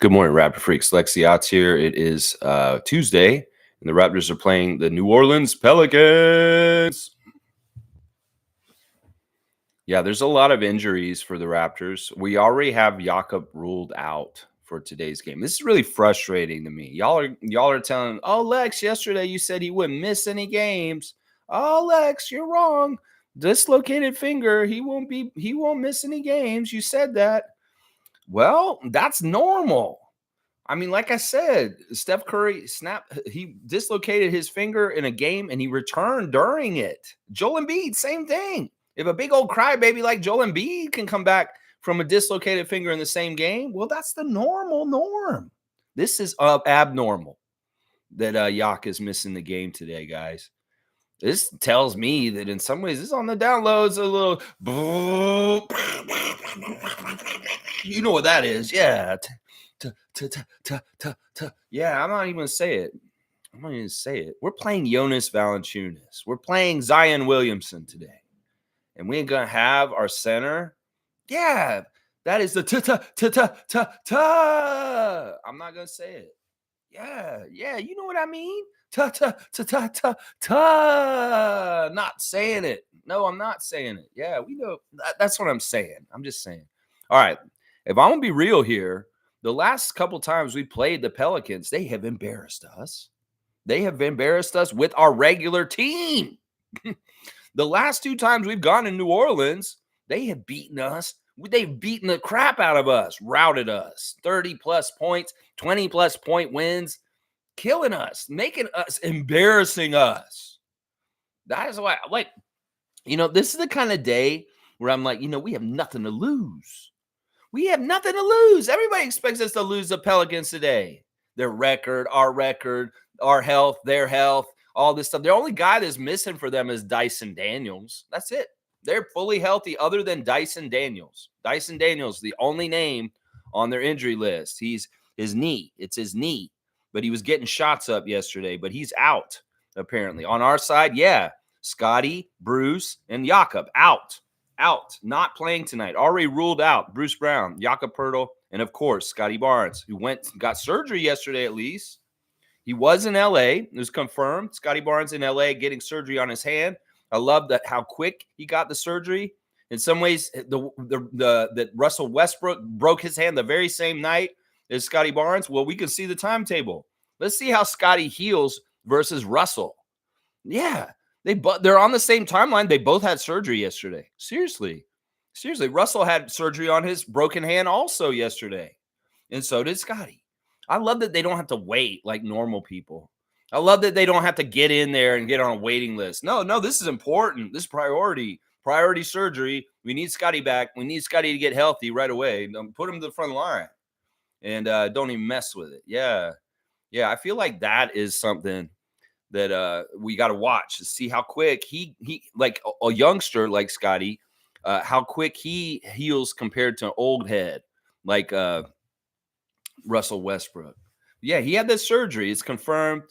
Good morning, Raptor Freaks. Lexi Otts here. It is Tuesday, and the Raptors are playing the New Orleans Pelicans. Yeah, there's a lot of injuries for the Raptors. We already have Jakob ruled out for today's game. This is really frustrating to me. Y'all are telling, oh, Lex, yesterday you said he wouldn't miss any games. Oh, Lex, you're wrong. Dislocated finger. He won't miss any games. You said that. Well, that's normal. I mean, like I said, Steph Curry he dislocated his finger in a game and he returned during it. Joel Embiid, same thing. If a big old crybaby like Joel Embiid can come back from a dislocated finger in the same game, well, that's the normal norm. This is abnormal that Yak is missing the game today, guys. This tells me that in some ways, this on the downloads a little. You know what that is, yeah. Yeah, I'm not even gonna say it. I'm not even gonna say it. We're playing Jonas Valanciunas. We're playing Zion Williamson today, and we ain't gonna have our center. Yeah, that is the ta. I'm not gonna say it. Yeah, you know what I mean. Ta. Not saying it. No, I'm not saying it. Yeah, we know. That's what I'm saying. I'm just saying. All right, if I'm gonna be real here. The last couple times we played the Pelicans, they have embarrassed us. They have embarrassed us with our regular team. The last two times we've gone to New Orleans, they have beaten us. They've beaten the crap out of us, routed us, 30-plus points, 20-plus point wins, killing us, making us, embarrassing us. That is why, this is the kind of day where I'm like, we have nothing to lose. We have nothing to lose. Everybody expects us to lose the Pelicans today. Their record, our health, their health, all this stuff. The only guy that's missing for them is Dyson Daniels. That's it. They're fully healthy other than Dyson Daniels. Dyson Daniels, the only name on their injury list. It's his knee. But he was getting shots up yesterday, but he's out, apparently. On our side, yeah, Scotty, Bruce, and Jakob out, not playing tonight. Already ruled out. Bruce Brown, Jakob Poeltl, and of course, Scotty Barnes, who got surgery yesterday at least. He was in L.A. It was confirmed. Scotty Barnes in L.A. getting surgery on his hand. I love that how quick he got the surgery. In some ways, that Russell Westbrook broke his hand the very same night as Scotty Barnes. Well, we can see the timetable. Let's see how Scotty heals versus Russell. Yeah. They're on the same timeline. They both had surgery yesterday. Seriously. Russell had surgery on his broken hand also yesterday. And so did Scotty. I love that they don't have to wait like normal people. I love that they don't have to get in there and get on a waiting list. No, this is important. This is priority surgery. We need Scotty back. We need Scotty to get healthy right away. Put him to the front line and don't even mess with it. Yeah. I feel like that is something that we got to watch to see how quick he like a youngster like Scotty, how quick he heals compared to an old head like Russell Westbrook. Yeah, he had this surgery. It's confirmed.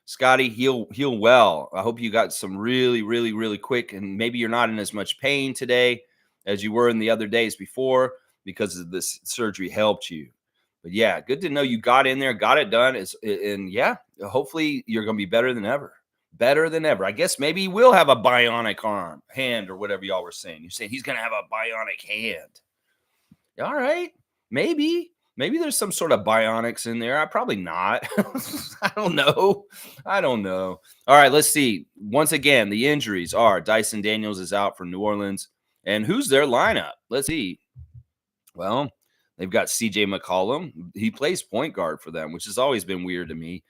Scotty, heal well. I hope you got some really, really, really quick, and maybe you're not in as much pain today as you were in the other days before because of this surgery helped you. But yeah, good to know you got in there, got it done. And yeah, hopefully you're going to be better than ever. Better than ever. I guess maybe he will have a bionic hand or whatever y'all were saying. You're saying he's going to have a bionic hand. All right. Maybe there's some sort of bionics in there. Probably not. I don't know. All right, let's see. Once again, the injuries are Dyson Daniels is out for New Orleans. And who's their lineup? Let's see. Well, they've got C.J. McCollum. He plays point guard for them, which has always been weird to me.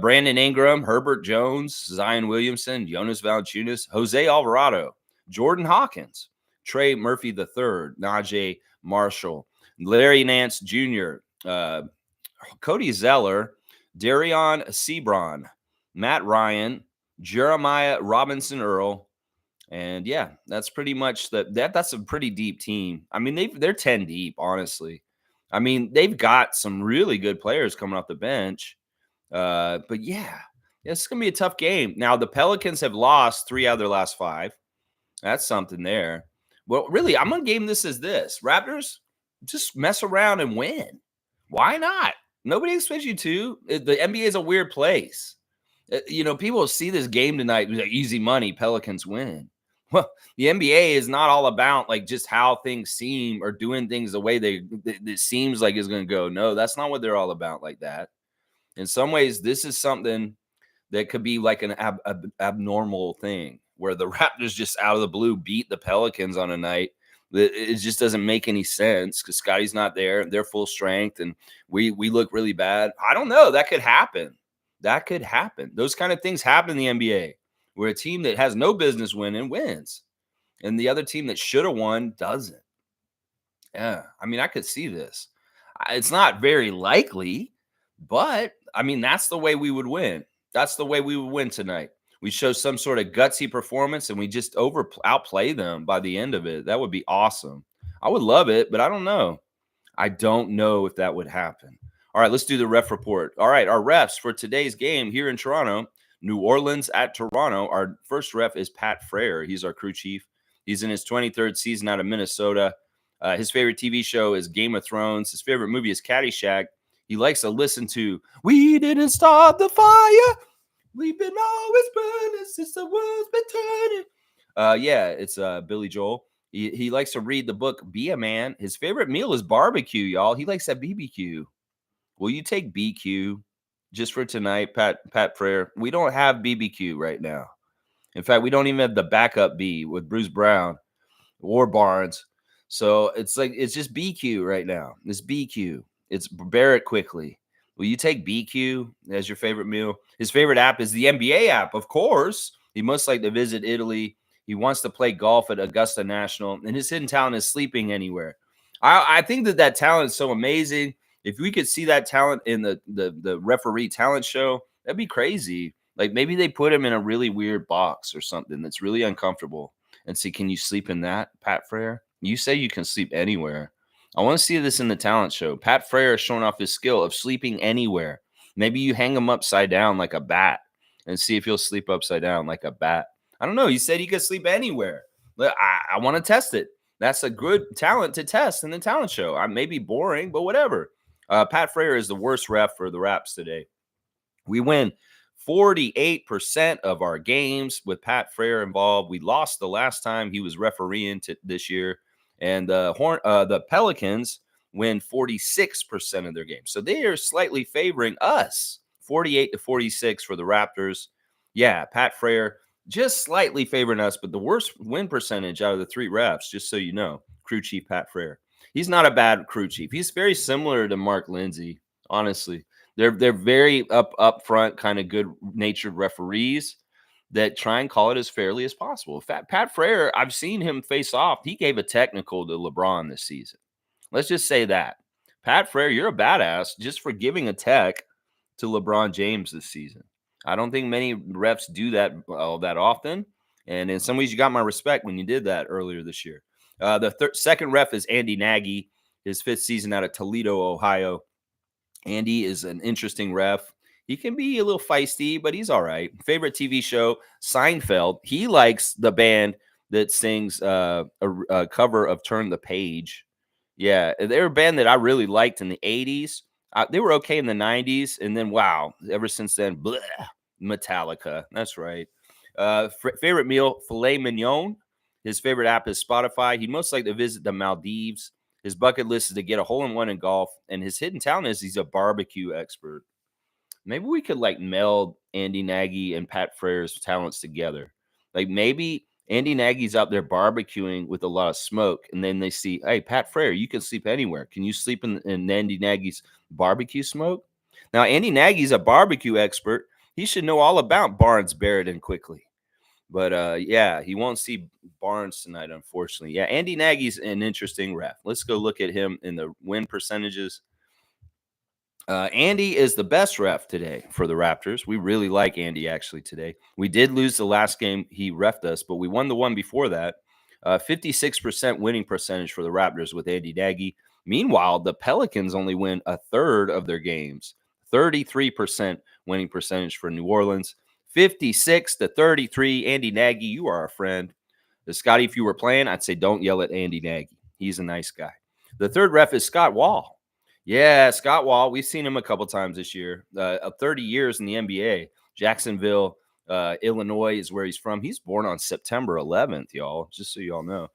Brandon Ingram, Herbert Jones, Zion Williamson, Jonas Valanciunas, Jose Alvarado, Jordan Hawkins, Trey Murphy III, Najee Marshall, Larry Nance Jr., Cody Zeller, Darion Sebron, Matt Ryan, Jeremiah Robinson Earl. And yeah, that's pretty much that's a pretty deep team. I mean, they're 10 deep, honestly. I mean, they've got some really good players coming off the bench. But yeah, it's going to be a tough game. Now, the Pelicans have lost 3 out of their last 5. That's something there. Well, really, I'm going to game this as this. Raptors, just mess around and win. Why not? Nobody expects you to. The NBA is a weird place. People see this game tonight, like, easy money, Pelicans win. Well, the NBA is not all about like just how things seem or doing things the way it seems like it's going to go. No, that's not what they're all about like that. In some ways, this is something that could be like an abnormal thing where the Raptors just out of the blue beat the Pelicans on a night. It just doesn't make any sense because Scotty's not there. They're full strength, and we look really bad. I don't know. That could happen. That could happen. Those kind of things happen in the NBA where a team that has no business winning wins, and the other team that should have won doesn't. Yeah, I mean, I could see this. It's not very likely, but I mean, that's the way we would win. That's the way we would win tonight. We show some sort of gutsy performance and we just outplay them by the end of it. That would be awesome. I would love it, but I don't know. I don't know if that would happen. All right, let's do the ref report. All right, our refs for today's game here in Toronto, New Orleans at Toronto. Our first ref is Pat Frere. He's our crew chief. He's in his 23rd season out of Minnesota. His favorite TV show is Game of Thrones. His favorite movie is Caddyshack. He likes to listen to "We Didn't Start the Fire. We've been always burning since the world's been turning." It's Billy Joel. He likes to read the book Be a Man. His favorite meal is barbecue, y'all. He likes that BBQ. Will you take BQ just for tonight, Pat Frere? We don't have BBQ right now. In fact, we don't even have the backup B with Bruce Brown or Barnes. So it's just BQ right now. It's BQ. It's Barrett quickly. Will you take BQ as your favorite meal? His favorite app is the NBA app, of course. He must like to visit Italy. He wants to play golf at Augusta National, and his hidden talent is sleeping anywhere. I think that talent is so amazing. If we could see that talent in the referee talent show, that'd be crazy. Like maybe they put him in a really weird box or something that's really uncomfortable and see, can you sleep in that, Pat Frere? You say you can sleep anywhere. I want to see this in the talent show. Pat Frere is showing off his skill of sleeping anywhere. Maybe you hang him upside down like a bat and see if he'll sleep upside down like a bat. I don't know. He said he could sleep anywhere. I want to test it. That's a good talent to test in the talent show. I may be boring, but whatever. Pat Frere is the worst ref for the Raps today. We win 48% of our games with Pat Frere involved. We lost the last time he was refereeing this year. And the Pelicans win 46% of their games. So they are slightly favoring us, 48-46 for the Raptors. Yeah, Pat Frere just slightly favoring us, but the worst win percentage out of the three refs, just so you know, crew chief Pat Frere. He's not a bad crew chief. He's very similar to Mark Lindsay, honestly. They're very up front, kind of good-natured referees that try and call it as fairly as possible. Pat Frere, I've seen him face off. He gave a technical to LeBron this season. Let's just say that. Pat Frere, you're a badass just for giving a tech to LeBron James this season. I don't think many refs do that that often. And in some ways, you got my respect when you did that earlier this year. The second ref is Andy Nagy, his fifth season out of Toledo, Ohio. Andy is an interesting ref. He can be a little feisty, but he's all right. Favorite TV show, Seinfeld. He likes the band that sings a cover of Turn the Page. Yeah, they're a band that I really liked in the 80s. They were okay in the 90s. And then, wow, ever since then, bleh, Metallica. That's right. Favorite meal, filet mignon. His favorite app is Spotify. He'd most like to visit the Maldives. His bucket list is to get a hole-in-one in golf. And his hidden talent is he's a barbecue expert. Maybe we could like meld Andy Nagy and Pat Frere's talents together. Like maybe Andy Nagy's out there barbecuing with a lot of smoke, and then they see, hey, Pat Frere, you can sleep anywhere. Can you sleep in Andy Nagy's barbecue smoke? Now, Andy Nagy's a barbecue expert. He should know all about Barnes, Barrett, and Quickly. But yeah, he won't see Barnes tonight, unfortunately. Yeah, Andy Nagy's an interesting ref. Let's go look at him in the win percentages. Andy is the best ref today for the Raptors. We really like Andy actually today. We did lose the last game he refed us, but we won the one before that. 56% winning percentage for the Raptors with Andy Nagy. Meanwhile, the Pelicans only win a third of their games. 33% winning percentage for New Orleans. 56-33. Andy Nagy, you are our friend. Scotty, if you were playing, I'd say don't yell at Andy Nagy. He's a nice guy. The third ref is Scott Wall. Yeah, Scott Wall. We've seen him a couple times this year. 30 years in the NBA. Jacksonville, Illinois is where he's from. He's born on September 11th, y'all, just so y'all know.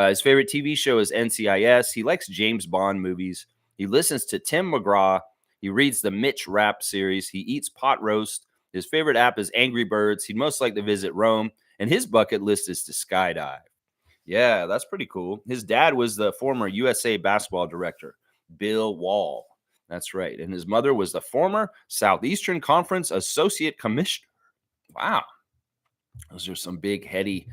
His favorite TV show is NCIS. He likes James Bond movies. He listens to Tim McGraw. He reads the Mitch Rap series. He eats pot roast. His favorite app is Angry Birds. He'd most like to visit Rome. And his bucket list is to skydive. Yeah, that's pretty cool. His dad was the former USA basketball director, Bill Wall. That's right. And his mother was the former Southeastern Conference Associate Commissioner. Wow. Those are some big, heady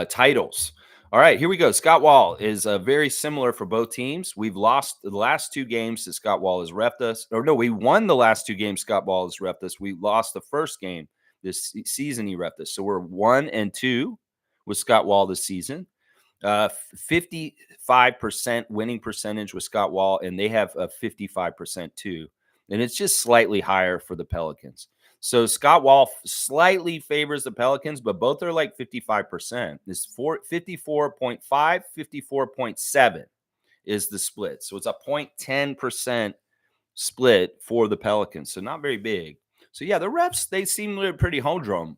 titles. All right, here we go. Scott Wall is very similar for both teams. We've lost the last two games that Scott Wall has repped us. Or no, we won the last two games Scott Wall has repped us. We lost the first game this season he repped us. So we're 1-2 with Scott Wall this season. 55% winning percentage with Scott Wall, and they have a 55% too. And it's just slightly higher for the Pelicans. So Scott Wall slightly favors the Pelicans, but both are like 55%. It's 54.5, 54.7 is the split. So it's a 0.10% split for the Pelicans. So not very big. So yeah, the refs, they seem pretty humdrum.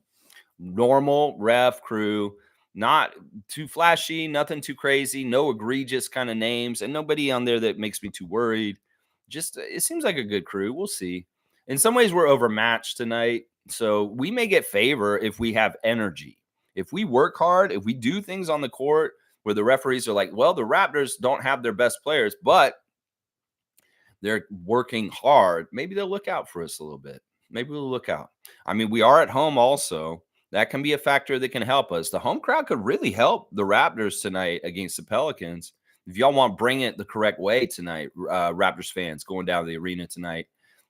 Normal ref crew. Not too flashy, nothing too crazy, no egregious kind of names, and nobody on there that makes me too worried. Just it seems like a good crew. We'll see. In some ways, we're overmatched tonight, so we may get favor if we have energy. If we work hard, if we do things on the court where the referees are like, well, the Raptors don't have their best players, but they're working hard, maybe they'll look out for us a little bit. Maybe we'll look out. I mean, we are at home also. That can be a factor that can help us. The home crowd could really help the Raptors tonight against the Pelicans. If y'all want to bring it the correct way tonight, Raptors fans going down to the arena tonight,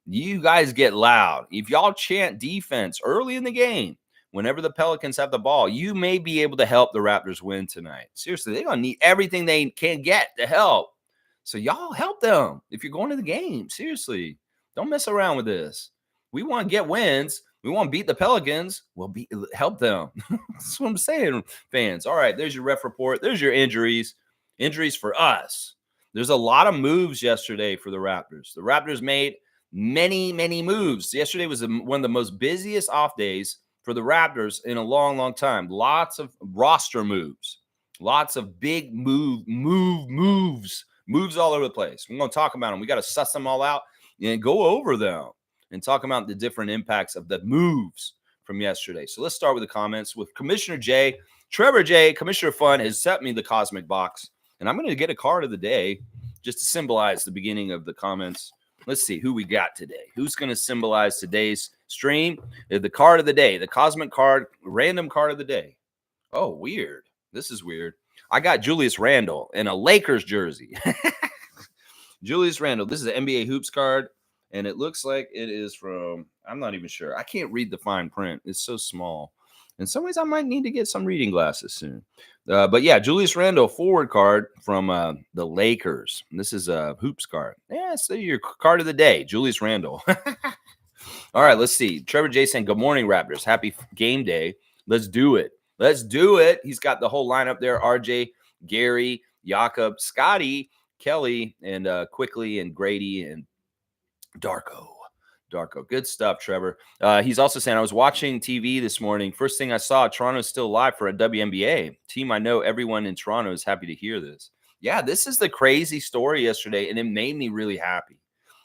you guys get loud. If y'all chant defense early in the game, whenever the Pelicans have the ball, you may be able to help the Raptors win tonight. Seriously, they're going to need everything they can get to help. So y'all help them if you're going to the game. Seriously, don't mess around with this. We want to get wins. We want to beat the Pelicans. We'll help them. That's what I'm saying, fans. All right, there's your ref report. There's your injuries. Injuries for us. There's a lot of moves yesterday for the Raptors. The Raptors made many, many moves. Yesterday was one of the most busiest off days for the Raptors in a long, long time. Lots of roster moves. Lots of big moves all over the place. We're going to talk about them. We got to suss them all out and go over them and talk about the different impacts of the moves from yesterday. So let's start with the comments with Commissioner J. Trevor J., Commissioner Fun, has sent me the Cosmic Box, and I'm going to get a card of the day just to symbolize the beginning of the comments. Let's see who we got today. Who's going to symbolize today's stream? The card of the day, the Cosmic card, random card of the day. Oh, weird. This is weird. I got Julius Randle in a Lakers jersey. Julius Randle. This is an NBA Hoops card. And it looks like it is from, I'm not even sure. I can't read the fine print. It's so small. In some ways, I might need to get some reading glasses soon. But yeah, Julius Randle forward card from the Lakers. And this is a Hoops card. Yeah, so your card of the day, Julius Randle. All right, let's see. Trevor J saying, good morning, Raptors. Happy game day. Let's do it. Let's do it. He's got the whole lineup there. RJ, Gary, Jakob, Scotty, Kelly, and Quickly, and Grady, and Darko. Good stuff, Trevor. He's also saying, I was watching TV this morning. First thing I saw, Toronto's still live for a WNBA team. I know everyone in Toronto is happy to hear this. Yeah, this is the crazy story yesterday, and it made me really happy.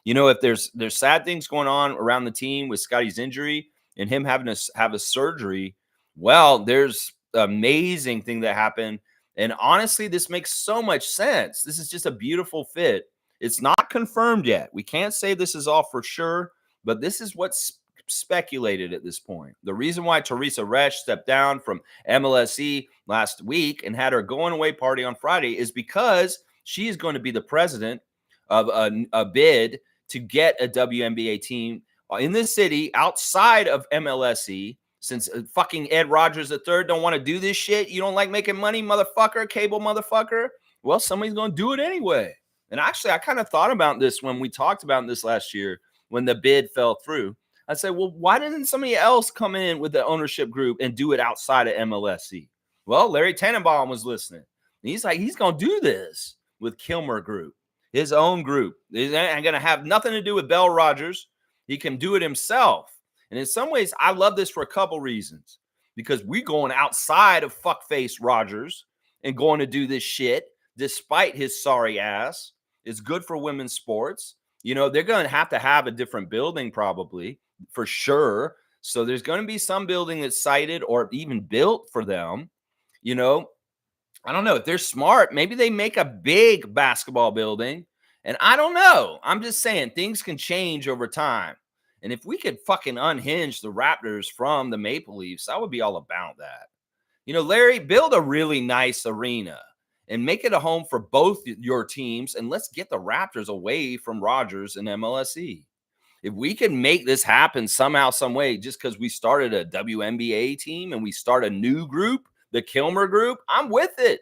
You know, if there's sad things going on around the team with Scotty's injury and him having to have a surgery, well, there's an amazing thing that happened. And honestly, this makes so much sense. This is just a beautiful fit. It's not confirmed yet. We can't say this is all for sure, but this is what's speculated at this point. The reason why Teresa Resch stepped down from MLSE last week and had her going away party on Friday is because she is going to be the president of a bid to get a WNBA team in this city outside of MLSE. Since fucking Ed Rogers III don't want to do this shit, you don't like making money, motherfucker, cable motherfucker. Well, somebody's going to do it anyway. And actually, I kind of thought about this when we talked about this last year when the bid fell through. I said, well, why didn't somebody else come in with the ownership group and do it outside of MLSE? Well, Larry Tannenbaum was listening. And he's like, he's going to do this with Kilmer Group. His own group. It ain't going to have nothing to do with Bell Rogers. He can do it himself. And in some ways, I love this for a couple reasons. Because we're going outside of fuckface Rogers and going to do this shit despite his sorry ass. It's good for women's sports. You know, they're going to have a different building probably, for sure. So there's going to be some building that's sited or even built for them. You know, I don't know. If they're smart, maybe they make a big basketball building. And I don't know. I'm just saying things can change over time. And if we could fucking unhinge the Raptors from the Maple Leafs, I would be all about that. You know, Larry, build a really nice arena and make it a home for both your teams. And let's get the Raptors away from Rogers and MLSE. If we can make this happen somehow, some way, just because we started a WNBA team and we start a new group, the Kilmer group, I'm with it.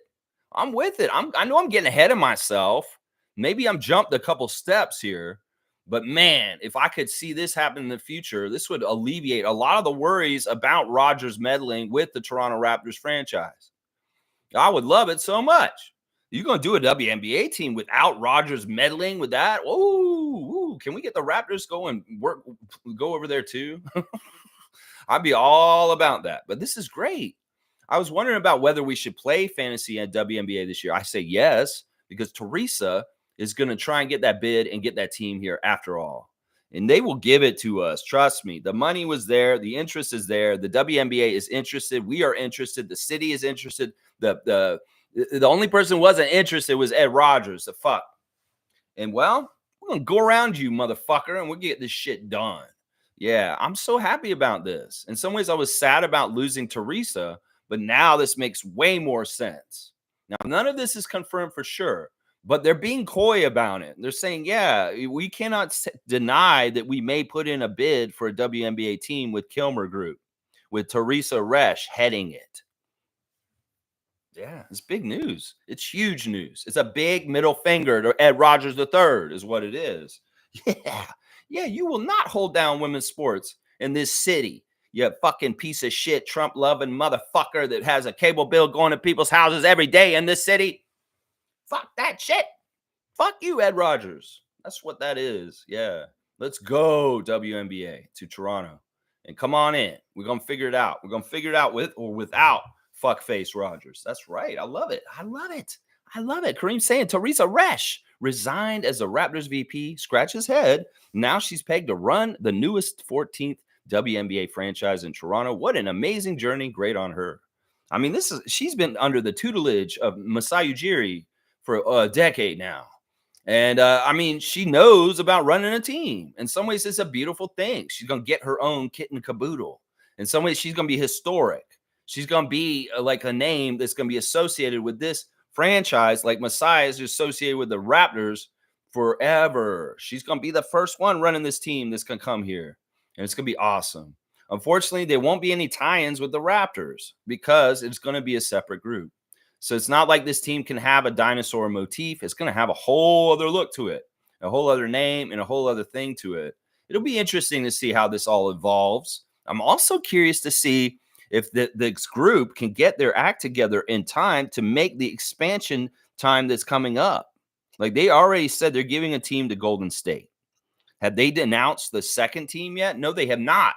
I'm with it. I know I'm getting ahead of myself. Maybe I'm jumped a couple steps here. But man, if I could see this happen in the future, this would alleviate a lot of the worries about Rogers meddling with the Toronto Raptors franchise. I would love it so much. You're going to do a WNBA team without Rogers meddling with that? Ooh, can we get the Raptors go over there too? I'd be all about that. But this is great. I was wondering about whether we should play fantasy at WNBA this year. I say yes, because Teresa is going to try and get that bid and get that team here after all. And they will give it to us. Trust me. The money was there. The interest is there. The WNBA is interested. We are interested. The city is interested. The only person who wasn't interested was Ed Rogers. The fuck. And well, we're going to go around you, motherfucker, and we'll get this shit done. Yeah, I'm so happy about this. In some ways, I was sad about losing Teresa, but now this makes way more sense. Now, none of this is confirmed for sure, but they're being coy about it. They're saying, yeah, we cannot deny that we may put in a bid for a WNBA team with Kilmer Group, with Teresa Resch heading it. Yeah, it's big news. It's huge news. It's a big middle finger to Ed Rogers III is what it is. Yeah, you will not hold down women's sports in this city. You fucking piece of shit, Trump-loving motherfucker that has a cable bill going to people's houses every day in this city. Fuck that shit. Fuck you, Ed Rogers. That's what that is. Yeah. Let's go, WNBA, to Toronto. And come on in. We're going to figure it out. We're going to figure it out with or without fuckface Rogers. That's right. I love it. I love it. I love it. Kareem's saying Teresa Resch resigned as the Raptors VP, scratch his head. Now she's pegged to run the newest 14th WNBA franchise in Toronto. What an amazing journey. Great on her. I mean, she's been under the tutelage of Masai Ujiri for a decade now. And I mean, she knows about running a team. In some ways, it's a beautiful thing. She's going to get her own kit and caboodle. In some ways, she's going to be historic. She's going to be like a name that's going to be associated with this franchise, like Masai is associated with the Raptors forever. She's going to be the first one running this team that's going to come here. And it's going to be awesome. Unfortunately, there won't be any tie-ins with the Raptors because it's going to be a separate group. So it's not like this team can have a dinosaur motif. It's going to have a whole other look to it, a whole other name, and a whole other thing to it. It'll be interesting to see how this all evolves. I'm also curious to see if this group can get their act together in time to make the expansion time that's coming up. Like they already said they're giving a team to Golden State. Have they announced the second team yet? No, they have not.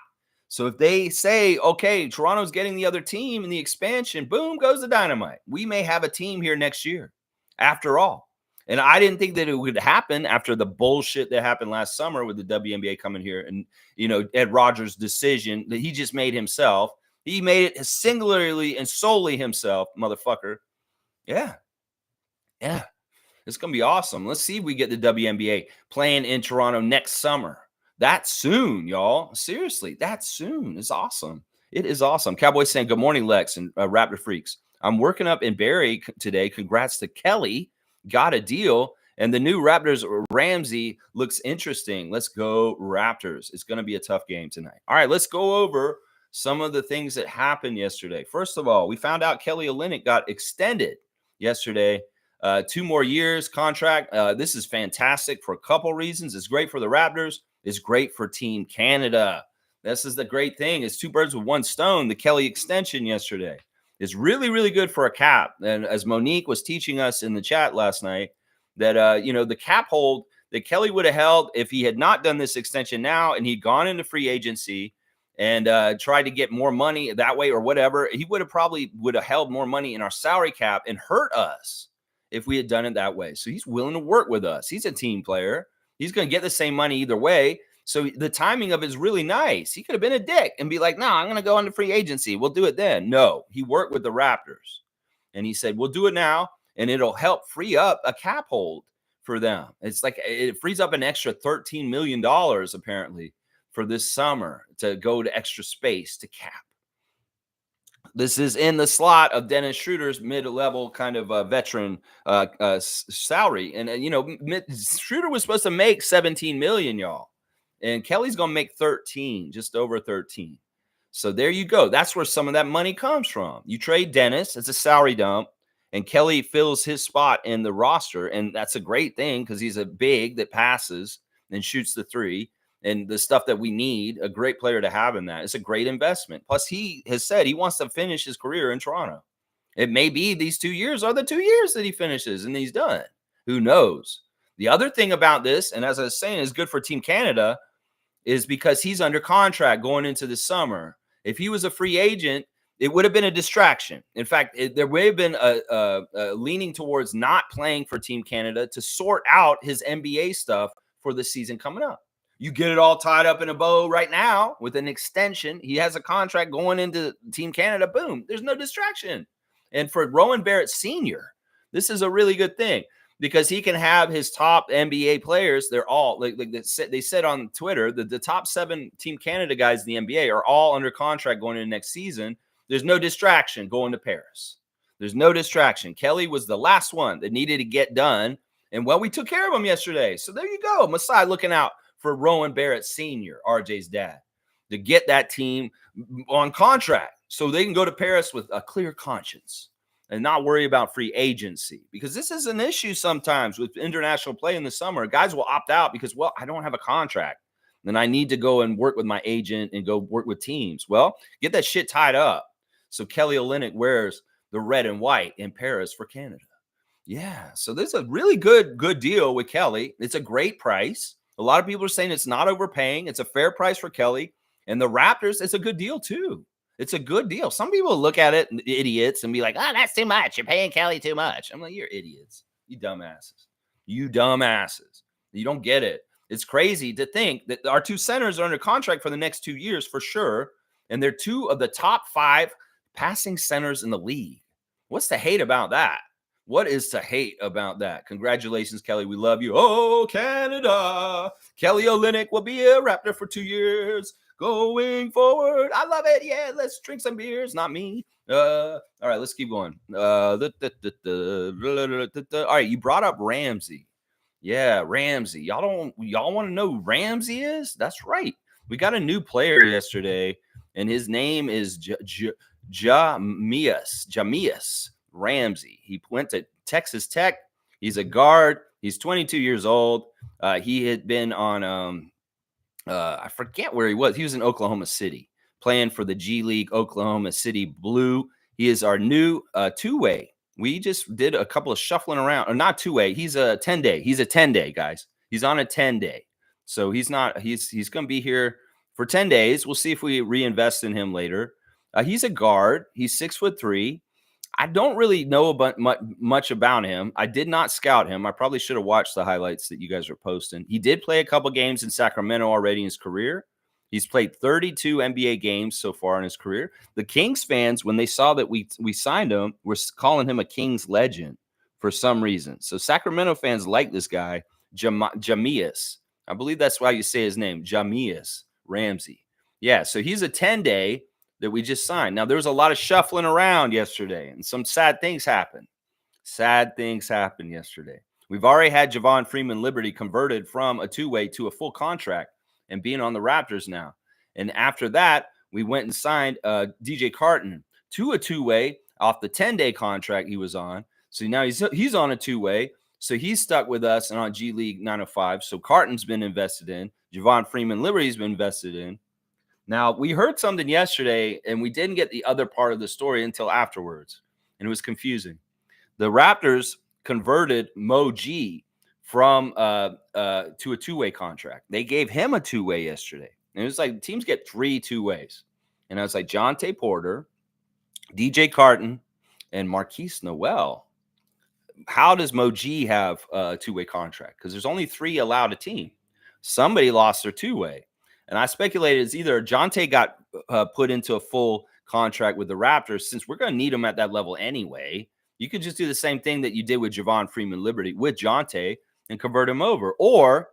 So if they say, okay, Toronto's getting the other team in the expansion, boom, goes the dynamite. We may have a team here next year, after all. And I didn't think that it would happen after the bullshit that happened last summer with the WNBA coming here and, you know, Ed Rogers' decision that he just made himself. He made it singularly and solely himself, motherfucker. Yeah. It's going to be awesome. Let's see if we get the WNBA playing in Toronto next summer. That's soon, y'all. Seriously, that's soon. It's awesome. It is awesome. Cowboy saying, good morning, Lex and Raptor Freaks. I'm working up in Barrie today. Congrats to Kelly. Got a deal. And the new Raptors Ramsey looks interesting. Let's go Raptors. It's going to be a tough game tonight. All right, let's go over some of the things that happened yesterday. First of all, we found out Kelly Olynyk got extended yesterday. 2 more years contract. This is fantastic for a couple reasons. It's great for the Raptors. It's great for Team Canada. This is the great thing. It's 2 birds with 1 stone. The Kelly extension yesterday is really, really good for a cap. And as Monique was teaching us in the chat last night, that, the cap hold that Kelly would have held if he had not done this extension now and he'd gone into free agency and tried to get more money that way or whatever, he would have held more money in our salary cap and hurt us if we had done it that way. So he's willing to work with us. He's a team player. He's going to get the same money either way. So the timing of it is really nice. He could have been a dick and be like, no, I'm going to go into free agency. We'll do it then. No, he worked with the Raptors and he said, we'll do it now. And it'll help free up a cap hold for them. It's like it frees up an extra $13 million apparently for this summer to go to extra space to cap. This is in the slot of Dennis Schroeder's mid-level kind of veteran salary. And, Schroeder was supposed to make 17 million, y'all. And Kelly's going to make 13, just over 13. So there you go. That's where some of that money comes from. You trade Dennis, it's a salary dump, and Kelly fills his spot in the roster. And that's a great thing because he's a big that passes and shoots the three. And the stuff that we need, a great player to have in that. It's a great investment. Plus, he has said he wants to finish his career in Toronto. It may be these 2 years are the 2 years that he finishes and he's done. Who knows? The other thing about this, and as I was saying, is good for Team Canada, is because he's under contract going into the summer. If he was a free agent, it would have been a distraction. In fact, there would have been a leaning towards not playing for Team Canada to sort out his NBA stuff for the season coming up. You get it all tied up in a bow right now with an extension. He has a contract going into Team Canada. Boom. There's no distraction. And for Rowan Barrett Sr., this is a really good thing because he can have his top NBA players. They're all, like they said on Twitter, the top 7 Team Canada guys in the NBA are all under contract going into next season. There's no distraction going to Paris. There's no distraction. Kelly was the last one that needed to get done. And, well, we took care of him yesterday. So there you go. Masai looking out for Rowan Barrett Sr., RJ's dad, to get that team on contract so they can go to Paris with a clear conscience and not worry about free agency. Because this is an issue sometimes with international play in the summer. Guys will opt out because, well, I don't have a contract. Then I need to go and work with my agent and go work with teams. Well, get that shit tied up. So Kelly Olynyk wears the red and white in Paris for Canada. Yeah, so this is a really good deal with Kelly. It's a great price. A lot of people are saying it's not overpaying. It's a fair price for Kelly. And the Raptors, it's a good deal too. It's a good deal. Some people look at it, idiots, and be like, oh, that's too much. You're paying Kelly too much. I'm like, you're idiots. You dumbasses. You dumbasses. You don't get it. It's crazy to think that our 2 centers are under contract for the next 2 years for sure. And they're 2 of the top 5 passing centers in the league. What's to hate about that? What is to hate about that? Congratulations, Kelly. We love you. Oh, Canada. Kelly Olynyk will be a Raptor for 2 years going forward. I love it. Yeah, let's drink some beers. Not me. All right, let's keep going. All right, you brought up Ramsey. Yeah, Ramsey. Y'all want to know who Ramsey is? That's right. We got a new player yesterday, and his name is Jamias Ramsey. He went to Texas Tech. He's a guard. He's 22 years old. He had been on, I forget where he was. He was in Oklahoma City playing for the G League Oklahoma City Blue. He is our new two-way. We just did a couple of shuffling around, or not two-way. He's a 10-day. He's a 10-day, guys. He's on a 10-day. So he's going to be here for 10 days. We'll see if we reinvest in him later. He's a guard. He's 6'3". I don't really know about much about him. I did not scout him. I probably should have watched the highlights that you guys are posting. He did play a couple games in Sacramento already in his career. He's played 32 NBA games so far in his career. The Kings fans, when they saw that we signed him, were calling him a Kings legend for some reason. So Sacramento fans like this guy, Jamias. I believe that's why you say his name, Jamias Ramsey. Yeah, so he's a 10-day that we just signed. Now, there was a lot of shuffling around yesterday, and some sad things happened. Sad things happened yesterday. We've already had Javon Freeman Liberty converted from a two-way to a full contract and being on the Raptors now. And after that, we went and signed DJ Carton to a two-way off the 10-day contract he was on. So now he's on a two-way. So he's stuck with us and on G League 905. So Carton's been invested in. Javon Freeman Liberty's been invested in. Now, we heard something yesterday, and we didn't get the other part of the story until afterwards, and it was confusing. The Raptors converted Mo G from to a two-way contract. They gave him a two-way yesterday. And it was like teams get 3 two-ways. And I was like, Jonte Porter, DJ Carton, and Marquise Noel. How does Mo G have a two-way contract? Because there's only 3 allowed a team. Somebody lost their two-way. And I speculated it's either Jonte got put into a full contract with the Raptors, since we're going to need him at that level anyway. You could just do the same thing that you did with Javon Freeman Liberty with Jonte and convert him over. Or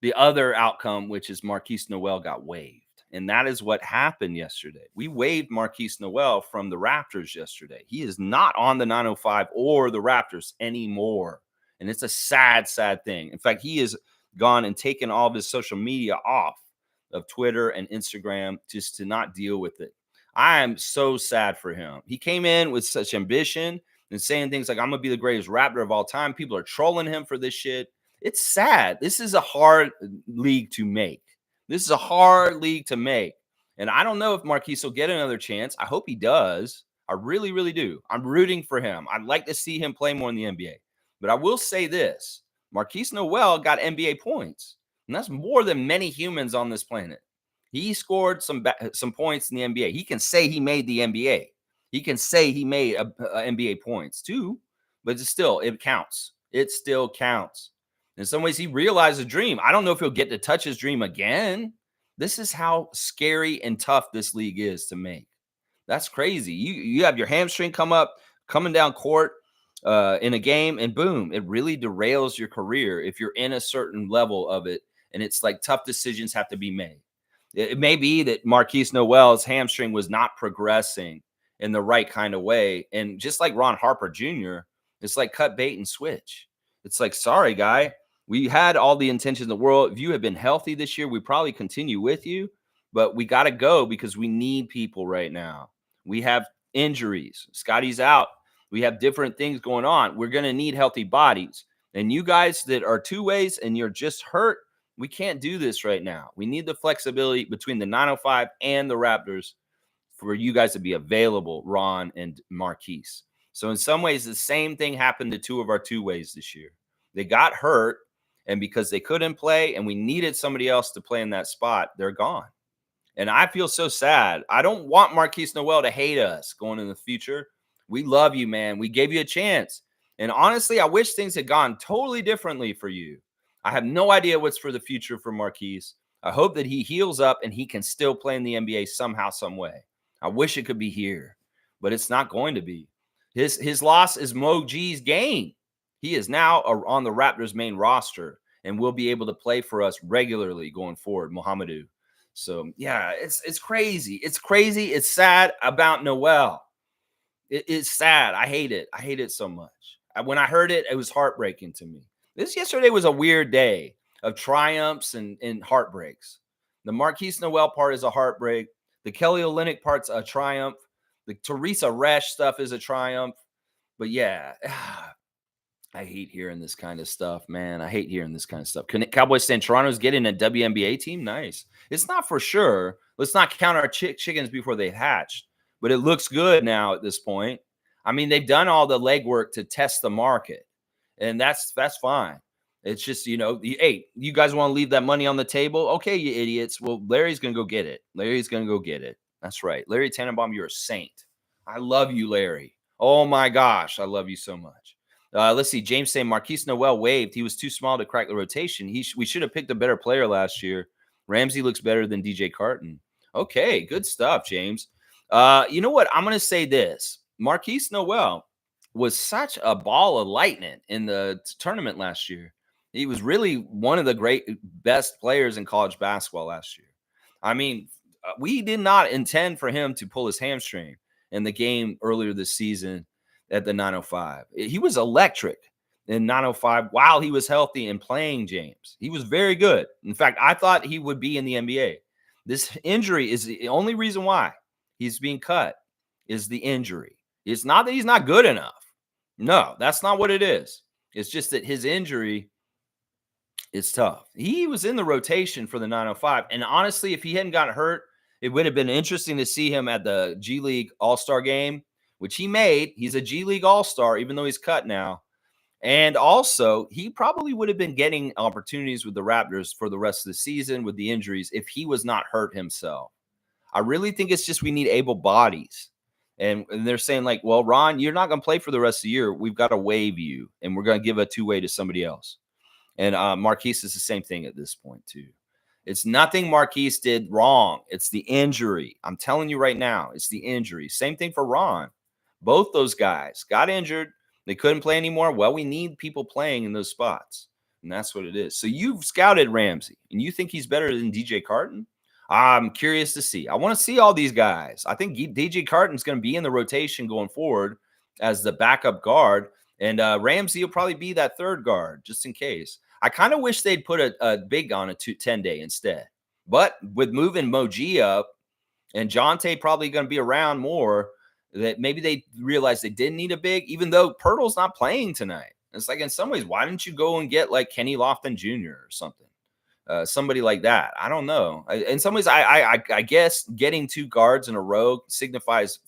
the other outcome, which is Marquise Noel got waived. And that is what happened yesterday. We waived Marquise Noel from the Raptors yesterday. He is not on the 905 or the Raptors anymore. And it's a sad, sad thing. In fact, he has gone and taken all of his social media off of Twitter and Instagram just to not deal with it. I am so sad for him. He came in with such ambition and saying things like, I'm going to be the greatest Raptor of all time. People are trolling him for this shit. It's sad. This is a hard league to make. This is a hard league to make. And I don't know if Marquise will get another chance. I hope he does. I really, really do. I'm rooting for him. I'd like to see him play more in the NBA. But I will say this. Marquise Noel got NBA points. And that's more than many humans on this planet. He scored some points in the NBA. He can say he made the NBA. He can say he made a NBA points too. But it counts. It still counts. In some ways, he realized a dream. I don't know if he'll get to touch his dream again. This is how scary and tough this league is to make. That's crazy. You have your hamstring coming down court in a game, and boom, it really derails your career if you're in a certain level of it, and it's like tough decisions have to be made. It may be that Marquise Noel's hamstring was not progressing in the right kind of way, and just like Ron Harper Jr., it's like cut bait and switch. It's like, sorry, guy. We had all the intentions in the world. If you had been healthy this year, we probably continue with you, but we got to go because we need people right now. We have injuries. Scotty's out. We have different things going on. We're going to need healthy bodies. And you guys that are two ways and you're just hurt, we can't do this right now. We need the flexibility between the 905 and the Raptors for you guys to be available, Ron and Marquise. So in some ways, the same thing happened to 2 of our two ways this year. They got hurt. And because they couldn't play and we needed somebody else to play in that spot, they're gone. And I feel so sad. I don't want Marquise Noel to hate us going in the future. We love you, man. We gave you a chance. And honestly, I wish things had gone totally differently for you. I have no idea what's for the future for Marquise. I hope that he heals up and he can still play in the NBA somehow, some way. I wish it could be here, but it's not going to be. His loss is Mo G's gain. He is now on the Raptors main roster and will be able to play for us regularly going forward, Mohamedou. So, yeah, it's crazy. It's crazy. It's sad about Noel. It's sad. I hate it. I hate it so much. When I heard it, it was heartbreaking to me. This yesterday was a weird day of triumphs and heartbreaks. The Marquise Noel part is a heartbreak. The Kelly Olynyk part's a triumph. The Teresa Resch stuff is a triumph. But, yeah, I hate hearing this kind of stuff, man. I hate hearing this kind of stuff. Cowboys saying Toronto's getting a WNBA team? Nice. It's not for sure. Let's not count our chickens before they hatched. But it looks good now at this point. I mean, they've done all the legwork to test the market. And that's fine. It's just, hey, you guys want to leave that money on the table? Okay, you idiots. Well, Larry's going to go get it. Larry's going to go get it. That's right. Larry Tannenbaum, you're a saint. I love you, Larry. Oh, my gosh. I love you so much. Let's see. James saying Marquise Noel waived. He was too small to crack the rotation. We should have picked a better player last year. Ramsey looks better than DJ Carton. Okay, good stuff, James. You know what? I'm going to say this. Marquise Noel was such a ball of lightning in the tournament last year. He was really one of the best players in college basketball last year. I mean, we did not intend for him to pull his hamstring in the game earlier this season at the 905. He was electric in 905 while he was healthy and playing, James. He was very good. In fact, I thought he would be in the NBA. This injury is the only reason why he's being cut is the injury. It's not that he's not good enough. No, that's not what it is. It's just that his injury is tough. He was in the rotation for the 905. And honestly, if he hadn't gotten hurt, it would have been interesting to see him at the G League All-Star game which he made. He's a G League All-Star, even though he's cut now. And also, he probably would have been getting opportunities with the Raptors for the rest of the season with the injuries if he was not hurt himself. I really think it's just we need able bodies. And they're saying, like, well, Ron, you're not going to play for the rest of the year. We've got to waive you, and we're going to give a two-way to somebody else. And Marquise is the same thing at this point, too. It's nothing Marquise did wrong. It's the injury. I'm telling you right now, it's the injury. Same thing for Ron. Both those guys got injured. They couldn't play anymore. Well, we need people playing in those spots. And that's what it is. So you've scouted Ramsey, and you think he's better than DJ Carton? I'm curious to see. I want to see all these guys. I think DJ Carton's going to be in the rotation going forward as the backup guard. And Ramsey will probably be that third guard, just in case. I kind of wish they'd put a big on a 10-day instead. But with moving Moji up and Jonte probably going to be around more, that maybe they realized they didn't need a big, even though Pirtle's not playing tonight. It's like, in some ways, why didn't you go and get like Kenny Lofton Jr. or something? Somebody like that. I don't know. In some ways, I guess getting two guards in a row signifies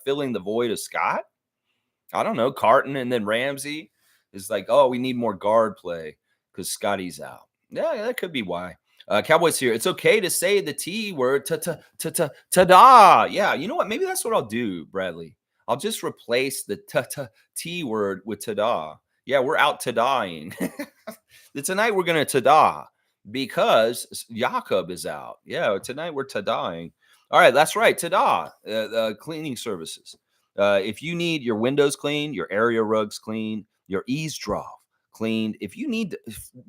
filling the void of Scott. I don't know. Carton and then Ramsey is like, oh, we need more guard play because Scotty's out. Yeah, that could be why. Cowboys here. It's okay to say the T word. Ta-da. Yeah, you know what? Maybe that's what I'll do, Bradley. I'll just replace the T word with ta-da. Yeah, we're out ta-daing. Tonight we're going to ta-da because Jakob is out. Yeah, tonight we're ta-daing. All right, that's right. Ta-da. Cleaning services. If you need your windows cleaned, your area rugs cleaned, your eavesdrop cleaned, if you need to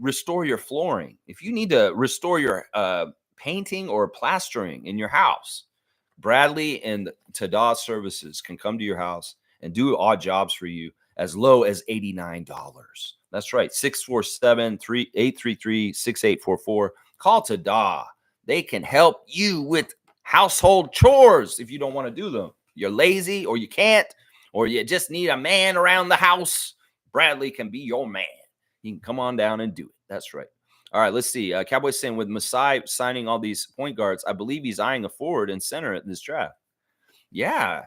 restore your flooring, if you need to restore your painting or plastering in your house, Bradley and Tada Services can come to your house and do odd jobs for you as low as $89. That's right, 647-833-6844. Call Tada. They can help you with household chores if you don't want to do them. You're lazy or you can't, or you just need a man around the house. Bradley can be your man. He can come on down and do it. That's right. All right, let's see. Cowboys saying with Masai signing all these point guards, I believe he's eyeing a forward and center at this draft. Yeah.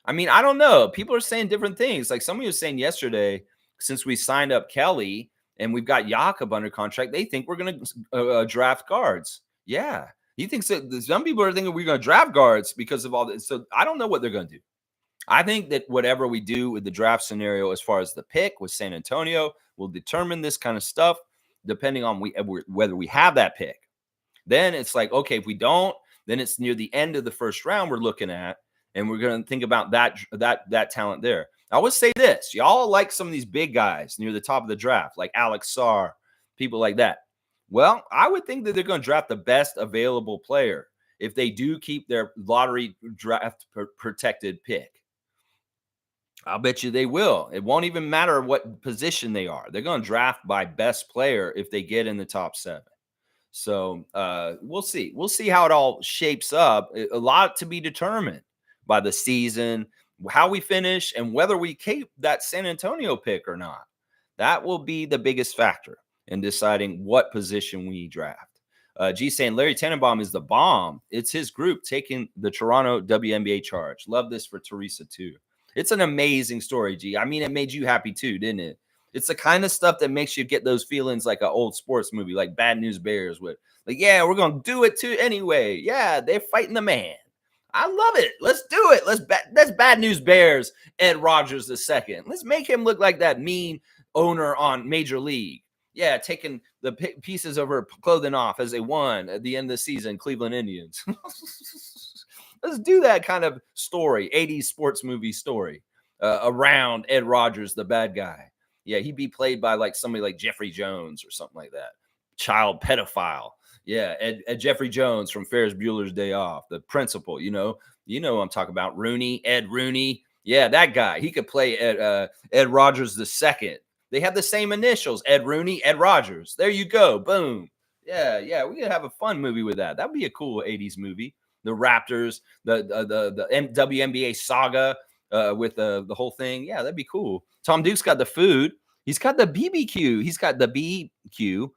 I mean, I don't know. People are saying different things. Like somebody was saying yesterday, since we signed up Kelly and we've got Jakob under contract, they think we're going to draft guards. Yeah. He thinks that some people are thinking we're going to draft guards because of all this. So I don't know what they're going to do. I think that whatever we do with the draft scenario as far as the pick with San Antonio will determine this kind of stuff depending on whether we have that pick. Then it's like, okay, if we don't, then it's near the end of the first round we're looking at, and we're going to think about that talent there. I always say this. Y'all like some of these big guys near the top of the draft, like Alex Sarr, people like that. Well, I would think that they're going to draft the best available player if they do keep their lottery draft protected pick. I'll bet you they will. It won't even matter what position they are. They're going to draft by best player if they get in the top 7. So we'll see. We'll see how it all shapes up. A lot to be determined by the season, how we finish, and whether we keep that San Antonio pick or not. That will be the biggest factor in deciding what position we draft. G saying Larry Tannenbaum is the bomb. It's his group taking the Toronto WNBA charge. Love this for Teresa too. It's an amazing story, G. I mean, it made you happy too, didn't it? It's the kind of stuff that makes you get those feelings like an old sports movie, like Bad News Bears with, like, yeah, we're going to do it too anyway. Yeah, they're fighting the man. I love it. Let's do it. That's Bad News Bears, Ed Rogers II. Let's make him look like that mean owner on Major League. Yeah, taking the pieces of her clothing off as they won at the end of the season, Cleveland Indians. Let's do that kind of story, 80s sports movie story around Ed Rogers, the bad guy. Yeah, he'd be played by like somebody like Jeffrey Jones or something like that. Child pedophile. Yeah, Ed Jeffrey Jones from Ferris Bueller's Day Off, the principal, you know I'm talking about. Ed Rooney. Yeah, that guy. He could play Ed Rogers II. They have the same initials, Ed Rooney, Ed Rogers. There you go. Boom. Yeah, we could have a fun movie with that. That'd be a cool 80s movie. The Raptors, the WNBA saga with the whole thing. Yeah, that'd be cool. Tom Duke's got the food. He's got the BBQ. He's got the BQ,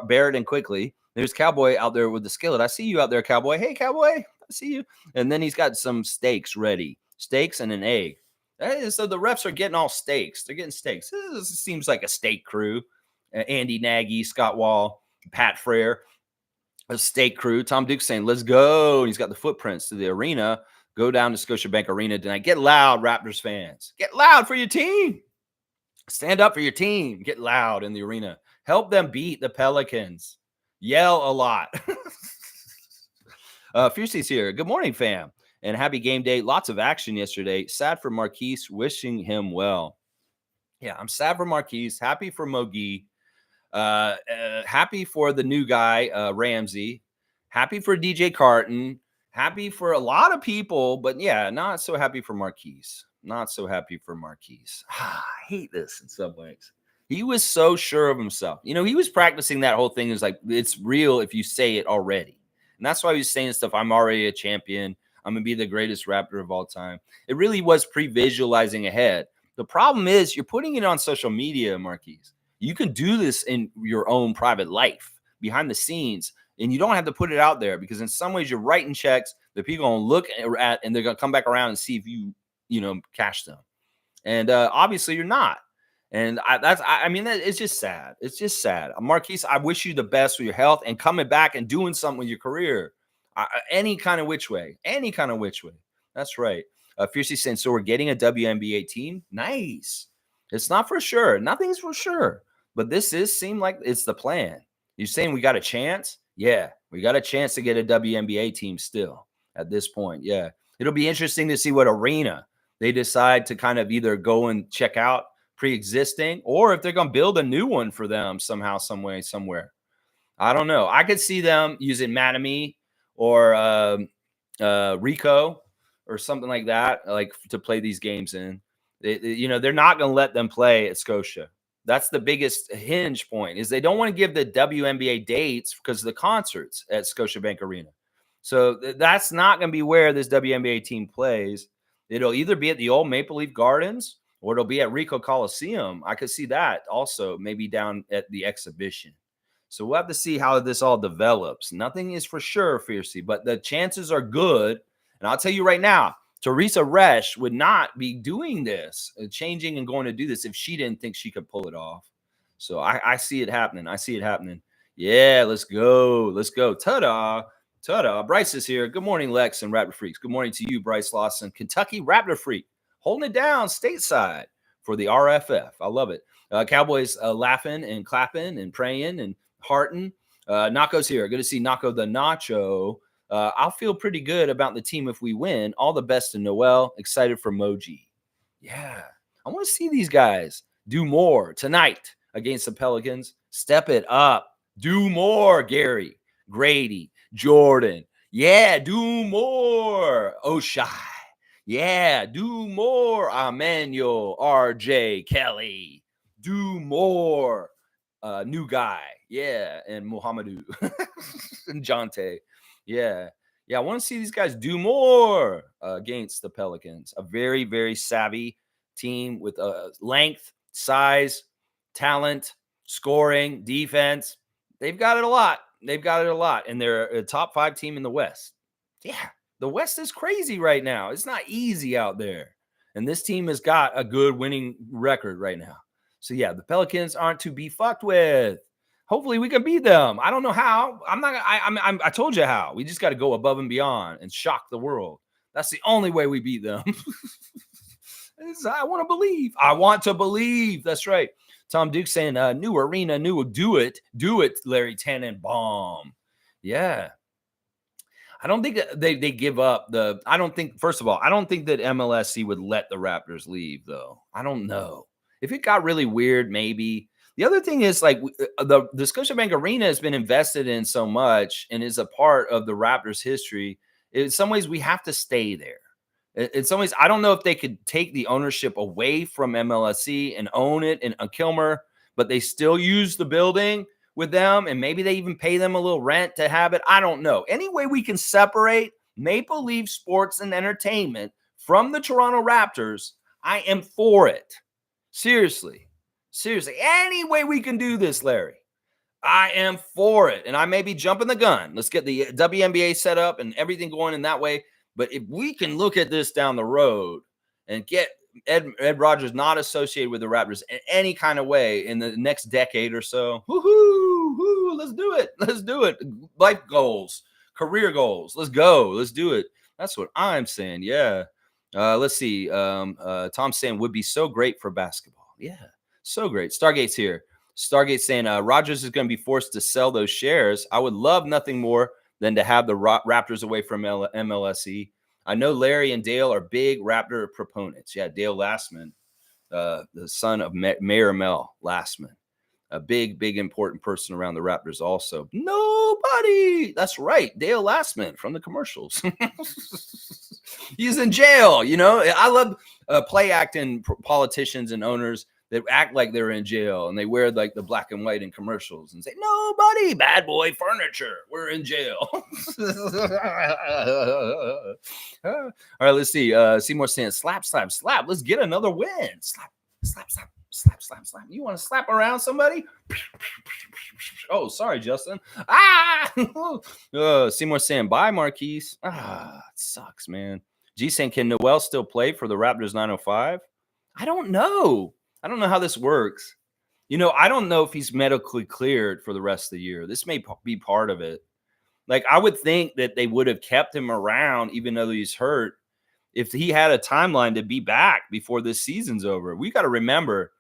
Barrett and Quickly. There's Cowboy out there with the skillet. I see you out there, Cowboy. Hey, Cowboy. I see you. And then he's got some steaks ready. steaks and an egg. So the refs are getting all steaks. They're getting steaks. This seems like a steak crew. Andy Nagy, Scott Wall, Pat Frere, a steak crew. Tom Duke's saying, let's go. And he's got the footprints to the arena. Go down to Scotiabank Arena tonight. Get loud, Raptors fans. Get loud for your team. Stand up for your team. Get loud in the arena. Help them beat the Pelicans. Yell a lot. Fiercey's here. Good morning, fam. And happy game day. Lots of action yesterday. Sad for Marquise. Wishing him well. Yeah, I'm sad for Marquise. Happy for Mogi. Happy for the new guy, Ramsey. Happy for DJ Carton. Happy for a lot of people. But yeah, not so happy for Marquise. Not so happy for Marquise. I hate this in some ways. He was so sure of himself. You know, he was practicing that whole thing. Is like, it's real if you say it already. And that's why he was saying stuff. I'm already a champion. I'm going to be the greatest Raptor of all time. It really was pre-visualizing ahead. The problem is you're putting it on social media, Marquise. You can do this in your own private life, behind the scenes, and you don't have to put it out there because in some ways you're writing checks that people are going to look at and they're going to come back around and see if you cash them. And obviously you're not. And it's just sad. It's just sad. Marquise, I wish you the best with your health and coming back and doing something with your career. Any kind of which way. That's right. Fiercey saying, so we're getting a WNBA team? Nice. It's not for sure. Nothing's for sure. But this seem like it's the plan. You're saying we got a chance? Yeah, we got a chance to get a WNBA team still at this point. Yeah. It'll be interesting to see what arena they decide to kind of either go and check out pre-existing or if they're going to build a new one for them somehow, some way, somewhere. I don't know. I could see them using Mattamy or Rico or something like that, like to play these games in. They're not going to let them play at Scotia. That's the biggest hinge point is they don't want to give the WNBA dates because of the concerts at Scotiabank Arena. So that's not going to be where this WNBA team plays. It'll either be at the old Maple Leaf Gardens or it'll be at Ricoh Coliseum. I could see that also maybe down at the exhibition. So we'll have to see how this all develops. Nothing is for sure, Fiercey, but the chances are good. And I'll tell you right now, Teresa Resch would not be doing this, changing and going to do this if she didn't think she could pull it off. So I see it happening. Yeah, let's go. Ta-da. Bryce is here. Good morning, Lex and Raptor Freaks. Good morning to you, Bryce Lawson, Kentucky Raptor Freak, holding it down stateside for the RFF. I love it. Cowboys laughing and clapping and praying and hearting. Nako's here. Good to see Nako the Nacho. I'll feel pretty good about the team if we win. All the best to Noel. Excited for Moji. Yeah. I want to see these guys do more tonight against the Pelicans. Step it up. Do more, Gary, Grady, Jordan. Yeah, do more. Oshai. Yeah, do more. Emmanuel, RJ, Kelly. Do more. New guy. Yeah, and Muhammadu. and Jonte. Yeah. I want to see these guys do more against the Pelicans. A very, very savvy team with length, size, talent, scoring, defense. They've got it a lot. And they're a top 5 team in the West. Yeah, the West is crazy right now. It's not easy out there. And this team has got a good winning record right now. So, yeah, the Pelicans aren't to be fucked with. Hopefully we can beat them. I don't know how. I told you how. We just got to go above and beyond and shock the world. That's the only way we beat them. I want to believe. That's right. Tom Duke saying, new arena, do it, Larry Tannenbaum. Yeah. I don't think that they give up first of all, I don't think that MLSC would let the Raptors leave, though. I don't know. If it got really weird, maybe. The other thing is, like, the Scotiabank Arena has been invested in so much and is a part of the Raptors' history. In some ways, we have to stay there. In some ways, I don't know if they could take the ownership away from MLSC and own it in Kilmer, but they still use the building with them, and maybe they even pay them a little rent to have it. I don't know. Any way we can separate Maple Leaf Sports and Entertainment from the Toronto Raptors, I am for it. Seriously, any way we can do this, Larry, I am for it. And I may be jumping the gun. Let's get the WNBA set up and everything going in that way. But if we can look at this down the road and get Ed Rogers not associated with the Raptors in any kind of way in the next decade or so, woohoo, let's do it. Let's do it. Life goals, career goals. Let's go. Let's do it. That's what I'm saying. Yeah. Let's see. Tom's saying would be so great for basketball. Yeah, so great. Stargate's here. Stargate's saying Rogers is going to be forced to sell those shares. I would love nothing more than to have the Raptors away from MLSE. I know Larry and Dale are big Raptor proponents. Yeah, Dale Lastman, the son of Mayor Mel Lastman, a big, important person around the Raptors also. Nobody. That's right. Dale Lastman from the commercials. He's in jail. You know, I love play acting politicians and owners that act like they're in jail and they wear like the black and white in commercials and say, nobody, bad boy furniture. We're in jail. All right, let's see. Seymour saying, slap. Let's get another win. Slap. You want to slap around somebody? Oh, sorry, Justin. Seymour saying, bye, Marquise. It sucks, man. G saying, can Noel still play for the Raptors 905? I don't know. I don't know how this works. You know, I don't know if he's medically cleared for the rest of the year. This may be part of it. Like, I would think that they would have kept him around even though he's hurt if he had a timeline to be back before this season's over. We got to remember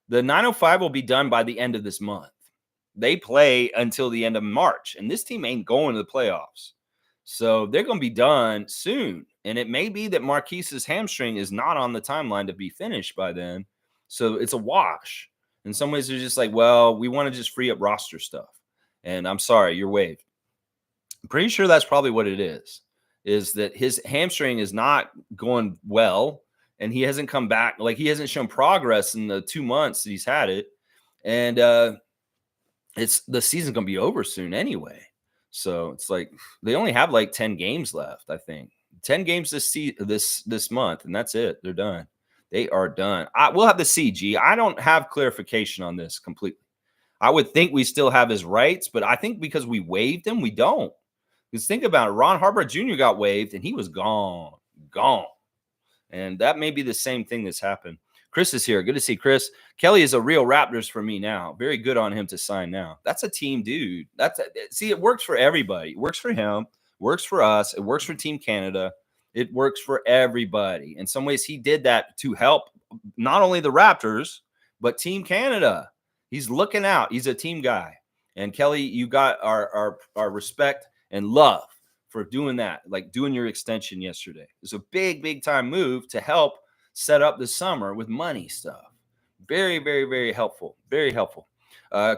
the 905 will be done by the end of this month. They play until the end of March, and this team ain't going to the playoffs. So they're going to be done soon. And it may be that Marquise's hamstring is not on the timeline to be finished by then. So it's a wash. In some ways, they're just like, well, we want to just free up roster stuff. And I'm sorry, you're waived. I'm pretty sure that's probably what it is that his hamstring is not going well. And he hasn't come back. Like, he hasn't shown progress in the 2 months that he's had it. And it's the season's going to be over soon anyway. So it's like they only have like 10 games left, I think. 10 games this month, and that's it. They're done. They are done. We'll have to see, G. I don't have clarification on this completely. I would think we still have his rights, but I think because we waived him, we don't. Because think about it. Ron Harper Jr. got waived, and he was gone. And that may be the same thing that's happened. Chris is here. Good to see Chris. Kelly is a real Raptors for me now. Very good on him to sign now. That's a team dude. See, it works for everybody. It works for him. Works for us. It works for Team Canada. It works for everybody. In some ways, he did that to help not only the Raptors, but Team Canada. He's looking out. He's a team guy. And Kelly, you got our respect and love for doing that, like doing your extension yesterday. It's a big time move to help set up the summer with money stuff. Very, very helpful. Very helpful.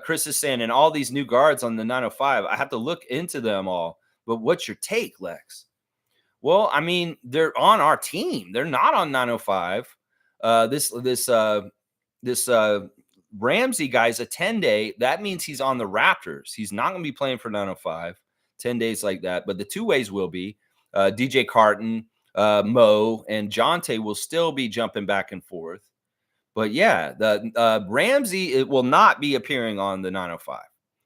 Chris is saying, and all these new guards on the 905, I have to look into them all. But what's your take, Lex? Well, I mean, they're on our team. They're not on 905. This Ramsey guy's a 10-day. That means he's on the Raptors. He's not going to be playing for 905. 10 days like that. But the two ways will be DJ Carton, Mo, and Jonte will still be jumping back and forth. But yeah, the Ramsey, it will not be appearing on the 905.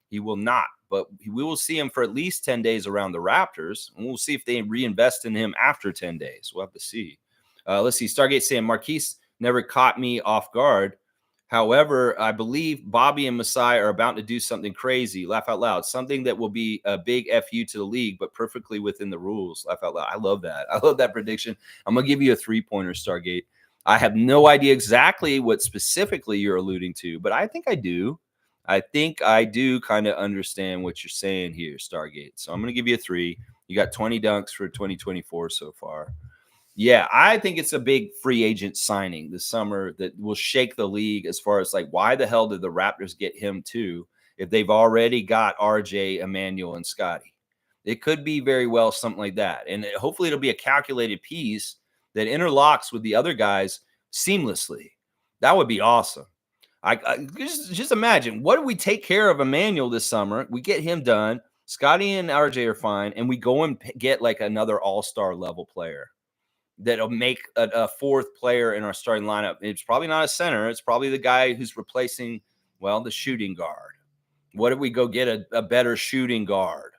He will not. But we will see him for at least 10 days around the Raptors. And we'll see if they reinvest in him after 10 days. We'll have to see. Let's see. Stargate saying Marquise never caught me off guard. However, I believe Bobby and Masai are about to do something crazy. Laugh out loud. Something that will be a big FU to the league, but perfectly within the rules. Laugh out loud. I love that. I love that prediction. I'm going to give you a 3-pointer, Stargate. I have no idea exactly what specifically you're alluding to, but I think I do. I think I do kind of understand what you're saying here, Stargate. So I'm going to give you a 3. You got 20 dunks for 2024 so far. Yeah, I think it's a big free agent signing this summer that will shake the league as far as like, why the hell did the Raptors get him too if they've already got RJ, Emmanuel, and Scotty? It could be very well something like that. And hopefully it'll be a calculated piece that interlocks with the other guys seamlessly. That would be awesome. I just imagine, what do we take care of Emmanuel this summer? We get him done. Scotty and RJ are fine. And we go and get like another all-star level player that'll make a fourth player in our starting lineup. It's probably not a center. It's probably the guy who's replacing, well, the shooting guard. What if we go get a better shooting guard?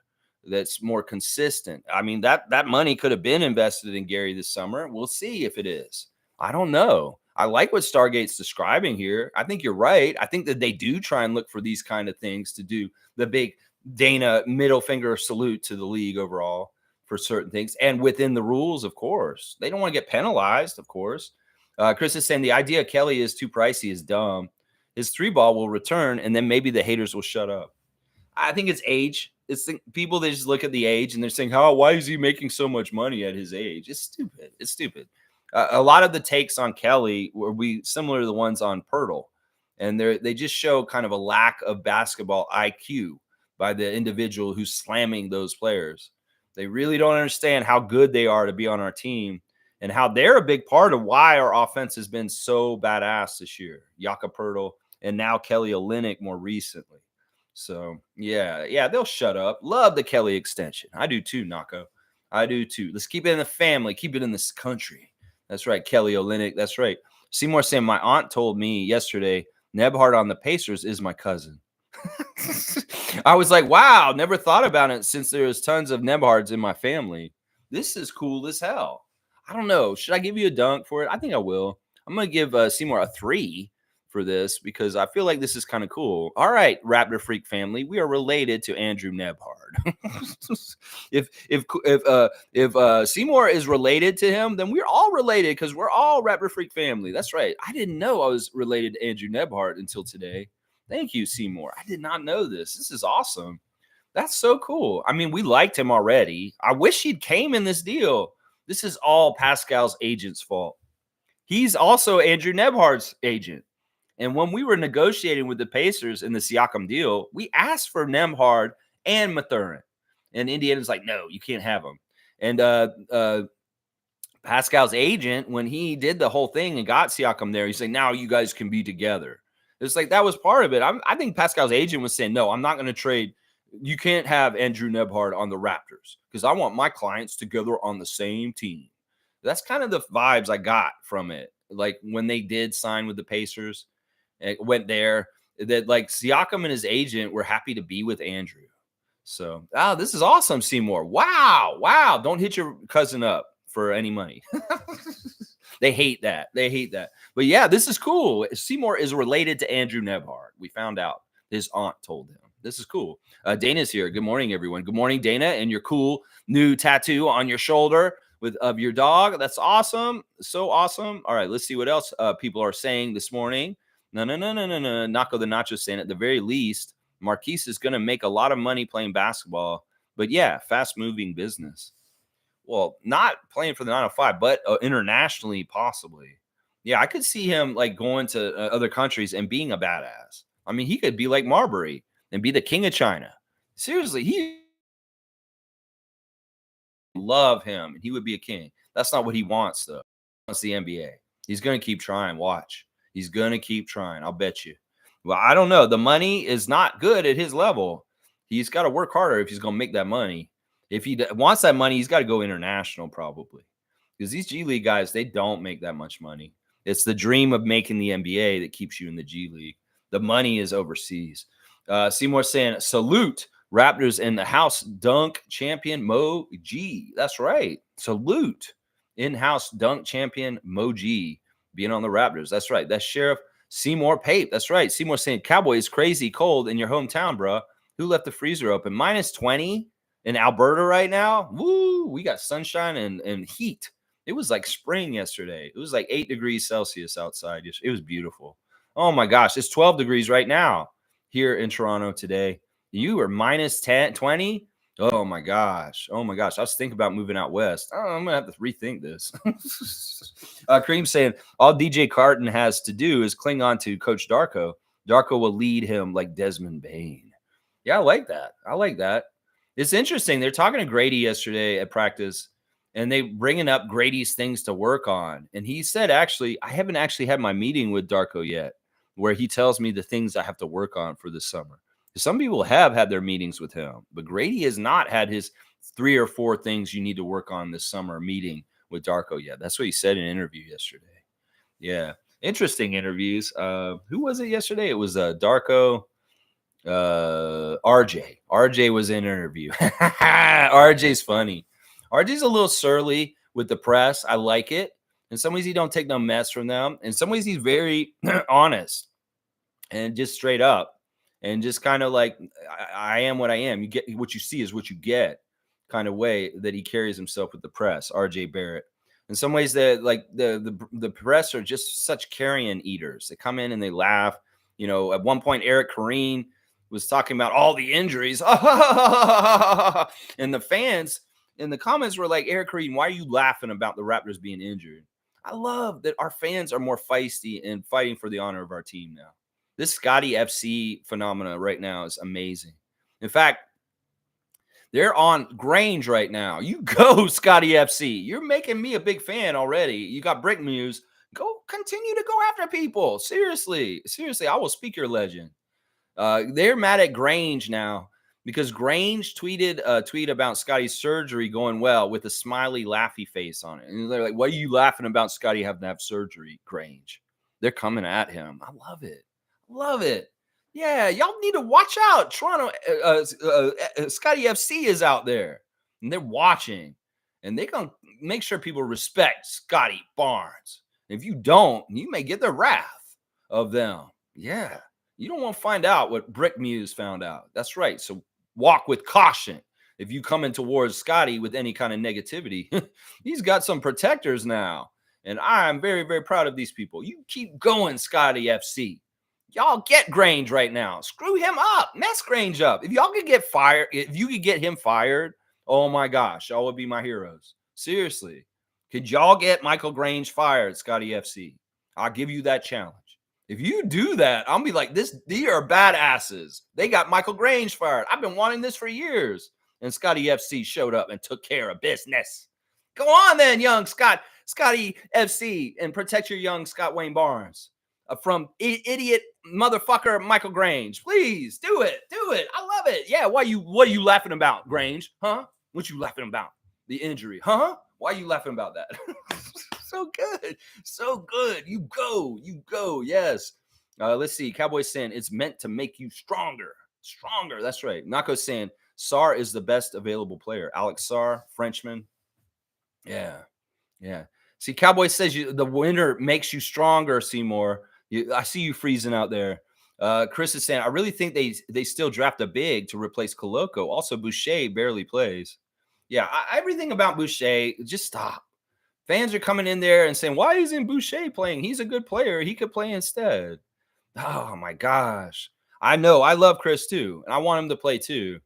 that's more consistent. I mean, that money could have been invested in Gary this summer. We'll see if it is. I don't know. I like what Stargate's describing here. I think you're right. I think that they do try and look for these kind of things to do the big Dana middle finger salute to the league overall for certain things and within the rules, of course. They don't want to get penalized, of course. Chris is saying the idea Kelly is too pricey is dumb. His 3 ball will return, and then maybe the haters will shut up. I think it's age. It's people, they just look at the age and they're saying, why is he making so much money at his age? It's stupid. It's stupid. A lot of the takes on Kelly were similar to the ones on Pirtle. And they just show kind of a lack of basketball IQ by the individual who's slamming those players. They really don't understand how good they are to be on our team and how they're a big part of why our offense has been so badass this year. Jakob Pirtle and now Kelly Olynyk more recently. So, yeah, they'll shut up. Love the Kelly extension. I do too, Nako. I do too. Let's keep it in the family. Keep it in this country. That's right, Kelly Olynyk. That's right. Seymour saying, my aunt told me yesterday, Nebhard on the Pacers is my cousin. I was like, wow, never thought about it since there's tons of Nebhards in my family. This is cool as hell. I don't know. Should I give you a dunk for it? I think I will. I'm going to give Seymour a 3 for this because I feel like this is kind of cool. All right, Raptor Freak family, we are related to Andrew Nebhard. if Seymour is related to him, then we're all related because we're all Raptor Freak family. That's right. I didn't know I was related to Andrew Nebhard until today. Thank you, Seymour. I did not know this. This is awesome. That's so cool. I mean, we liked him already. I wish he'd came in this deal. This is all Pascal's agent's fault. He's also Andrew Nebhard's agent. And when we were negotiating with the Pacers in the Siakam deal, we asked for Nembhard and Mathurin. And Indiana's like, no, you can't have them. And Pascal's agent, when he did the whole thing and got Siakam there, he said, now you guys can be together. It's like that was part of it. I think Pascal's agent was saying, no, I'm not going to trade. You can't have Andrew Nebhard on the Raptors because I want my clients together on the same team. That's kind of the vibes I got from it. Like when they did sign with the Pacers, it went there, that like Siakam and his agent were happy to be with Andrew. So, this is awesome, Seymour. Wow. Don't hit your cousin up for any money. They hate that. But yeah, this is cool. Seymour is related to Andrew Nebhard. We found out. His aunt told him. This is cool. Dana's here. Good morning, everyone. Good morning, Dana, and your cool new tattoo on your shoulder of your dog. That's awesome. So awesome. All right, let's see what else people are saying this morning. No. Nako the Nacho saying at the very least, Marquise is going to make a lot of money playing basketball. But yeah, fast-moving business. Well, not playing for the 905, but internationally, possibly. Yeah, I could see him like going to other countries and being a badass. I mean, he could be like Marbury and be the king of China. Seriously, he love him and he would be a king. That's not what he wants, though. He wants the NBA. He's going to keep trying. Watch. He's going to keep trying. I'll bet you. Well, I don't know. The money is not good at his level. He's got to work harder if he's going to make that money. If he wants that money, he's got to go international probably. Because these G League guys, they don't make that much money. It's the dream of making the NBA that keeps you in the G League. The money is overseas. Seymour saying, salute Raptors in the house dunk champion Mo G. That's right. Salute in-house dunk champion Mo G being on the Raptors. That's right. That's Sheriff Seymour Pape. That's right. Seymour saying, Cowboys crazy cold in your hometown, bro. Who left the freezer open? -20 in Alberta right now. Woo, we got sunshine and heat. It was like spring yesterday. It was like 8 degrees Celsius outside. It was beautiful. Oh my gosh, it's 12 degrees right now here in Toronto today. You are -10, 20. Oh my gosh. I was thinking about moving out west. Oh, I'm gonna have to rethink this. Kareem saying all DJ Carton has to do is cling on to Coach Darko. Darko will lead him like Desmond Bain. Yeah, I like that. It's interesting. They're talking to Grady yesterday at practice, and they bringing up Grady's things to work on. And he said, actually, I haven't actually had my meeting with Darko yet, where he tells me the things I have to work on for this summer. Some people have had their meetings with him, but Grady has not had his 3 or 4 things you need to work on this summer meeting with Darko yet. That's what he said in an interview yesterday. Yeah. Interesting interviews. Who was it yesterday? It was Darko. RJ was in an interview. RJ's funny. RJ's a little surly with the press. I like it. In some ways, he don't take no mess from them. In some ways, he's very honest and just straight up and just kind of like, I am what I am. You get what you see is what you get kind of way that he carries himself with the press, RJ Barrett. In some ways, the press are just such carrion eaters. They come in and they laugh. You know, at one point, Eric Kareen was talking about all the injuries. And the fans in the comments were like, Eric Kareen, why are you laughing about the Raptors being injured? I love that our fans are more feisty and fighting for the honor of our team now. This Scotty FC phenomena right now is amazing. In fact, they're on Grange right now. You go, Scotty FC. You're making me a big fan already. You got Brick Muse. Go continue to go after people. Seriously. Seriously, I will speak your legend. They're mad at Grange now because Grange tweeted a tweet about Scotty's surgery going well with a smiley, laughy face on it. And they're like, why are you laughing about Scotty having to have surgery, Grange? They're coming at him. I love it. Love it. Yeah, y'all need to watch out. Toronto, Scotty FC is out there, and they're watching, and they're going to make sure people respect Scotty Barnes. If you don't, you may get the wrath of them. Yeah, you don't want to find out what Brick Muse found out. That's right. So walk with caution. If you come in towards Scotty with any kind of negativity, he's got some protectors now, and I'm very, very proud of these people. You keep going, Scotty FC. Y'all get Grange right now. Screw him up. Mess Grange up. If y'all could get fired, if you could get him fired, oh my gosh, y'all would be my heroes. Seriously. Could y'all get Michael Grange fired, Scotty FC? I'll give you that challenge. If you do that, I'll be like, these are badasses. They got Michael Grange fired. I've been wanting this for years. And Scotty FC showed up and took care of business. Go on then, young Scotty FC, and protect your young Scott Wayne Barnes. From idiot motherfucker Michael Grange. Please do it. Do it. I love it. Yeah. What are you laughing about, Grange? Huh? What you laughing about? The injury. Huh? Why are you laughing about that? So good. So good. You go. You go. Yes. Let's see. Cowboys saying it's meant to make you stronger. Stronger. That's right. Nako's saying Sarr is the best available player. Alex Sarr, Frenchman. Yeah. Yeah. See, Cowboys says the winner makes you stronger, Seymour. I see you freezing out there. Chris is saying, I really think they still draft a big to replace Koloko. Also, Boucher barely plays. Yeah, everything about Boucher, just stop. Fans are coming in there and saying, why isn't Boucher playing? He's a good player. He could play instead. Oh, my gosh. I know. I love Chris, too. And I want him to play, too.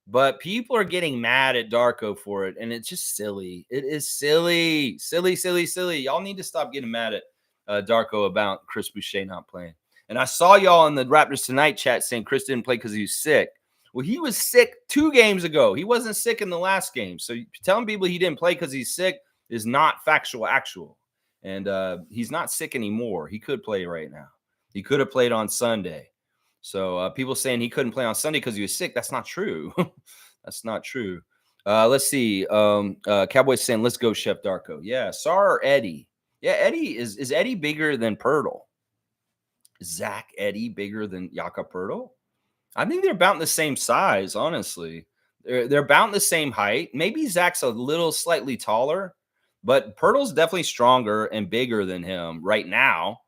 But people are getting mad at Darko for it, and it's just silly. It is silly. Silly, silly, silly. Y'all need to stop getting mad at Darko about Chris Boucher not playing. And I saw y'all in the Raptors Tonight chat saying Chris didn't play because he was sick. Well, he was sick 2 games ago. He wasn't sick in the last game. So telling people he didn't play because he's sick is not actual. And he's not sick anymore. He could play right now. He could have played on Sunday. So people saying he couldn't play on Sunday because he was sick, that's not true. That's not true. Let's see. Cowboys saying, let's go, Chef Darko. Yeah, Sarr or Eddie? Yeah, Eddie is Eddie bigger than Pirtle? Is Zach Eddie bigger than Jakob Pirtle? I think they're about the same size, honestly. They're about the same height. Maybe Zach's a little slightly taller, but Pirtle's definitely stronger and bigger than him right now.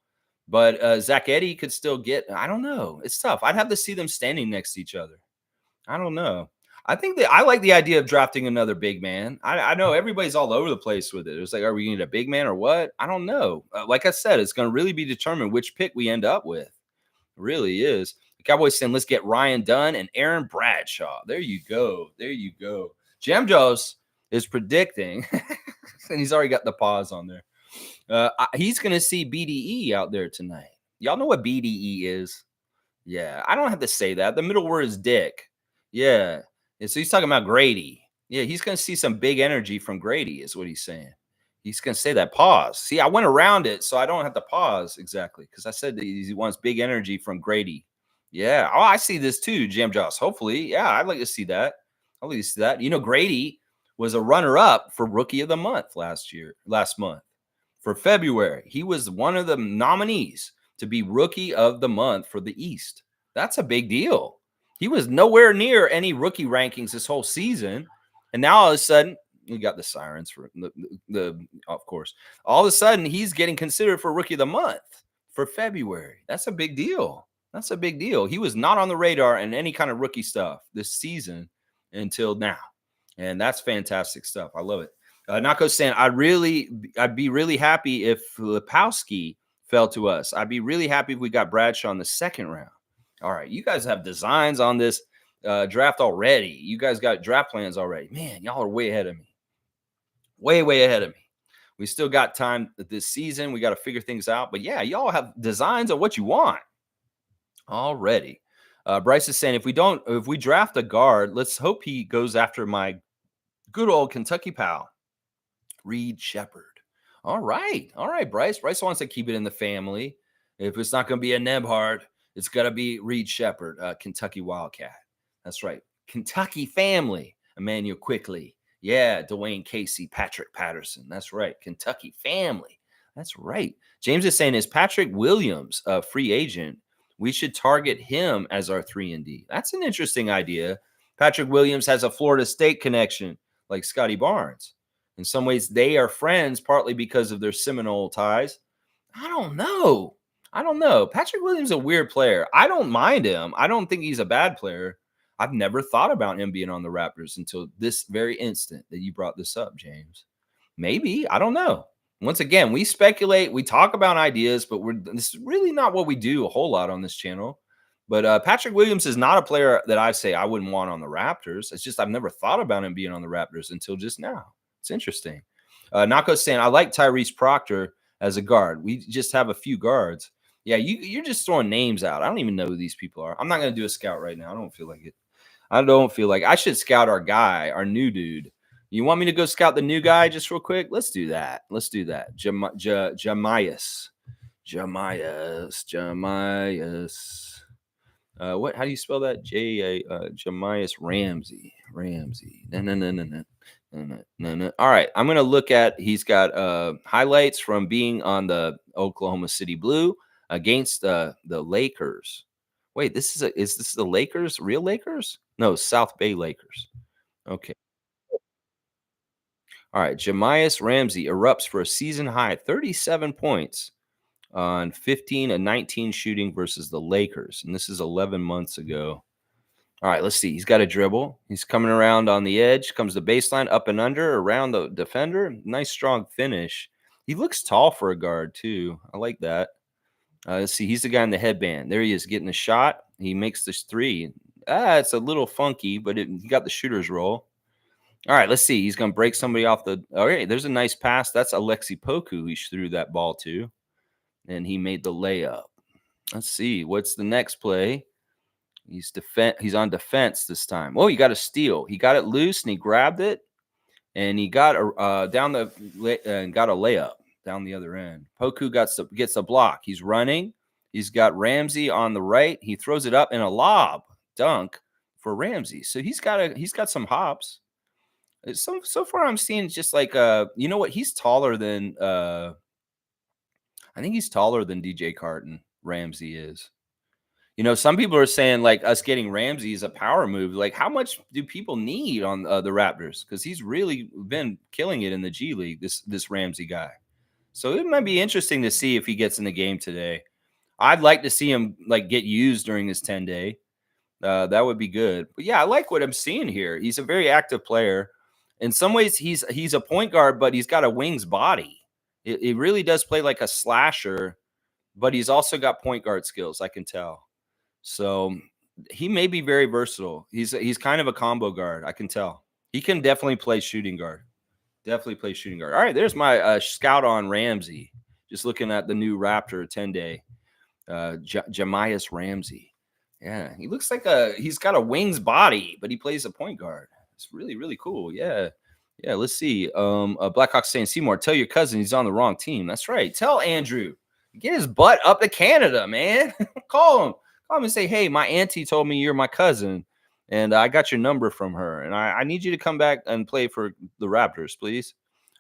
But Zach Eddie could still get, I don't know. It's tough. I'd have to see them standing next to each other. I don't know. I think that I like the idea of drafting another big man. I know everybody's all over the place with it. It's like, are we going to need a big man or what? I don't know. Like I said, it's going to really be determined which pick we end up with. It really is. The Cowboys saying, let's get Ryan Dunn and Aaron Bradshaw. There you go. There you go. Jam Joe's is predicting, and he's already got the pause on there. He's going to see BDE out there tonight. Y'all know what BDE is? Yeah, I don't have to say that. The middle word is dick. Yeah. And so he's talking about Grady. Yeah, he's going to see some big energy from Grady is what he's saying. He's going to say that. Pause. See, I went around it, so I don't have to pause exactly because I said that he wants big energy from Grady. Yeah. Oh, I see this too, Jam Joss. Hopefully. Yeah, I'd like to see that. I'd like to see that. You know, Grady was a runner-up for Rookie of the Month last month. For February, he was one of the nominees to be Rookie of the Month for the East. That's a big deal. He was nowhere near any rookie rankings this whole season. And now all of a sudden, we got the sirens for the of course. All of a sudden, he's getting considered for rookie of the month for February. That's a big deal. That's a big deal. He was not on the radar in any kind of rookie stuff this season until now. And that's fantastic stuff. I love it. Nako saying, I'd be really happy if Lepowski fell to us. I'd be really happy if we got Bradshaw in the second round. All right, you guys have designs on this draft already. You guys got draft plans already. Man, y'all are way ahead of me. Way ahead of me. We still got time this season. We got to figure things out. But yeah, y'all have designs of what you want already. Bryce is saying if we draft a guard, let's hope he goes after my good old Kentucky pal, Reed Shepard. All right, Bryce. Bryce wants to keep it in the family. If it's not going to be a Nebhard, it's got to be Reed Shepard, Kentucky Wildcat. That's right. Kentucky family. Emmanuel Quickly. Yeah, Dwayne Casey, Patrick Patterson. That's right. Kentucky family. That's right. James is saying, is Patrick Williams a free agent? We should target him as our 3-and-D. That's an interesting idea. Patrick Williams has a Florida State connection like Scotty Barnes. In some ways, they are friends partly because of their Seminole ties. I don't know. Patrick Williams is a weird player. I don't mind him. I don't think he's a bad player. I've never thought about him being on the Raptors until this very instant that you brought this up, James. Maybe. I don't know. Once again, we speculate, we talk about ideas, but this is really not what we do a whole lot on this channel. But Patrick Williams is not a player that I say I wouldn't want on the Raptors. It's just I've never thought about him being on the Raptors until just now. It's interesting. Nako's saying, I like Tyrese Proctor as a guard. We just have a few guards. Yeah, you're just throwing names out. I don't even know who these people are. I'm not going to do a scout right now. I don't feel like it. I should scout our guy, our new dude. You want me to go scout the new guy just real quick? Let's do that. Jamias. What? How do you spell that? Jamias Ramsey. No. All right, I'm gonna look at. He's got highlights from being on the Oklahoma City Blue against the Lakers. Wait, is this the Lakers? Real Lakers? No, South Bay Lakers. Okay. All right, Jamias Ramsey erupts for a season high 37 points on 15 and 19 shooting versus the Lakers, and this is 11 months ago. All right, let's see. He's got a dribble. He's coming around on the edge, comes the baseline, up and under, around the defender. Nice, strong finish. He looks tall for a guard, too. I like that. Let's see. He's the guy in the headband. There he is getting a shot. He makes this three. It's a little funky, but he got the shooter's roll. All right, let's see. He's going to break somebody off the – all right, there's a nice pass. That's Alexi Poku he threw that ball to, and he made the layup. Let's see. What's the next play? He's on defense this time. Oh, he got a steal. He got it loose and he grabbed it, and he got a got a layup down the other end. Poku gets a block. He's running. He's got Ramsey on the right. He throws it up in a lob dunk for Ramsey. So he's got some hops. So far I'm seeing just like you know what? He's taller than I think he's taller than DJ Carton. Ramsey is. You know, some people are saying like us getting Ramsey is a power move. Like, how much do people need on the Raptors? Because he's really been killing it in the G League. This Ramsey guy. So it might be interesting to see if he gets in the game today. I'd like to see him like get used during his 10-day. That would be good. But yeah, I like what I'm seeing here. He's a very active player. In some ways, he's a point guard, but he's got a wings body. It really does play like a slasher, but he's also got point guard skills. I can tell. So he may be very versatile. He's kind of a combo guard. I can tell. He can definitely play shooting guard. All right, there's my scout on Ramsey. Just looking at the new Raptor 10-day. Jamias Ramsey. Yeah, he looks like he's got a wings body, but he plays a point guard. It's really, really cool. Yeah. Let's see. Blackhawks saying, Seymour, tell your cousin he's on the wrong team. That's right. Tell Andrew. Get his butt up to Canada, man. Call him and say, hey, my auntie told me you're my cousin, and I got your number from her, and I need you to come back and play for the Raptors, please.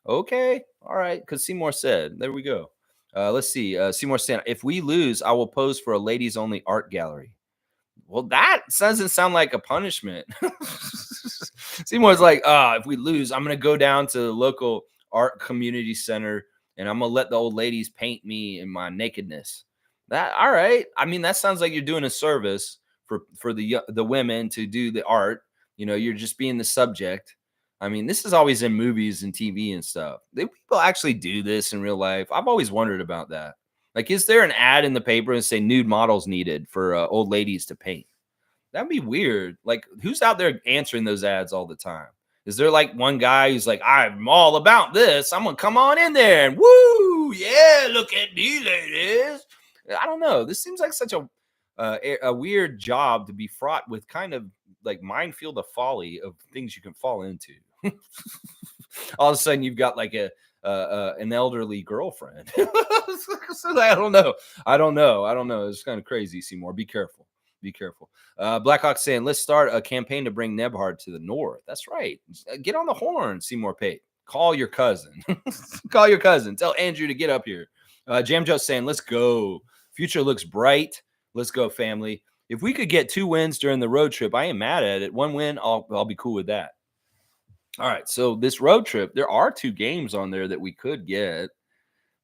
Okay. All right. Because Seymour said. There we go. Let's see. Seymour saying, if we lose, I will pose for a ladies-only art gallery. Well, that doesn't sound like a punishment. Seymour's like, if we lose, I'm going to go down to the local art community center and I'm going to let the old ladies paint me in my nakedness. That all right. I mean, that sounds like you're doing a service for the women to do the art. You're just being the subject. I mean, this is always in movies and TV and stuff. People actually do this in real life. I've always wondered about that. Like, is there an ad in the paper and say nude models needed for old ladies to paint? That'd be weird. Like, who's out there answering those ads all the time? Is there like one guy who's like, I'm all about this. I'm gonna come on in there and woo, yeah, look at me, ladies. I don't know. This seems like such a weird job to be fraught with kind of like minefield of folly of things you can fall into. All of a sudden, you've got like an elderly girlfriend. So I don't know. I don't know. It's kind of crazy, Seymour. Be careful. Be careful. Blackhawk saying, let's start a campaign to bring Nebhard to the north. That's right. Get on the horn, Seymour Pate. Call your cousin. Call your cousin. Tell Andrew to get up here. Jam Joe saying, let's go. Future looks bright. Let's go, family. If we could get 2 wins during the road trip, I ain't mad at it. 1 win, I'll be cool with that. All right, so this road trip, there are 2 games on there that we could get.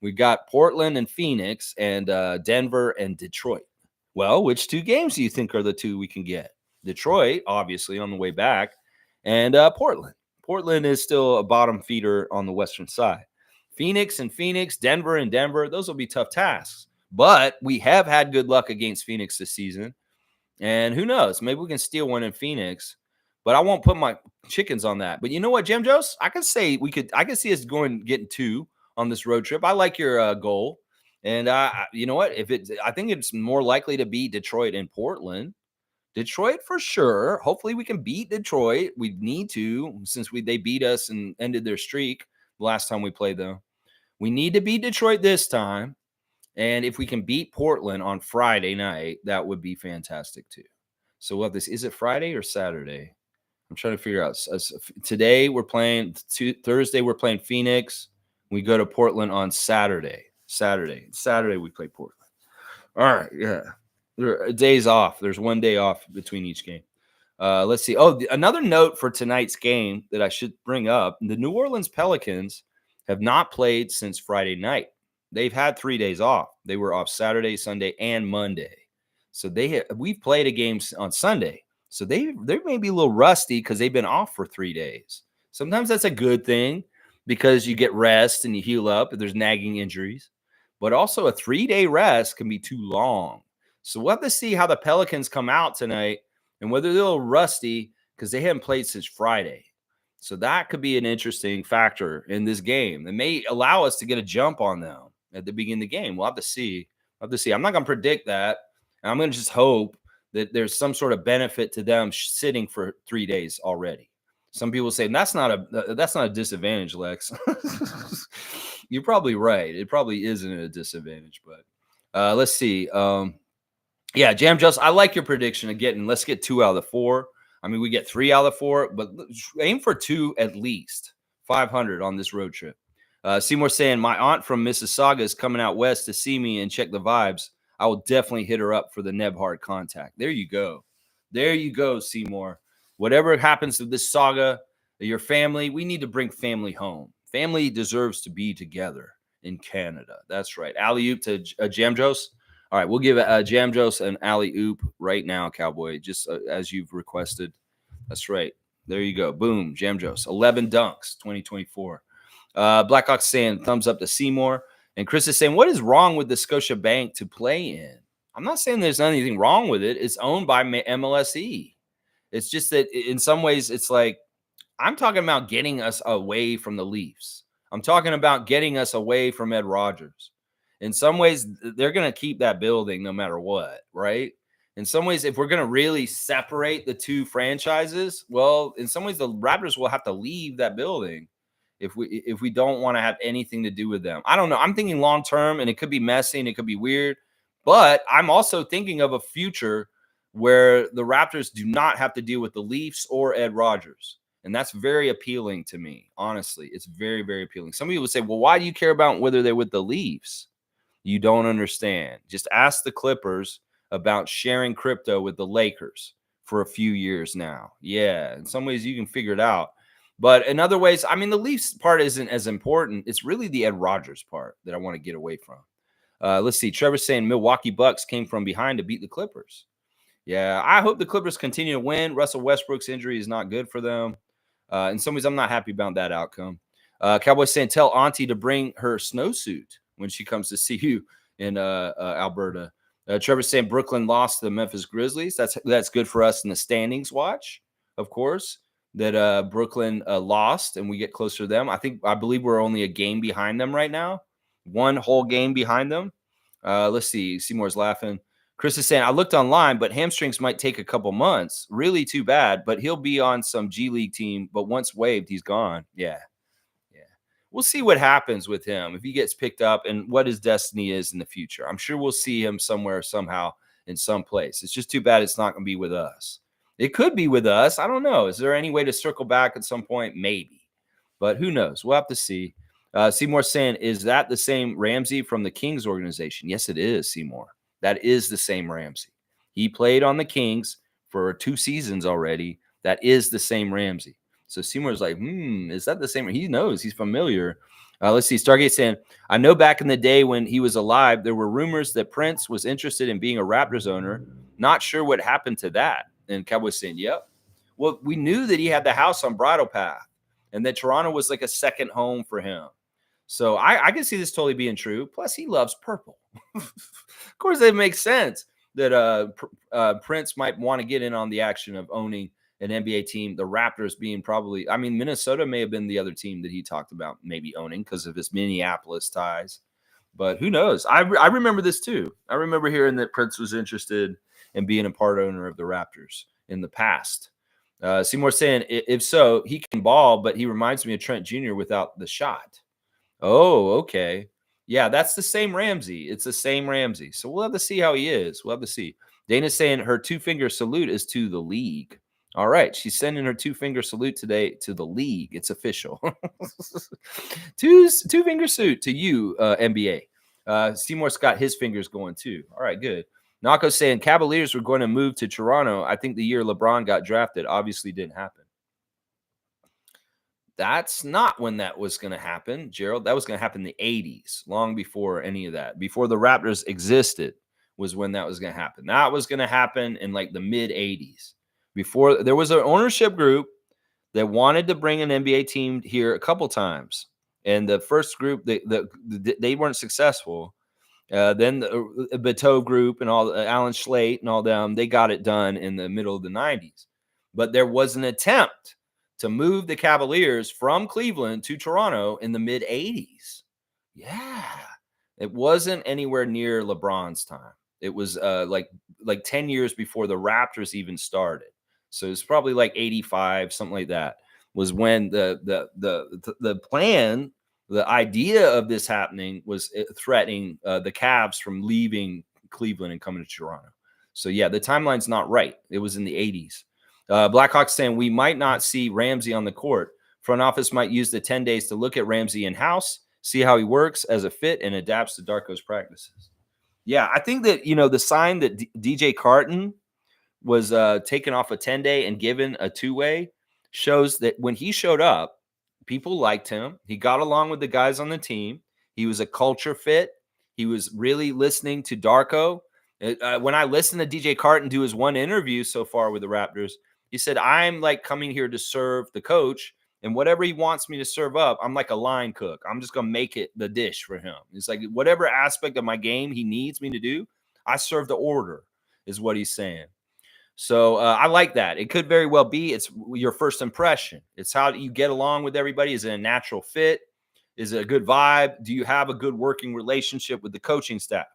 We got Portland and Phoenix and Denver and Detroit. Well, which 2 games do you think are the 2 we can get? Detroit, obviously, on the way back, and Portland. Portland is still a bottom feeder on the western side. Phoenix and Phoenix, Denver and Denver, those will be tough tasks. But we have had good luck against Phoenix this season. And who knows? Maybe we can steal one in Phoenix. But I won't put my chickens on that. But you know what, Jim Jost? I can see us getting 2 on this road trip. I like your goal. And you know what? I think it's more likely to be Detroit and Portland. Detroit for sure. Hopefully we can beat Detroit. We need to, since they beat us and ended their streak the last time we played them. We need to beat Detroit this time. And if we can beat Portland on Friday night, that would be fantastic too. So what this is it Friday or Saturday? I'm trying to figure out. Today we're playing Thursday. We're playing Phoenix. We go to Portland on Saturday. Saturday we play Portland. All right, yeah. There are days off. There's 1 day off between each game. Let's see. Oh, another note for tonight's game that I should bring up: the New Orleans Pelicans have not played since Friday night. They've had 3 days off. They were off Saturday, Sunday, and Monday. So we've played a game on Sunday. So they may be a little rusty because they've been off for 3 days. Sometimes that's a good thing because you get rest and you heal up if there's nagging injuries. But also a 3-day rest can be too long. So we'll have to see how the Pelicans come out tonight and whether they're a little rusty because they haven't played since Friday. So that could be an interesting factor in this game. It may allow us to get a jump on them at the beginning of the game. We'll have to see. I'm not going to predict that. I'm going to just hope that there's some sort of benefit to them sitting for 3 days already. Some people say that's not a disadvantage, Lex. You're probably right. It probably isn't a disadvantage, but let's see. Yeah, Jam Just, I like your prediction of let's get 2 out of the 4. I mean, we get 3 out of the 4, but aim for 2 at least. 500 on this road trip. Seymour saying, my aunt from Mississauga is coming out west to see me and check the vibes. I will definitely hit her up for the Nebhard contact. There you go. There you go, Seymour. Whatever happens to this saga, your family, we need to bring family home. Family deserves to be together in Canada. That's right. Alley-oop to Jamjos. All right, we'll give Jamjos an alley-oop right now, Cowboy, just as you've requested. That's right. There you go. Boom, Jamjos. 11 dunks, 2024. Blackhawks saying thumbs up to Seymour. And Chris is saying, what is wrong with the Scotiabank to play in? I'm not saying there's anything wrong with it. It's owned by MLSE. It's just that in some ways, it's like, I'm talking about getting us away from the Leafs. I'm talking about getting us away from Ed Rogers. In some ways, they're going to keep that building no matter what, right? In some ways, if we're going to really separate the 2 franchises, well, in some ways, the Raptors will have to leave that building if we don't want to have anything to do with them. I don't know. I'm thinking long term, and it could be messy and it could be weird. But I'm also thinking of a future where the Raptors do not have to deal with the Leafs or Ed Rogers. And that's very appealing to me, honestly. It's very, very appealing. Some people would say, well, why do you care about whether they're with the Leafs? You don't understand. Just ask the Clippers about sharing crypto with the Lakers for a few years now. Yeah, in some ways you can figure it out. But in other ways, I mean, the Leafs part isn't as important. It's really the Ed Rogers part that I want to get away from. Let's see. Trevor's saying Milwaukee Bucks came from behind to beat the Clippers. Yeah, I hope the Clippers continue to win. Russell Westbrook's injury is not good for them. In some ways, I'm not happy about that outcome. Cowboys saying, tell Auntie to bring her snowsuit when she comes to see you in Alberta. Trevor's saying Brooklyn lost to the Memphis Grizzlies. That's good for us in the standings watch, of course, that Brooklyn lost and we get closer to them. I believe we're only a game behind them right now. One whole game behind them. Let's see. Seymour's laughing. Chris is saying, I looked online, but hamstrings might take a couple months. Really too bad, but he'll be on some G League team. But once waived, he's gone. Yeah. We'll see what happens with him if he gets picked up and what his destiny is in the future. I'm sure we'll see him somewhere, somehow, in some place. It's just too bad it's not going to be with us. It could be with us. I don't know. Is there any way to circle back at some point? Maybe. But who knows? We'll have to see. Seymour saying, is that the same Ramsey from the Kings organization? Yes, it is, Seymour. That is the same Ramsey. He played on the Kings for 2 seasons already. That is the same Ramsey. So Seymour's like, is that the same? He knows. He's familiar. Let's see. Stargate saying, I know back in the day when he was alive, there were rumors that Prince was interested in being a Raptors owner. Not sure what happened to that. And Cowboys saying, yep. Well, we knew that he had the house on Bridle Path and that Toronto was like a second home for him. So I can see this totally being true. Plus, he loves purple. Of course, it makes sense that Prince might want to get in on the action of owning an NBA team, the Raptors being probably, I mean, Minnesota may have been the other team that he talked about maybe owning because of his Minneapolis ties. But who knows? I remember this too. I remember hearing that Prince was interested in being a part owner of the Raptors in the past. Seymour saying, if so, he can ball, but he reminds me of Trent Jr. without the shot. Oh, okay. Yeah, that's the same Ramsey. It's the same Ramsey. So we'll have to see how he is. We'll have to see. Dana's saying her 2-finger salute is to the league. All right. She's sending her 2-finger salute today to the league. It's official. 2-finger salute to you, NBA. Seymour's got his fingers going too. All right, good. Nako's saying Cavaliers were going to move to Toronto. I think the year LeBron got drafted obviously didn't happen. That's not when that was going to happen, Gerald. That was going to happen in the 80s, long before any of that. Before the Raptors existed was when that was going to happen. That was going to happen in like the mid-80s. Before there was an ownership group that wanted to bring an NBA team here a couple times. And the first group, they weren't successful. Then the Bateau group and all Alan Schlate and all them, they got it done in the middle of the 90s. But there was an attempt to move the Cavaliers from Cleveland to Toronto in the mid-80s. Yeah. It wasn't anywhere near LeBron's time. It was like 10 years before the Raptors even started. So it's probably like 85, something like that, was when the plan, the idea of this happening was threatening the Cavs from leaving Cleveland and coming to Toronto. So, yeah, the timeline's not right. It was in the 80s. Blackhawks saying we might not see Ramsey on the court. Front office might use the 10 days to look at Ramsey in-house, see how he works as a fit and adapts to Darko's practices. Yeah, I think that, the sign that DJ Carton was taken off a 10-day and given a 2-way shows that when he showed up, people liked him. He got along with the guys on the team. He was a culture fit. He was really listening to Darko. When I listened to DJ Carton do his one interview so far with the Raptors, he said, I'm like coming here to serve the coach, and whatever he wants me to serve up, I'm like a line cook. I'm just going to make it the dish for him. It's like whatever aspect of my game he needs me to do, I serve the order, is what he's saying. So I like that. It could very well be it's your first impression. It's how you get along with everybody. Is it a natural fit? Is it a good vibe? Do you have a good working relationship with the coaching staff?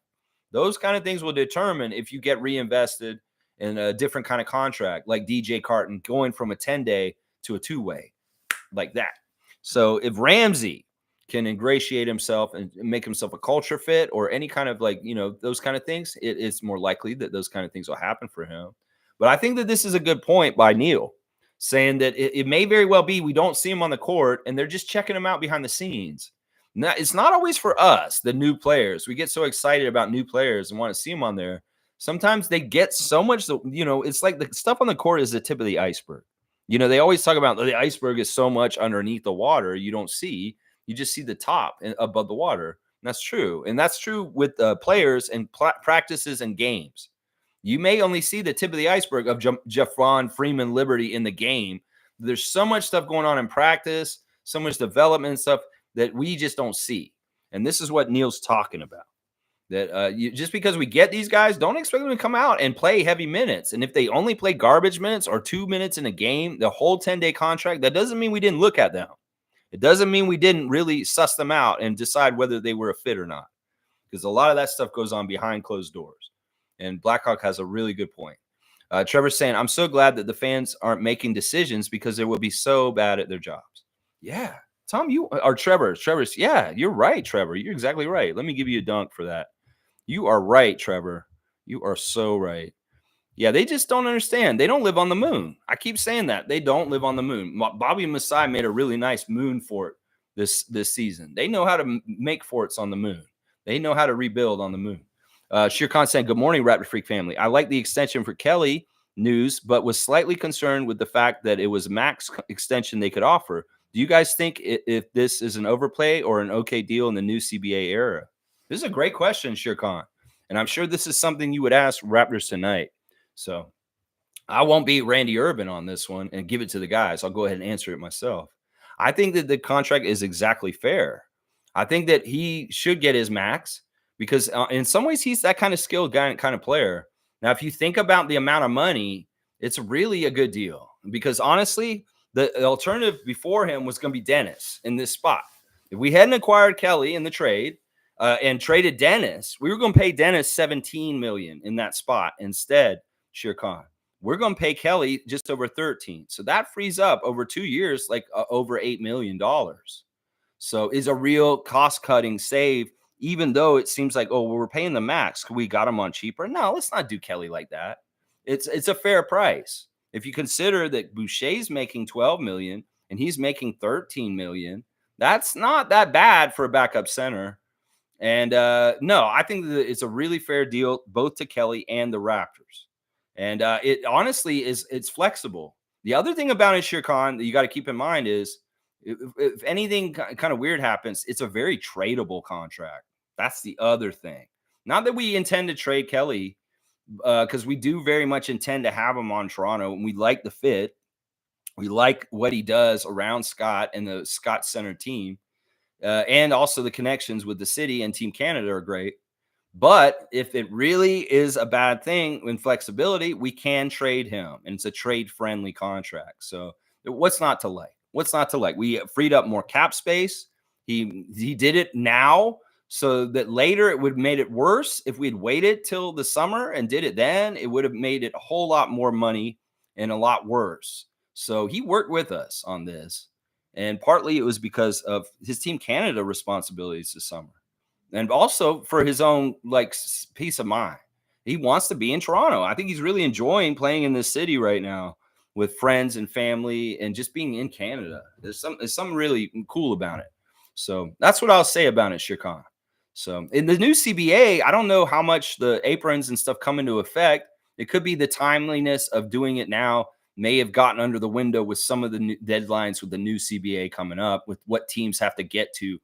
Those kind of things will determine if you get reinvested in a different kind of contract, like DJ Carton going from a 10-day to a 2-way like that. So if Ramsey can ingratiate himself and make himself a culture fit or any kind of those kind of things, it's more likely that those kind of things will happen for him. But I think that this is a good point by Neil, saying that it may very well be we don't see him on the court and they're just checking him out behind the scenes. Now, it's not always for us, the new players. We get so excited about new players and want to see them on there. Sometimes they get so much, it's like the stuff on the court is the tip of the iceberg. They always talk about the iceberg is so much underneath the water you don't see. You just see the top above the water. And that's true. And that's true with players and practices and games. You may only see the tip of the iceberg of Javon Freeman Liberty in the game. There's so much stuff going on in practice, so much development stuff that we just don't see. And this is what Neil's talking about. That just because we get these guys, don't expect them to come out and play heavy minutes. And if they only play garbage minutes or 2 minutes in a game, the whole 10-day contract, that doesn't mean we didn't look at them. It doesn't mean we didn't really suss them out and decide whether they were a fit or not. Because a lot of that stuff goes on behind closed doors. And Blackhawk has a really good point. Trevor's saying, I'm so glad that the fans aren't making decisions because they will be so bad at their jobs. Yeah. Tom, Trevor's. Yeah, you're right, Trevor. You're exactly right. Let me give you a dunk for that. You are right, Trevor. You are so right. Yeah, they just don't understand. They don't live on the moon. I keep saying that. They don't live on the moon. Bobby Masai made a really nice moon fort this season. They know how to make forts on the moon. They know how to rebuild on the moon. Shir Khan saying, good morning, Raptor Freak family. I like the extension for Kelly news, but was slightly concerned with the fact that it was max extension they could offer. Do you guys think if this is an overplay or an okay deal in the new CBA era? This is a great question, Shir Khan. And I'm sure this is something you would ask Raptors tonight. So I won't be Randy Urban on this one and give it to the guys. I'll go ahead and answer it myself. I think that the contract is exactly fair. I think that he should get his max because in some ways he's that kind of skilled guy and kind of player. Now, if you think about the amount of money, it's really a good deal because honestly, the alternative before him was going to be Dennis in this spot. If we hadn't acquired Kelly in the trade, and traded Dennis, we were going to pay Dennis $17 million in that spot instead. Shir Khan, we're going to pay Kelly just over 13. So that frees up over 2 years, like over $8 million. So is a real cost cutting save, even though it seems like, oh, well, we're paying the max. We got him on cheaper. No, let's not do Kelly like that. It's a fair price. If you consider that Boucher's making $12 million and he's making $13 million, that's not that bad for a backup center. And no, I think that it's a really fair deal, both to Kelly and the Raptors. And it honestly it's flexible. The other thing about it, Shir Khan, that you got to keep in mind is if anything kind of weird happens, it's a very tradable contract. That's the other thing. Not that we intend to trade Kelly, because we do very much intend to have him on Toronto, and we like the fit. We like what he does around Scott and the Scott Center team. And also the connections with the city and Team Canada are great. But if it really is a bad thing in flexibility, we can trade him. And it's a trade-friendly contract. So what's not to like? What's not to like? We freed up more cap space. He did it now so that later it would have made it worse. If we'd waited till the summer and did it then, it would have made it a whole lot more money and a lot worse. So he worked with us on this. And partly it was because of his Team Canada responsibilities this summer. And also for his own peace of mind. He wants to be in Toronto. I think he's really enjoying playing in this city right now with friends and family and just being in Canada. There's something really cool about it. So that's what I'll say about it, Shir Khan. So in the new CBA, I don't know how much the aprons and stuff come into effect. It could be the timeliness of doing it now may have gotten under the window with some of the new deadlines with the new CBA coming up with what teams have to get to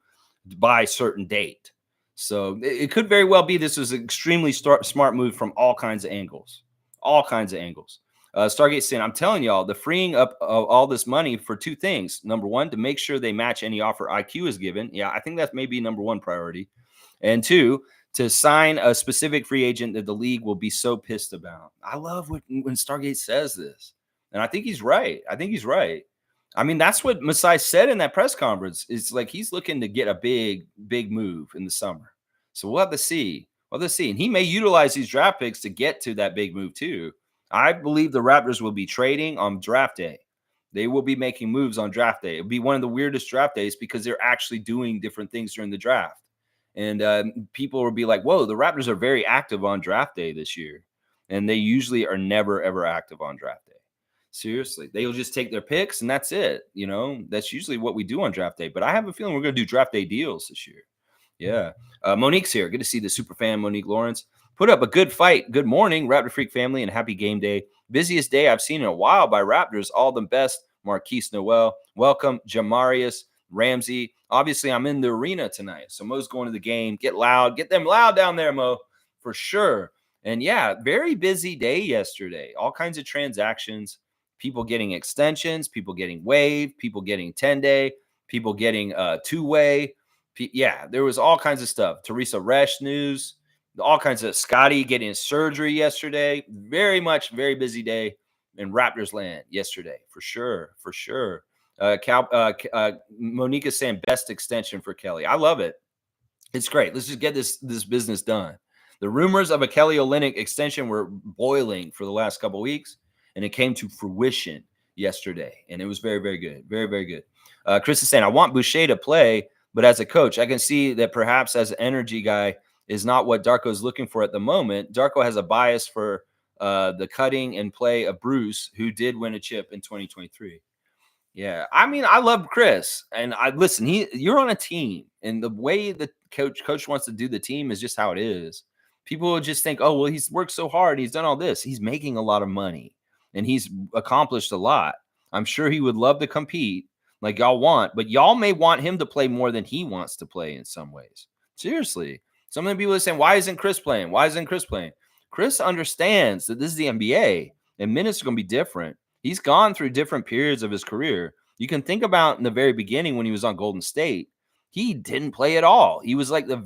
by a certain date. So it could very well be this was an extremely smart move from all kinds of angles. Stargate saying, I'm telling y'all, the freeing up of all this money for two things. Number one, to make sure they match any offer IQ is given. Yeah, I think that's maybe number one priority. And two, to sign a specific free agent that the league will be so pissed about. I love when Stargate says this. And I think he's right. I mean, that's what Masai said in that press conference. It's like he's looking to get a big, big move in the summer. So we'll have to see. And he may utilize these draft picks to get to that big move too. I believe the Raptors will be trading on draft day. They will be making moves on draft day. It'll be one of the weirdest draft days because they're actually doing different things during the draft. And people will be like, whoa, the Raptors are very active on draft day this year. And they usually are never, ever active on draft day. Seriously, they'll just take their picks and that's it. You know, that's usually what we do on draft day. But I have a feeling we're going to do draft day deals this year. Yeah. Monique's here. Good to see the super fan, Monique Lawrence. Put up a good fight. Good morning, Raptor Freak family, and happy game day. Busiest day I've seen in a while by Raptors. All the best, Marquise Noel. Welcome, Jamarius Ramsey. Obviously, I'm in the arena tonight, so Mo's going to the game. Get loud. Get them loud down there, Mo, for sure. And yeah, very busy day yesterday. All kinds of transactions. People getting extensions, people getting waived, people getting 10-day, people getting two-way. Yeah, there was all kinds of stuff. Teresa Resch news, all kinds of Scotty getting surgery yesterday. Very busy day in Raptors land yesterday, for sure, for sure. Monique is saying best extension for Kelly. I love it. It's great. Let's just get this business done. The rumors of a Kelly Olynyk extension were boiling for the last couple of weeks, and it came to fruition yesterday, and it was very good. Very good. Chris is saying, I want Boucher to play, but as a coach, I can see that perhaps as an energy guy is not what Darko is looking for at the moment. Darko has a bias for the cutting and play of Bruce, who did win a chip in 2023. Yeah, I mean, I love Chris, and I listen. You're on a team, and the way the coach wants to do the team is just how it is. People will just think, oh, well, he's worked so hard, he's done all this, he's making a lot of money, and he's accomplished a lot. I'm sure he would love to compete like y'all want, but y'all may want him to play more than he wants to play in some ways. Seriously, some of the people are saying, why isn't Chris playing? Why isn't Chris playing? Chris understands that this is the NBA, and minutes are going to be different. He's gone through different periods of his career. You can think about in the very beginning when he was on Golden State, he didn't play at all. He was like at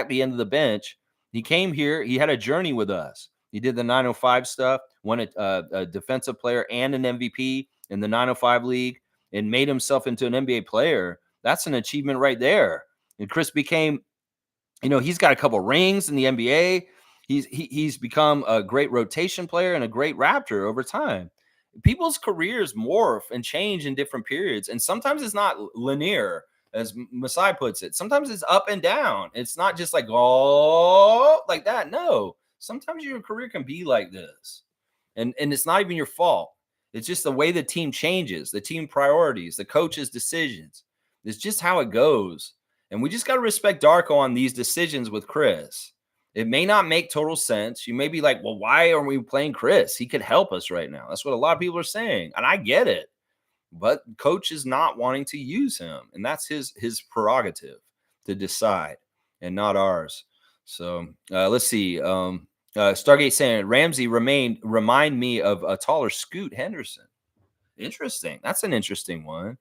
the end of the bench. He came here. He had a journey with us. He did the 905 stuff, won a defensive player and an MVP in the 905 league, and made himself into an NBA player. That's an achievement right there. And Chris became, he's got a couple rings in the NBA. He's become a great rotation player and a great Raptor over time. People's careers morph and change in different periods, and sometimes it's not linear, as Masai puts it. Sometimes it's up and down. It's not just like, oh, like that. No, sometimes your career can be like this, and it's not even your fault. It's just the way the team changes, the team priorities, the coach's decisions. It's just how it goes, and we just got to respect Darko on these decisions with Chris. It may not make total sense. You may be like, well, why are we playing Chris? He could help us right now. That's what a lot of people are saying. And I get it. But coach is not wanting to use him. And that's his prerogative to decide and not ours. So let's see. Stargate saying, Ramsey remind me of a taller Scoot Henderson. Interesting. That's an interesting one.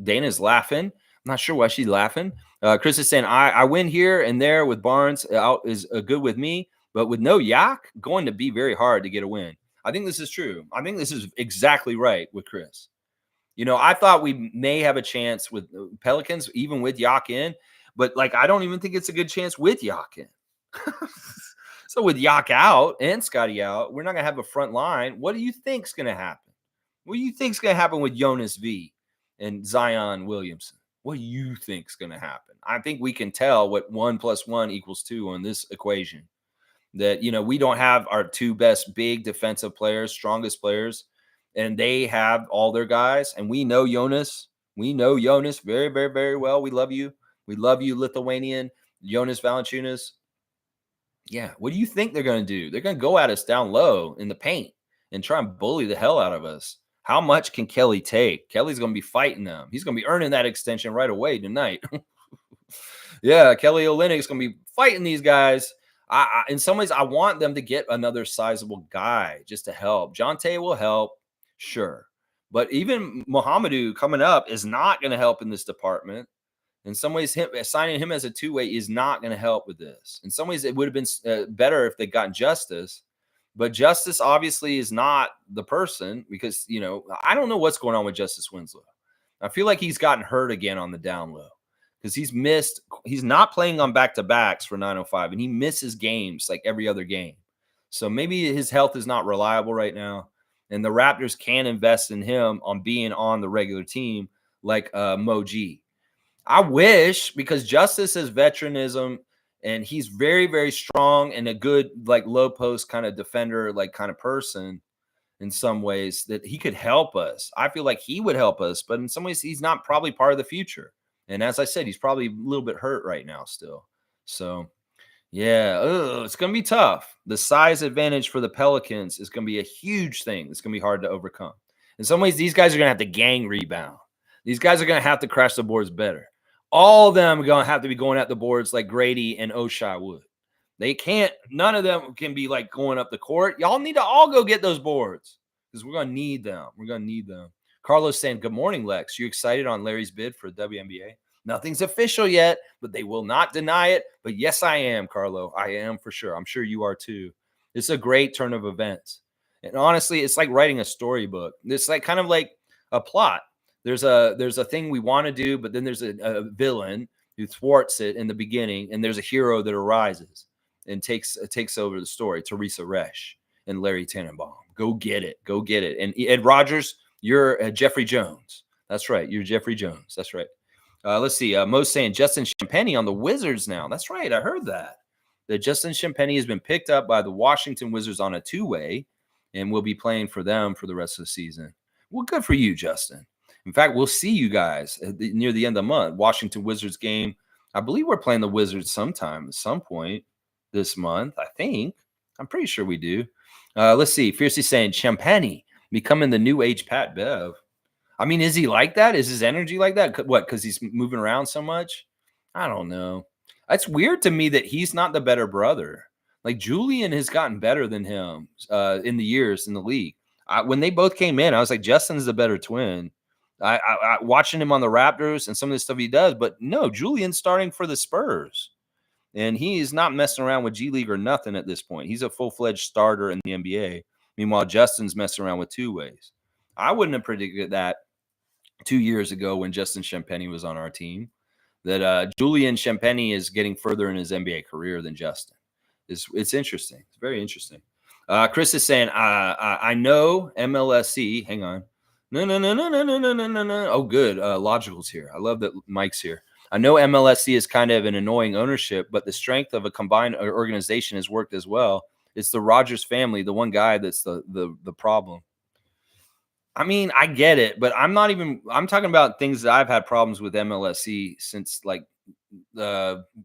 Dana's laughing. I'm not sure why she's laughing. Chris is saying, I win here and there with Barnes out is good with me, but with no Yak, going to be very hard to get a win. I think this is true. I think this is exactly right with Chris. I thought we may have a chance with Pelicans, even with Yak in, but I don't even think it's a good chance with Yak in. So with Yak out and Scotty out, we're not going to have a front line. What do you think's going to happen? What do you think's going to happen with Jonas V and Zion Williamson? What do you think's going to happen? I think we can tell what 1 + 1 = 2 on this equation. That, we don't have our two best big defensive players, strongest players, and they have all their guys. And we know Jonas. We know Jonas very, very, very well. We love you. We love you, Lithuanian, Jonas Valanciunas. Yeah. What do you think they're going to do? They're going to go at us down low in the paint and try and bully the hell out of us. How much can Kelly take? Kelly's going to be fighting them. He's going to be earning that extension right away tonight. Yeah, Kelly Olynyk's going to be fighting these guys. In some ways, I want them to get another sizable guy just to help. Jonte will help, sure. But even Mohamedou coming up is not going to help in this department. In some ways, signing him as a two-way is not going to help with this. In some ways, it would have been better if they got Justice. But Justice obviously is not the person because, I don't know what's going on with Justice Winslow. I feel like he's gotten hurt again on the down low because he's not playing on back-to-backs for 905, and he misses games like every other game. So maybe his health is not reliable right now, and the Raptors can invest in him on being on the regular team like Mo G. I wish, because Justice has veteranism, and he's very, very strong and a good, low post kind of defender, kind of person in some ways that he could help us. I feel like he would help us, but in some ways he's not probably part of the future. And as I said, he's probably a little bit hurt right now still. So, Yeah, it's going to be tough. The size advantage for the Pelicans is going to be a huge thing. It's going to be hard to overcome. In some ways, these guys are going to have to gang rebound. These guys are going to have to crash the boards better. All of them are going to have to be going at the boards like Grady and Oshai would. They can't, none of them can be like going up the court. Y'all need to all go get those boards because we're going to need them. We're going to need them. Carlos saying, good morning, Lex. You excited on Larry's bid for WNBA? Nothing's official yet, but they will not deny it. But yes, I am, Carlo. I am for sure. I'm sure you are too. It's a great turn of events. And honestly, it's like writing a storybook. It's like kind of like a plot. There's a thing we want to do, but then there's a villain who thwarts it in the beginning, and there's a hero that arises and takes over the story. Teresa Resch and Larry Tannenbaum. Go get it. Go get it. And Ed Rogers, you're Jeffrey Jones. That's right. You're Jeffrey Jones. That's right. Let's see. Mo's saying Justin Champagnie on the Wizards now. That's right. I heard that. That Justin Champagnie has been picked up by the Washington Wizards on a two-way and will be playing for them for the rest of the season. Well, good for you, Justin. In fact, we'll see you guys near the end of the month. Washington Wizards game. I believe we're playing the Wizards sometime at some point this month, I think. I'm pretty sure we do. Let's see. Fiercely saying Champagnie becoming the new age Pat Bev. I mean, is he like that? Is his energy like that? What, because he's moving around so much? I don't know. It's weird to me that he's not the better brother. Like Julian has gotten better than him in the years in the league. When they both came in, I was like, Justin's the better twin. I watching him on the Raptors and some of the stuff he does, but no, Julian's starting for the Spurs. And he is not messing around with G League or nothing at this point. He's a full-fledged starter in the NBA. Meanwhile, Justin's messing around with two ways. I wouldn't have predicted that 2 years ago when Justin Champagnie was on our team, that Julian Champagnie is getting further in his NBA career than Justin. It's interesting. It's very interesting. Chris is saying, I know MLSC. Hang on. No. Oh, good. Logical's here. I love that Mike's here. I know MLSC is kind of an annoying ownership, but the strength of a combined organization has worked as well. It's the Rogers family, the one guy that's the problem. I mean, I get it, but I'm talking about things that I've had problems with MLSC since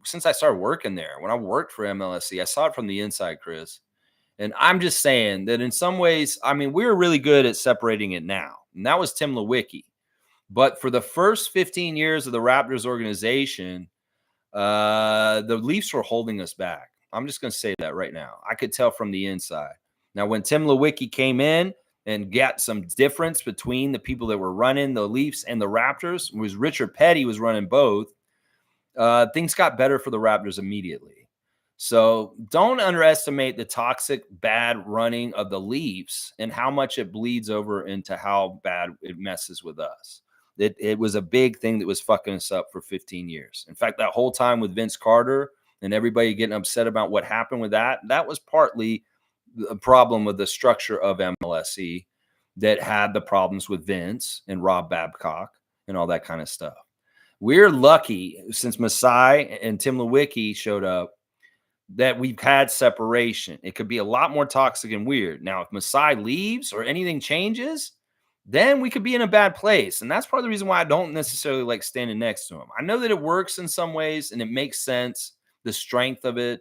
since I started working there. When I worked for MLSC, I saw it from the inside, Chris. And I'm just saying that in some ways, I mean, we're really good at separating it now. And that was Tim Lewicki. But for the first 15 years of the Raptors organization, the Leafs were holding us back. I'm just going to say that right now. I could tell from the inside. Now, when Tim Lewicki came in and got some difference between the people that were running the Leafs and the Raptors, was Richard Petty was running both, things got better for the Raptors immediately. So don't underestimate the toxic, bad running of the Leafs and how much it bleeds over into how bad it messes with us. It was a big thing that was fucking us up for 15 years. In fact, that whole time with Vince Carter and everybody getting upset about what happened with that was partly a problem with the structure of MLSE that had the problems with Vince and Rob Babcock and all that kind of stuff. We're lucky since Masai and Tim Lewicki showed up that we've had separation. It could be a lot more toxic and weird. Now, if Masai leaves or anything changes, then we could be in a bad place. And that's part of the reason why I don't necessarily like standing next to him. I know that it works in some ways and it makes sense, the strength of it.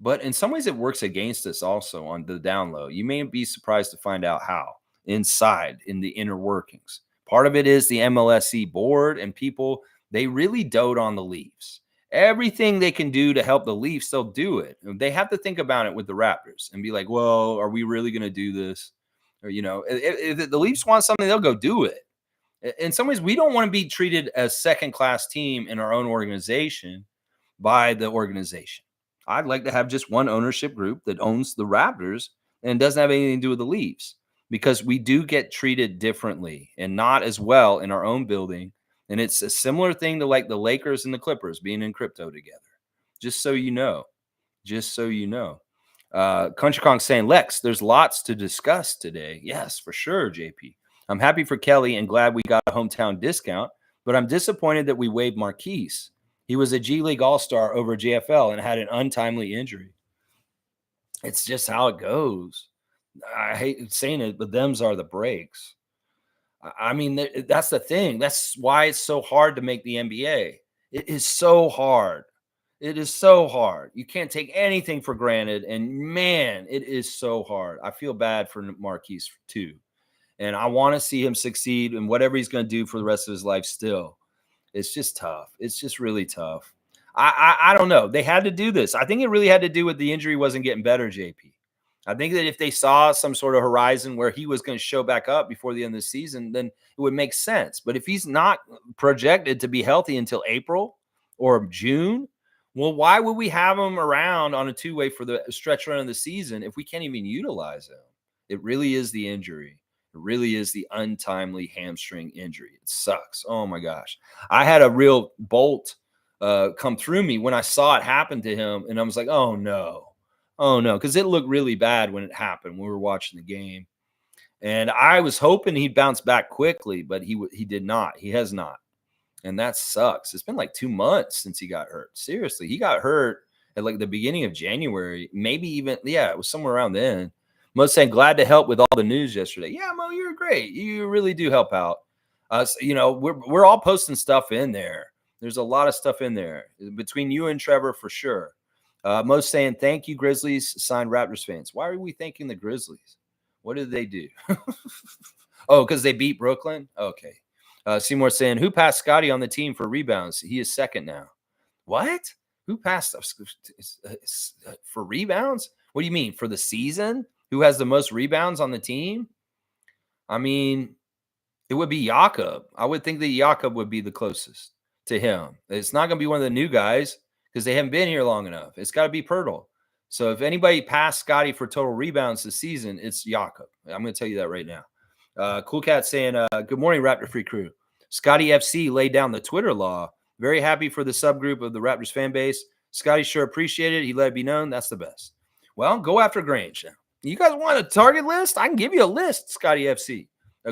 But in some ways, it works against us also on the down low. You may be surprised to find out how inside in the inner workings. Part of it is the MLSE board and people, they really dote on the Leafs. Everything they can do to help the Leafs, they'll do it. They have to think about it with the Raptors and be like, well, are we really going to do this? Or, if the Leafs want something, they'll go do it. In some ways, we don't want to be treated as second-class team in our own organization by the organization. I'd like to have just one ownership group that owns the Raptors and doesn't have anything to do with the Leafs, because we do get treated differently and not as well in our own building. And it's a similar thing to like the Lakers and the Clippers being in crypto together. Just so you know. Country Kong saying, Lex, there's lots to discuss today. Yes, for sure, JP. I'm happy for Kelly and glad we got a hometown discount, but I'm disappointed that we waived Marquise. He was a G League All-Star over JFL and had an untimely injury. It's just how it goes. I hate saying it, but them's are the breaks. I mean, that's the thing. That's why it's so hard to make the NBA. It is so hard. It is so hard. You can't take anything for granted. And man, it is so hard. I feel bad for Marquise too. And I want to see him succeed in whatever he's going to do for the rest of his life still. It's just tough. It's just really tough. I don't know. They had to do this. I think it really had to do with the injury wasn't getting better, JP. I think that if they saw some sort of horizon where he was going to show back up before the end of the season, then it would make sense. But if he's not projected to be healthy until April or June, well, why would we have him around on a two-way for the stretch run of the season if we can't even utilize him? It really is the injury. It really is the untimely hamstring injury. It sucks. Oh my gosh. I had a real bolt come through me when I saw it happen to him. And I was like, oh no. Oh no. Because it looked really bad when it happened when we were watching the game. And I was hoping he'd bounce back quickly, but he did not. He has not. And that sucks. It's been like 2 months since he got hurt. Seriously. He got hurt at like the beginning of January. Maybe even, yeah, it was somewhere around then. Mo saying, glad to help with all the news yesterday. Yeah, Mo, you're great. You really do help out. We're all posting stuff in there. There's a lot of stuff in there between you and Trevor for sure. Mo saying, thank you, Grizzlies signed Raptors fans. Why are we thanking the Grizzlies? What did they do? Oh, because they beat Brooklyn? Okay. Seymour saying, who passed Scotty on the team for rebounds? He is second now. What? Who passed for rebounds? What do you mean? For the season? Who has the most rebounds on the team? I mean, it would be Jakob. I would think that Jakob would be the closest to him. It's not going to be one of the new guys because they haven't been here long enough. It's got to be Pirtle. So if anybody passed Scotty for total rebounds this season, it's Jakob. I'm going to tell you that right now. Cool Cat saying, good morning, Raptor Free Crew. Scotty FC laid down the Twitter law. Very happy for the subgroup of the Raptors fan base. Scotty sure appreciated it. He let it be known. That's the best. Well, go after Grange now. You guys want a target list? I can give you a list, Scotty FC.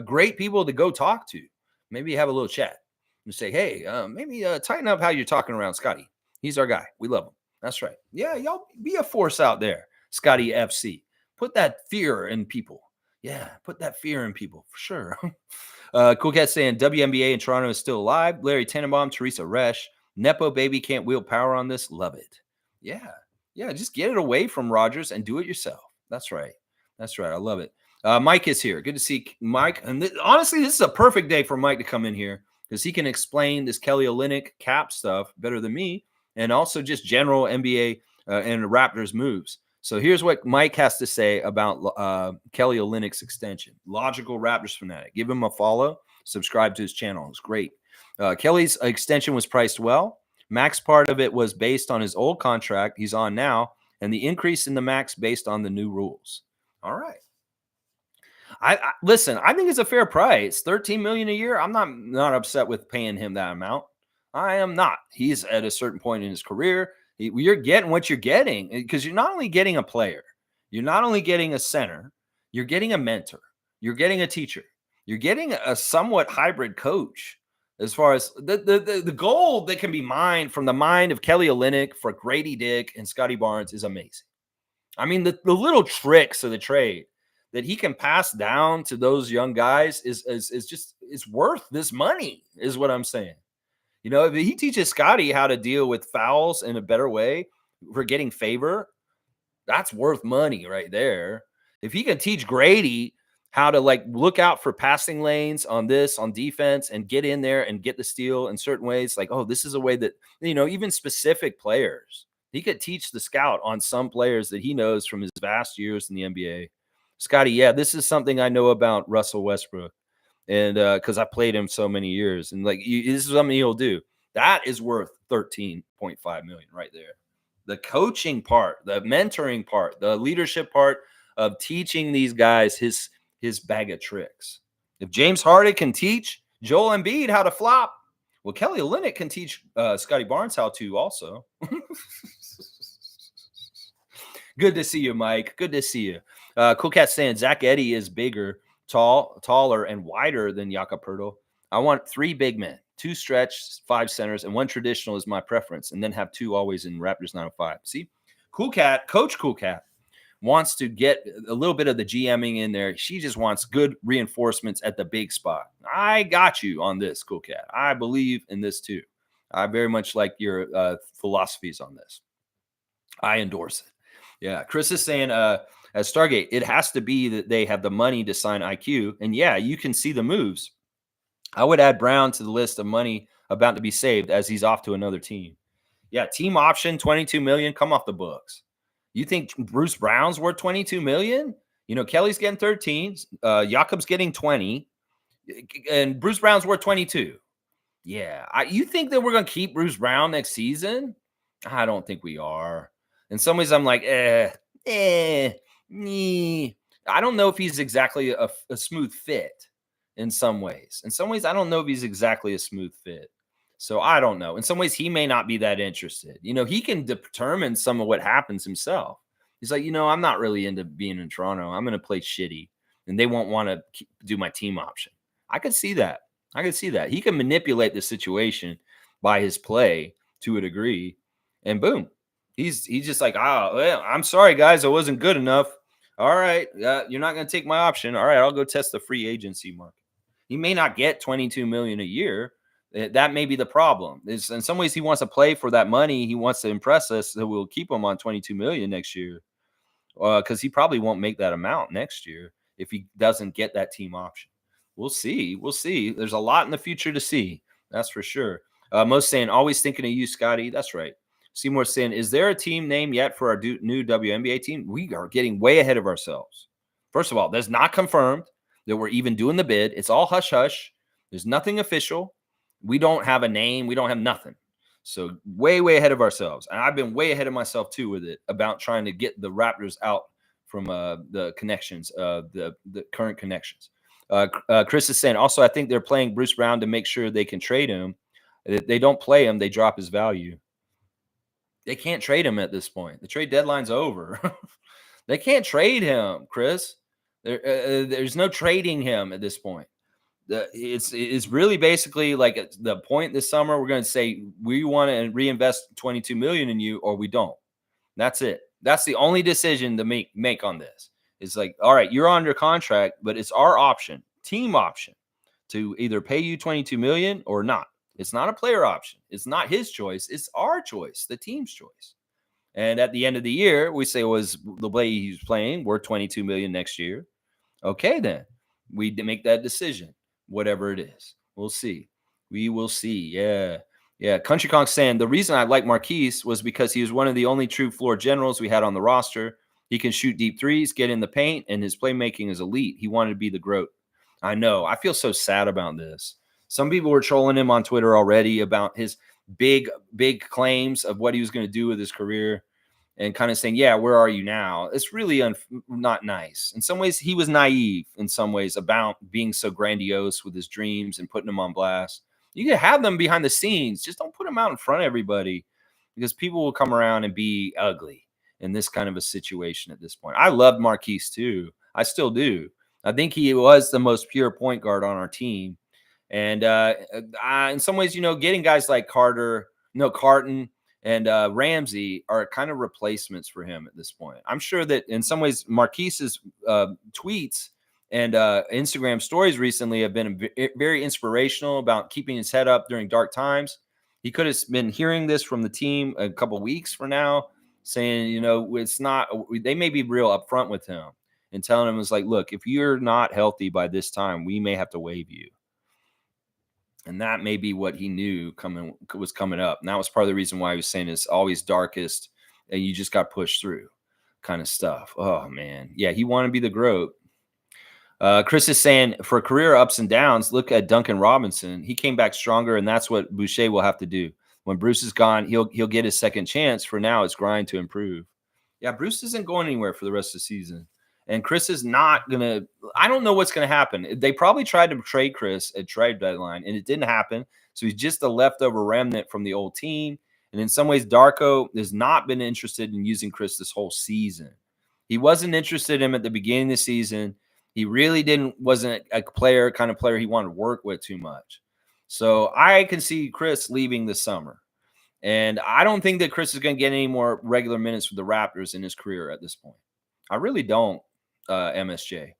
Great people to go talk to. Maybe have a little chat and say, hey, maybe tighten up how you're talking around Scotty. He's our guy. We love him. That's right. Yeah, y'all be a force out there, Scotty FC. Put that fear in people. Yeah, put that fear in people for sure. Cool Cat saying WNBA in Toronto is still alive. Larry Tenenbaum, Teresa Resch. Nepo baby can't wield power on this. Love it. Yeah, just get it away from Rogers and do it yourself. That's right. I love it. Mike is here. Good to see Mike. And honestly, this is a perfect day for Mike to come in here because he can explain this Kelly Olynyk cap stuff better than me and also just general NBA and the Raptors moves. So here's what Mike has to say about Kelly Olynyk's extension. Logical Raptors fanatic. Give him a follow. Subscribe to his channel. It's great. Kelly's extension was priced well. Max part of it was based on his old contract he's on now, and the increase in the max based on the new rules. All right. I listen, I think it's a fair price. $13 million a year. I'm not upset with paying him that amount. I am not. He's at a certain point in his career. You're getting what you're getting because you're not only getting a player, you're not only getting a center, you're getting a mentor, you're getting a teacher, you're getting a somewhat hybrid coach. As far as the gold that can be mined from the mind of Kelly Olynyk for Grady Dick and Scotty Barnes is amazing. I mean, the little tricks of the trade that he can pass down to those young guys is just it's worth this money, is what I'm saying. You know, if he teaches Scotty how to deal with fouls in a better way for getting favor, that's worth money right there. If he can teach Grady how to like look out for passing lanes on defense and get in there and get the steal in certain ways, like, oh, this is a way that, you know, even specific players, he could teach the scout on some players that he knows from his vast years in the NBA. Scotty, yeah, this is something I know about Russell Westbrook. And because I played him so many years. And like, this is something he'll do. That is worth $13.5 million right there. The coaching part, the mentoring part, the leadership part of teaching these guys his bag of tricks. If James Harden can teach Joel Embiid how to flop, well, Kelly Olynyk can teach Scotty Barnes how to also. Good to see you, Mike. Good to see you. Cool Cat saying Zach Edey is bigger, taller, and wider than Jakob Poeltl. I want 3 big men, 2 stretch, 5 centers, and 1 traditional is my preference, and then have 2 always in Raptors 905. See, Cool Cat, Coach Cool Cat, wants to get a little bit of the GMing in there. She just wants good reinforcements at the big spot. I got you on this, Cool Cat. I believe in this too. I very much like your philosophies on this. I endorse it. Yeah. Chris is saying, at Stargate, it has to be that they have the money to sign IQ. And yeah, you can see the moves. I would add Brown to the list of money about to be saved as he's off to another team. Yeah, team option, 22 million, come off the books. You think Bruce Brown's worth 22 million? You know, Kelly's getting 13, Jakob's getting 20, and Bruce Brown's worth 22. Yeah, you think that we're going to keep Bruce Brown next season? I don't think we are. In some ways, I'm like, I don't know if he's exactly a smooth fit in some ways. In some ways, I don't know if he's exactly a smooth fit. So I don't know. In some ways, he may not be that interested. You know, he can determine some of what happens himself. He's like, I'm not really into being in Toronto. I'm going to play shitty, and they won't want to do my team option. I could see that. He can manipulate the situation by his play to a degree, and boom, he's just like, well, I'm sorry, guys, I wasn't good enough. All right, you're not going to take my option. All right, I'll go test the free agency market. He may not get 22 million a year. That may be the problem. In some ways, he wants to play for that money. He wants to impress us, so we'll keep him on 22 million next year, because he probably won't make that amount next year if he doesn't get that team option. We'll see. There's a lot in the future to see. That's for sure. Most saying, always thinking of you, Scotty. That's right. Seymour saying, is there a team name yet for our new WNBA team? We are getting way ahead of ourselves. First of all, that's not confirmed that we're even doing the bid. It's all hush-hush. There's nothing official. We don't have a name. We don't have nothing. So way, way ahead of ourselves. And I've been way ahead of myself, too, with it about trying to get the Raptors out from the connections, the current connections. Chris is saying, also, I think they're playing Bruce Brown to make sure they can trade him. If they don't play him, they drop his value. They can't trade him at this point. The trade deadline's over. They can't trade him, Chris. There's no trading him at this point. It's really basically like at the point this summer, we're going to say we want to reinvest 22 million in you, or we don't. That's it. That's the only decision to make on this. It's like, all right, you're under contract, but it's our option, team option, to either pay you 22 million or not. It's not a player option. It's not his choice. It's our choice, the team's choice. And at the end of the year, we say, was the way he's playing worth 22 million next year? Okay, then we make that decision, whatever it is. We'll see. We will see. Yeah. Country Kong saying, the reason I like Marquise was because he was one of the only true floor generals we had on the roster. He can shoot deep threes, get in the paint, and his playmaking is elite. He wanted to be the GOAT. I know. I feel so sad about this. Some people were trolling him on Twitter already about his big claims of what he was going to do with his career and kind of saying, yeah, where are you now? It's really not nice. In some ways, he was naive in some ways about being so grandiose with his dreams and putting them on blast. You can have them behind the scenes. Just don't put them out in front of everybody, because people will come around and be ugly in this kind of a situation at this point. I loved Marquise too. I still do. I think he was the most pure point guard on our team. And in some ways, getting guys like Carton and Ramsey are kind of replacements for him at this point. I'm sure that in some ways, Marquise's tweets and Instagram stories recently have been very inspirational about keeping his head up during dark times. He could have been hearing this from the team a couple weeks from now, saying, it's not, they may be real upfront with him and telling him, it's like, look, if you're not healthy by this time, we may have to waive you. And that may be what he knew was coming up. And that was part of the reason why he was saying it's always darkest and you just got pushed through kind of stuff. Oh, man. Yeah, he wanted to be the GOAT. Chris is saying, for career ups and downs, look at Duncan Robinson. He came back stronger, and that's what Boucher will have to do. When Bruce is gone, he'll get his second chance. For now, it's grind to improve. Yeah, Bruce isn't going anywhere for the rest of the season. And Chris is not going to – I don't know what's going to happen. They probably tried to trade Chris at trade deadline, and it didn't happen. So he's just a leftover remnant from the old team. And in some ways, Darko has not been interested in using Chris this whole season. He wasn't interested in him at the beginning of the season. He really wasn't a kind of player he wanted to work with too much. So I can see Chris leaving this summer. And I don't think that Chris is going to get any more regular minutes with the Raptors in his career at this point. I really don't. MSJ.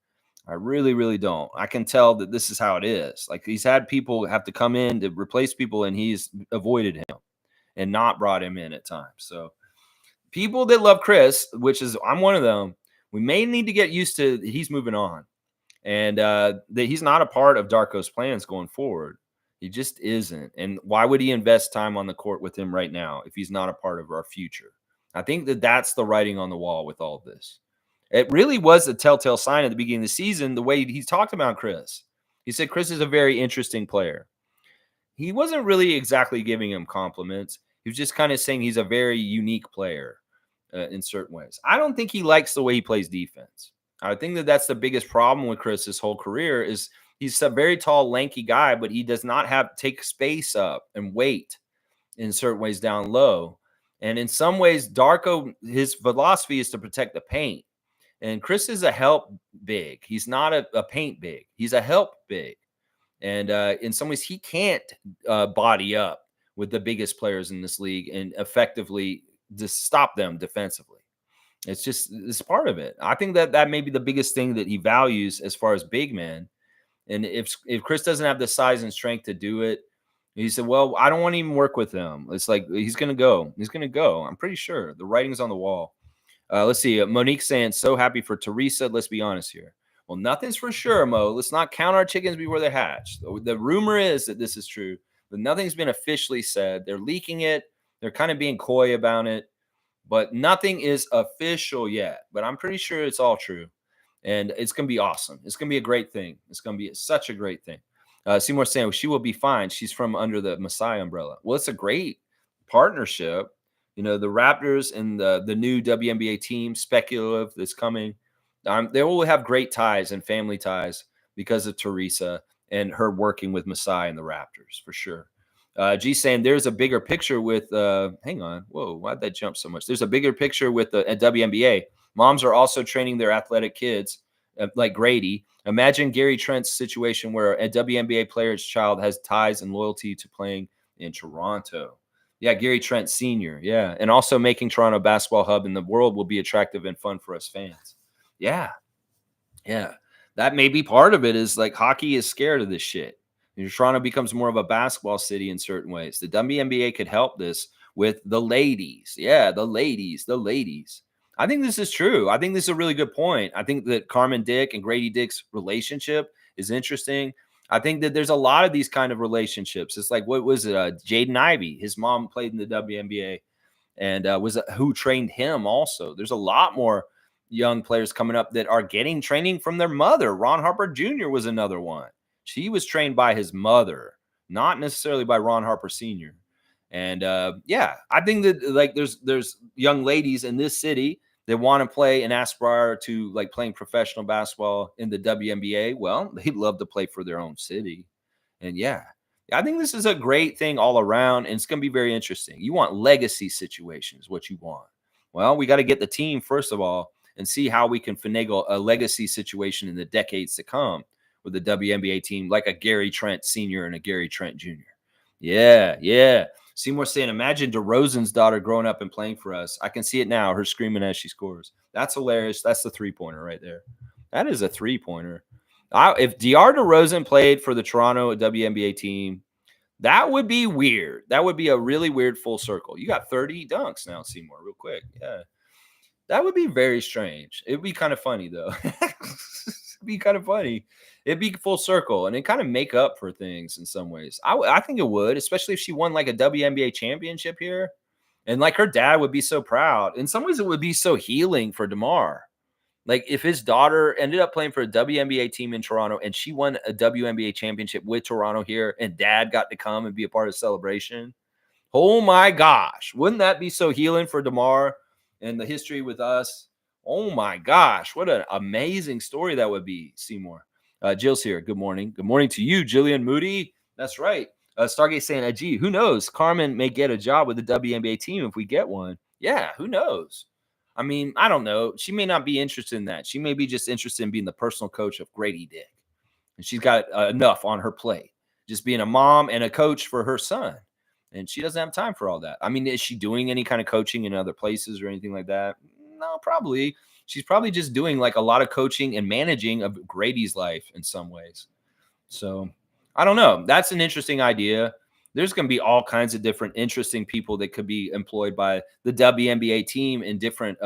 I really, really don't. I can tell that this is how it is. Like he's had people have to come in to replace people, and he's avoided him and not brought him in at times. So people that love Chris, which is I'm one of them, we may need to get used to he's moving on, and that he's not a part of Darko's plans going forward. He just isn't. And why would he invest time on the court with him right now if he's not a part of our future? I think that that's the writing on the wall with all of this. It really was a telltale sign at the beginning of the season, the way he talked about Chris. He said Chris is a very interesting player. He wasn't really exactly giving him compliments. He was just kind of saying he's a very unique player in certain ways. I don't think he likes the way he plays defense. I think that that's the biggest problem with Chris his whole career is he's a very tall, lanky guy, but he does not have take space up and weight in certain ways down low. And in some ways, Darko, his philosophy is to protect the paint. And Chris is a help big. He's not a paint big. He's a help big. And in some ways, he can't body up with the biggest players in this league and effectively just stop them defensively. It's part of it. I think that may be the biggest thing that he values as far as big men. And if Chris doesn't have the size and strength to do it, he said, well, I don't want to even work with him. It's like he's going to go. He's going to go. I'm pretty sure. The writing's on the wall. Let's see. Monique saying, so happy for Teresa. Let's be honest here. Well, nothing's for sure, Mo. Let's not count our chickens before they're hatched. The rumor is that this is true, but nothing's been officially said. They're leaking it. They're kind of being coy about it, but nothing is official yet. But I'm pretty sure it's all true, and it's going to be awesome. It's going to be a great thing. It's going to be such a great thing. Seymour saying, well, she will be fine. She's from under the Messiah umbrella. Well, it's a great partnership. You know, the Raptors and the new WNBA team, speculative, that's coming. They will have great ties and family ties because of Teresa and her working with Masai and the Raptors, for sure. G saying there's a bigger picture with, hang on. Whoa, why'd that jump so much? There's a bigger picture with the WNBA. Moms are also training their athletic kids like Grady. Imagine Gary Trent's situation where a WNBA player's child has ties and loyalty to playing in Toronto. Yeah, Gary Trent Sr. Yeah, and also making Toronto a basketball hub in the world will be attractive and fun for us fans. Yeah. That may be part of it is like hockey is scared of this shit. Toronto becomes more of a basketball city in certain ways. The WNBA could help this with the ladies. Yeah, the ladies. I think this is true. I think this is a really good point. I think that Carmen Dick and Grady Dick's relationship is interesting. I think that there's a lot of these kind of relationships. It's like, what was it? Jaden Ivey. His mom played in the WNBA and who trained him also. There's a lot more young players coming up that are getting training from their mother. Ron Harper Jr. was another one. She was trained by his mother, not necessarily by Ron Harper Sr. And I think that like there's young ladies in this city that want to play and aspire to like playing professional basketball in the WNBA. Well, they'd love to play for their own city. And I think this is a great thing all around, and it's going to be very interesting. You want legacy situations, what you want. Well, we got to get the team, first of all, and see how we can finagle a legacy situation in the decades to come with the WNBA team, like a Gary Trent Sr. and a Gary Trent Jr. Yeah. Seymour saying, imagine DeRozan's daughter growing up and playing for us. I can see it now, her screaming as she scores. That's hilarious. That's the three-pointer right there. That is a three-pointer. If DR DeRozan played for the Toronto WNBA team, that would be weird. That would be a really weird full circle. You got 30 dunks now, Seymour, real quick. Yeah. That would be very strange. It would be kind of funny, though. It'd be kind of funny. It'd be full circle, and it kind of make up for things in some ways. I think it would, especially if she won like a WNBA championship here. And like her dad would be so proud. In some ways, it would be so healing for DeMar. Like if his daughter ended up playing for a WNBA team in Toronto and she won a WNBA championship with Toronto here and dad got to come and be a part of the celebration. Oh my gosh. Wouldn't that be so healing for DeMar and the history with us? Oh my gosh. What an amazing story that would be, Seymour. Jill's here. Good morning. Good morning to you, Jillian Moody. That's right. Stargate saying, gee, who knows? Carmen may get a job with the WNBA team if we get one. Yeah, who knows? I mean, I don't know. She may not be interested in that. She may be just interested in being the personal coach of Grady Dick. And she's got enough on her plate, just being a mom and a coach for her son. And she doesn't have time for all that. I mean, is she doing any kind of coaching in other places or anything like that? No, probably. She's probably just doing like a lot of coaching and managing of Grady's life in some ways. So I don't know. That's an interesting idea. There's going to be all kinds of different interesting people that could be employed by the WNBA team in different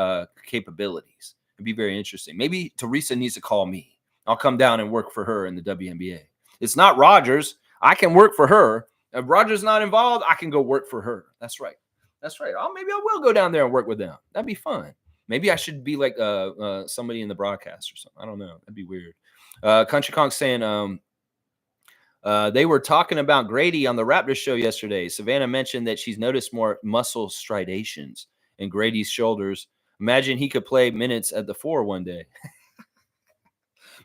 capabilities. It'd be very interesting. Maybe Teresa needs to call me. I'll come down and work for her in the WNBA. It's not Rogers. I can work for her. If Rogers not involved, I can go work for her. That's right. That's right. Maybe I will go down there and work with them. That'd be fun. Maybe I should be like somebody in the broadcast or something. I don't know. That'd be weird. Country Kong saying they were talking about Grady on the Raptors show yesterday. Savannah mentioned that she's noticed more muscle striations in Grady's shoulders. Imagine he could play minutes at the 4 one day.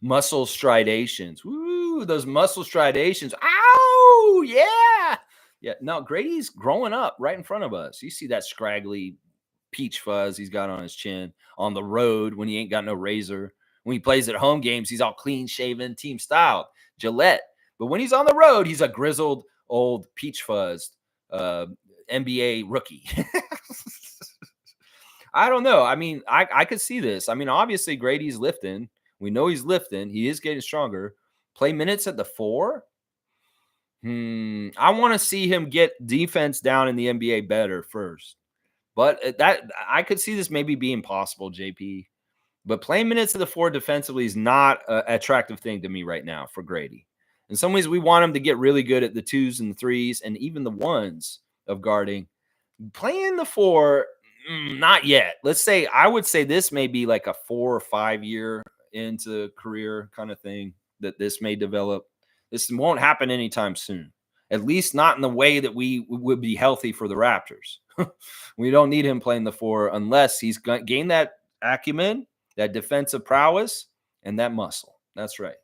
Muscle striations. Woo, those muscle striations. Ow, yeah. Yeah, no, Grady's growing up right in front of us. You see that scraggly peach fuzz he's got on his chin on the road when he ain't got no razor. When he plays at home games, he's all clean shaven, team style, Gillette. But when he's on the road, he's a grizzled, old peach fuzzed NBA rookie. I don't know. I mean, I could see this. I mean, obviously, Grady's lifting. We know he's lifting. He is getting stronger. Play minutes at the 4. I want to see him get defense down in the NBA better first. But that I could see this maybe being possible, JP. But playing minutes at the 4 defensively is not an attractive thing to me right now for Grady. In some ways, we want him to get really good at the 2s and 3s and even the 1s of guarding. Playing the 4, not yet. I would say this may be like a 4 or 5 year into career kind of thing that this may develop. This won't happen anytime soon, at least not in the way that we would be healthy for the Raptors. We don't need him playing the 4 unless he's gained that acumen, that defensive prowess, and that muscle. That's right.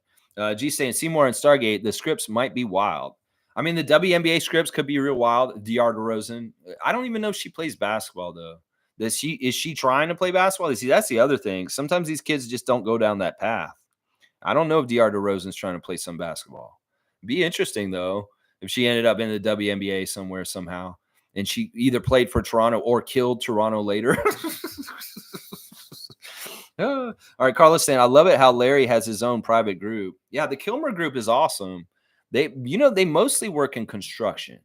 G saying Seymour and Stargate, the scripts might be wild. I mean, the WNBA scripts could be real wild. DeAndre DeRozan. I don't even know if she plays basketball, though. Is she trying to play basketball? See, that's the other thing. Sometimes these kids just don't go down that path. I don't know if DeAndre DeRozan's trying to play some basketball. Be interesting, though, if she ended up in the WNBA somewhere somehow, and she either played for Toronto or killed Toronto later. All right, Carlos saying, I love it how Larry has his own private group. Yeah, the Kilmer group is awesome. They mostly work in construction.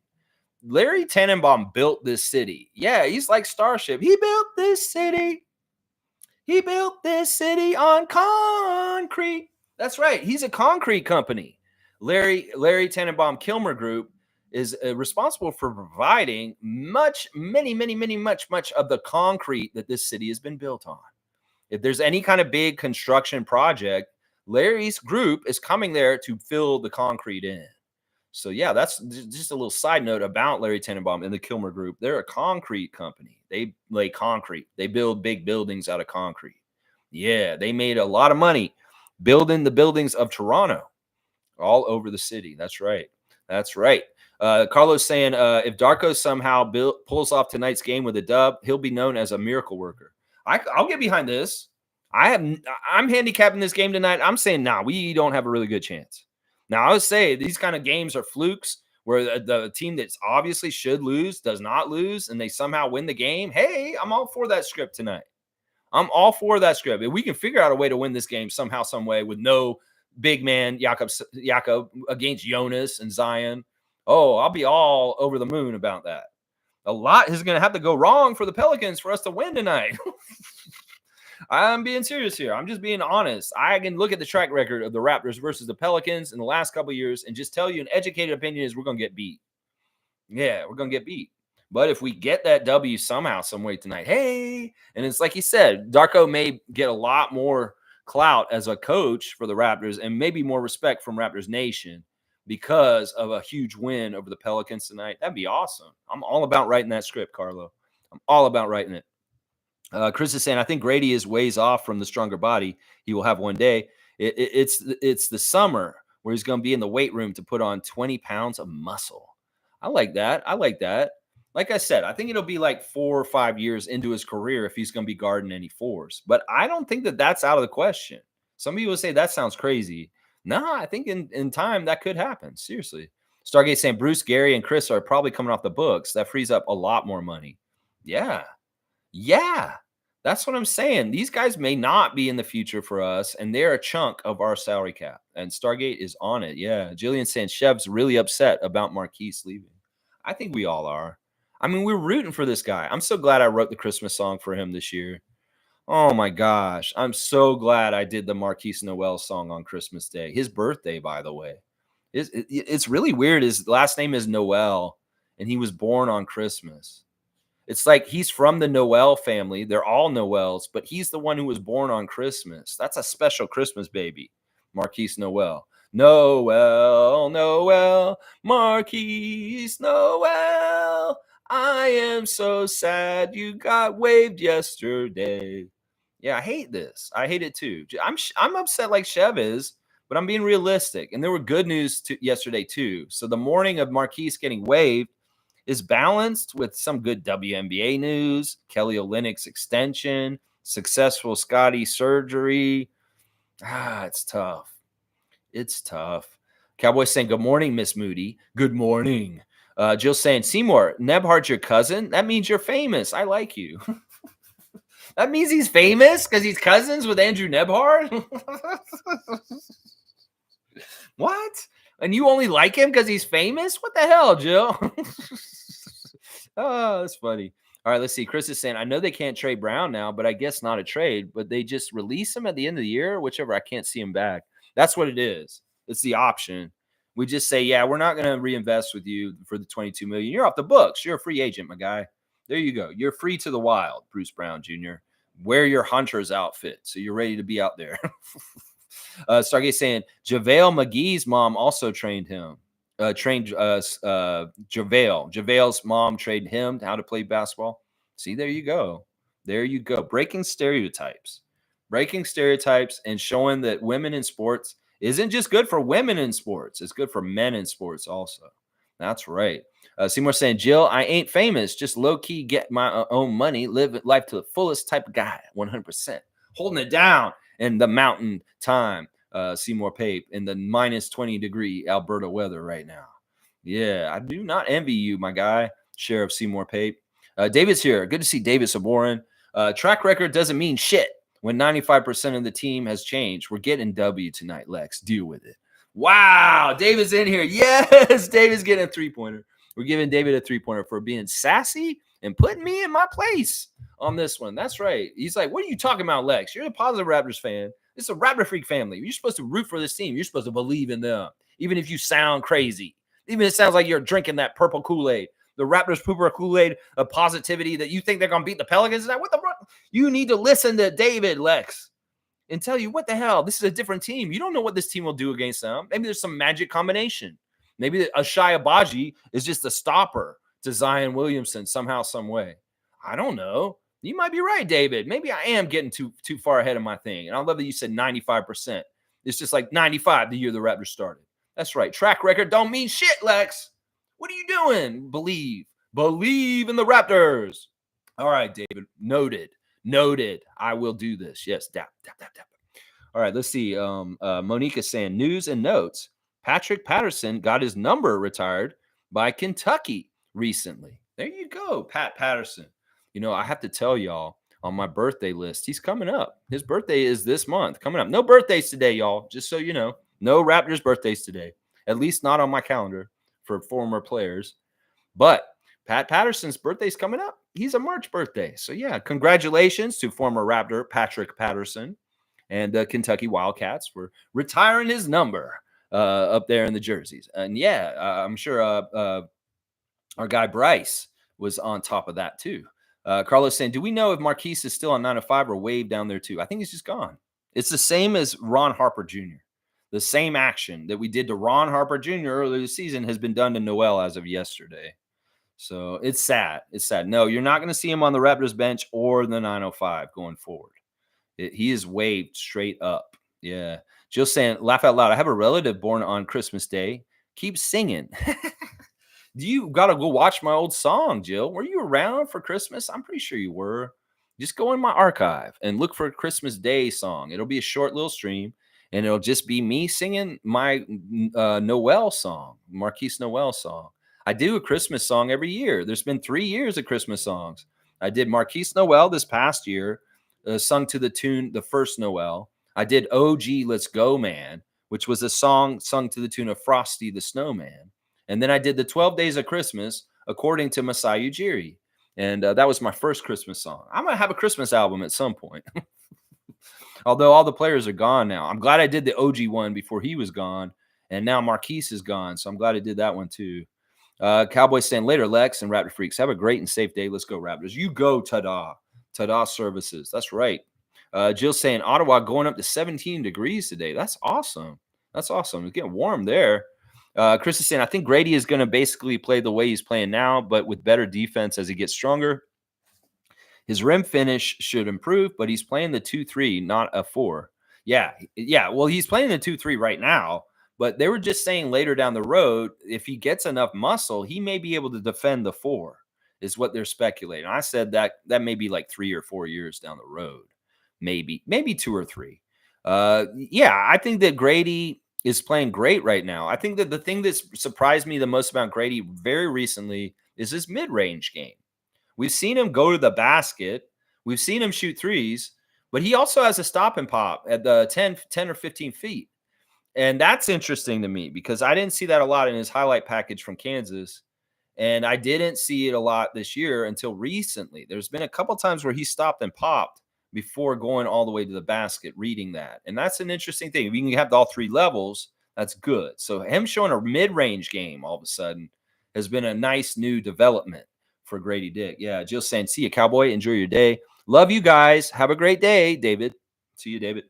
Larry Tannenbaum built this city. Yeah, he's like Starship. He built this city. He built this city on concrete. That's right. He's a concrete company. Larry Tannenbaum Kilmer Group is responsible for providing much of the concrete that this city has been built on. If there's any kind of big construction project, Larry's group is coming there to fill the concrete in. So, yeah, that's just a little side note about Larry Tannenbaum and the Kilmer Group. They're a concrete company. They lay concrete. They build big buildings out of concrete. Yeah, they made a lot of money building the buildings of Toronto all over the city. That's right. That's right. Carlos saying if Darko somehow pulls off tonight's game with a dub, he'll be known as a miracle worker. I'll get behind this. I'm handicapping this game tonight. I'm saying, we don't have a really good chance. Now, I would say these kind of games are flukes where the team that's obviously should lose does not lose, and they somehow win the game. Hey, I'm all for that script tonight. I'm all for that script. If we can figure out a way to win this game somehow, some way with no big man Jakob against Jonas and Zion, I'll be all over the moon about that. A lot is going to have to go wrong for the Pelicans for us to win tonight. I'm being serious here. I'm just being honest. I can look at the track record of the Raptors versus the Pelicans in the last couple of years and just tell you an educated opinion is we're going to get beat. Yeah, we're going to get beat. But if we get that W somehow, some way tonight, hey, and it's like you said, Darko may get a lot more clout as a coach for the Raptors and maybe more respect from Raptors Nation because of a huge win over the Pelicans tonight. That'd be awesome. I'm all about writing that script, Carlo. I'm all about writing it. Chris is saying, I think Grady is ways off from the stronger body he will have one day. It's the summer where he's going to be in the weight room to put on 20 pounds of muscle. I like that. Like I said, I think it'll be like 4 or 5 years into his career if he's going to be guarding any 4s. But I don't think that that's out of the question. Some people say that sounds crazy. No, I think in time that could happen. Seriously. Stargate saying Bruce, Gary, and Chris are probably coming off the books. That frees up a lot more money. Yeah. That's what I'm saying. These guys may not be in the future for us, and they're a chunk of our salary cap. And Stargate is on it. Yeah. Jillian saying Chev's really upset about Marquise leaving. I think we all are. I mean, we're rooting for this guy. I'm so glad I wrote the Christmas song for him this year. Oh my gosh. I'm so glad I did the Marquise Noel song on Christmas Day. His birthday, by the way. It's really weird. His last name is Noel, and he was born on Christmas. It's like he's from the Noel family. They're all Noels, but he's the one who was born on Christmas. That's a special Christmas baby, Marquise Noel. Noel, Noel, Marquise Noel. I am so sad you got waived yesterday. Yeah, I hate this. I hate it too. I'm upset like Chev is, but I'm being realistic. And there were good news yesterday too. So the morning of Marquise getting waived is balanced with some good WNBA news, Kelly Olynyk's extension, successful Scotty surgery. It's tough. It's tough. Cowboy saying, good morning, Miss Moody. Good morning. Jill saying, Seymour, Nebhard's your cousin? That means you're famous. I like you. That means he's famous because he's cousins with Andrew Nebhard? What? And you only like him because he's famous? What the hell, Jill? Oh, that's funny. All right, let's see. Chris is saying, I know they can't trade Brown now, but I guess not a trade, but they just release him at the end of the year, whichever. I can't see him back. That's what it is. It's the option. We just say, yeah, we're not going to reinvest with you for the $22 million. You're off the books. You're a free agent, my guy. There you go. You're free to the wild, Bruce Brown Jr. Wear your hunter's outfit so you're ready to be out there. Stargate saying, JaVale McGee's mom also trained him. JaVale. JaVale's mom trained him how to play basketball. See, there you go. There you go. Breaking stereotypes and showing that women in sports isn't just good for women in sports. It's good for men in sports also. That's right. Seymour saying, Jill, I ain't famous. Just low key get my own money. Live life to the fullest type of guy. 100%. Holding it down in the mountain time. Seymour Pape in the minus 20 degree Alberta weather right now. Yeah, I do not envy you, my guy, Sheriff Seymour Pape. David's here. Good to see David Saborin. Track record doesn't mean shit when 95% of the team has changed. We're getting W tonight, Lex. Deal with it. Wow, David's in here. Yes, David's getting a three-pointer. We're giving David a three-pointer for being sassy and putting me in my place on this one. That's right. He's like, what are you talking about, Lex? You're a positive Raptors fan. It's a Raptor Freak family. You're supposed to root for this team. You're supposed to believe in them, even if you sound crazy. Even if it sounds like you're drinking that purple Kool-Aid, the Raptors pooper Kool-Aid of positivity that you think they're going to beat the Pelicans. What the fuck? You need to listen to David, Lex, and tell you, what the hell? This is a different team. You don't know what this team will do against them. Maybe there's some magic combination. Maybe Ashai Abaji is just a stopper to Zion Williamson somehow, some way. I don't know. You might be right, David. Maybe I am getting too far ahead of my thing. And I love that you said 95%. It's just like 95 the year the Raptors started. That's right. Track record don't mean shit, Lex. What are you doing? Believe in the Raptors. All right, David. Noted. I will do this. Yes. Dap. All right, let's see. Monique is saying news and notes. Patrick Patterson got his number retired by Kentucky recently. There you go, Pat Patterson. You know, I have to tell y'all on my birthday list, he's coming up. His birthday is this month coming up. No birthdays today, y'all. Just so you know, no Raptors birthdays today. At least not on my calendar for former players. But Pat Patterson's birthday's coming up. He's a March birthday. So, yeah, congratulations to former Raptor Patrick Patterson and the Kentucky Wildcats for retiring his number up there in the jerseys. And, yeah, I'm sure our guy Bryce was on top of that, too. Carlos saying, do we know if Marquise is still on 905 or waived down there, too? I think he's just gone. It's the same as Ron Harper Jr. The same action that we did to Ron Harper Jr. earlier this season has been done to Noel as of yesterday. So it's sad. It's sad. No, you're not going to see him on the Raptors bench or the 905 going forward. He is waived straight up. Yeah. Jill saying, laugh out loud. I have a relative born on Christmas Day. Keep singing. You got to go watch my old song, Jill. Were you around for Christmas? I'm pretty sure you were. Just go in my archive and look for a Christmas Day song. It'll be a short little stream, and it'll just be me singing my Noel song, Marquise Noel song. I do a Christmas song every year. There's been 3 years of Christmas songs. I did Marquise Noel this past year. sung to the tune The First Noel. I did OG Let's Go Man, which was a song sung to the tune of Frosty the Snowman. And then I did the 12 Days of Christmas according to Masai Ujiri. And that was my first Christmas song. I'm going to have a Christmas album at some point. Although all the players are gone now. I'm glad I did the OG one before he was gone. And now Marquise is gone. So I'm glad I did that one too. Cowboys saying later, Lex and Raptor Freaks. Have a great and safe day. Let's go, Raptors. You go, Tada. Tada Services. That's right. Jill saying Ottawa going up to 17 degrees today. That's awesome. That's awesome. It's getting warm there. Chris is saying, I think Grady is going to basically play the way he's playing now, but with better defense as he gets stronger. His rim finish should improve, but he's playing the 2-3, not a 4. Yeah. Well, he's playing the 2-3 right now, but they were just saying later down the road, if he gets enough muscle, he may be able to defend the 4, is what they're speculating. I said that may be like 3 or 4 years down the road, maybe 2 or 3. I think that Grady is playing great right now. I think that the thing that's surprised me the most about Grady very recently is his mid-range game. We've seen him go to the basket. We've seen him shoot threes, but he also has a stop and pop at the 10 or 15 feet. And that's interesting to me because I didn't see that a lot in his highlight package from Kansas. And I didn't see it a lot this year until recently. There's been a couple times where he stopped and popped before going all the way to the basket, reading that. And that's an interesting thing. If you can have all 3 levels, that's good. So him showing a mid-range game all of a sudden has been a nice new development for Grady Dick. Yeah, Jill saying, see you, Cowboy. Enjoy your day. Love you guys. Have a great day, David. See you, David.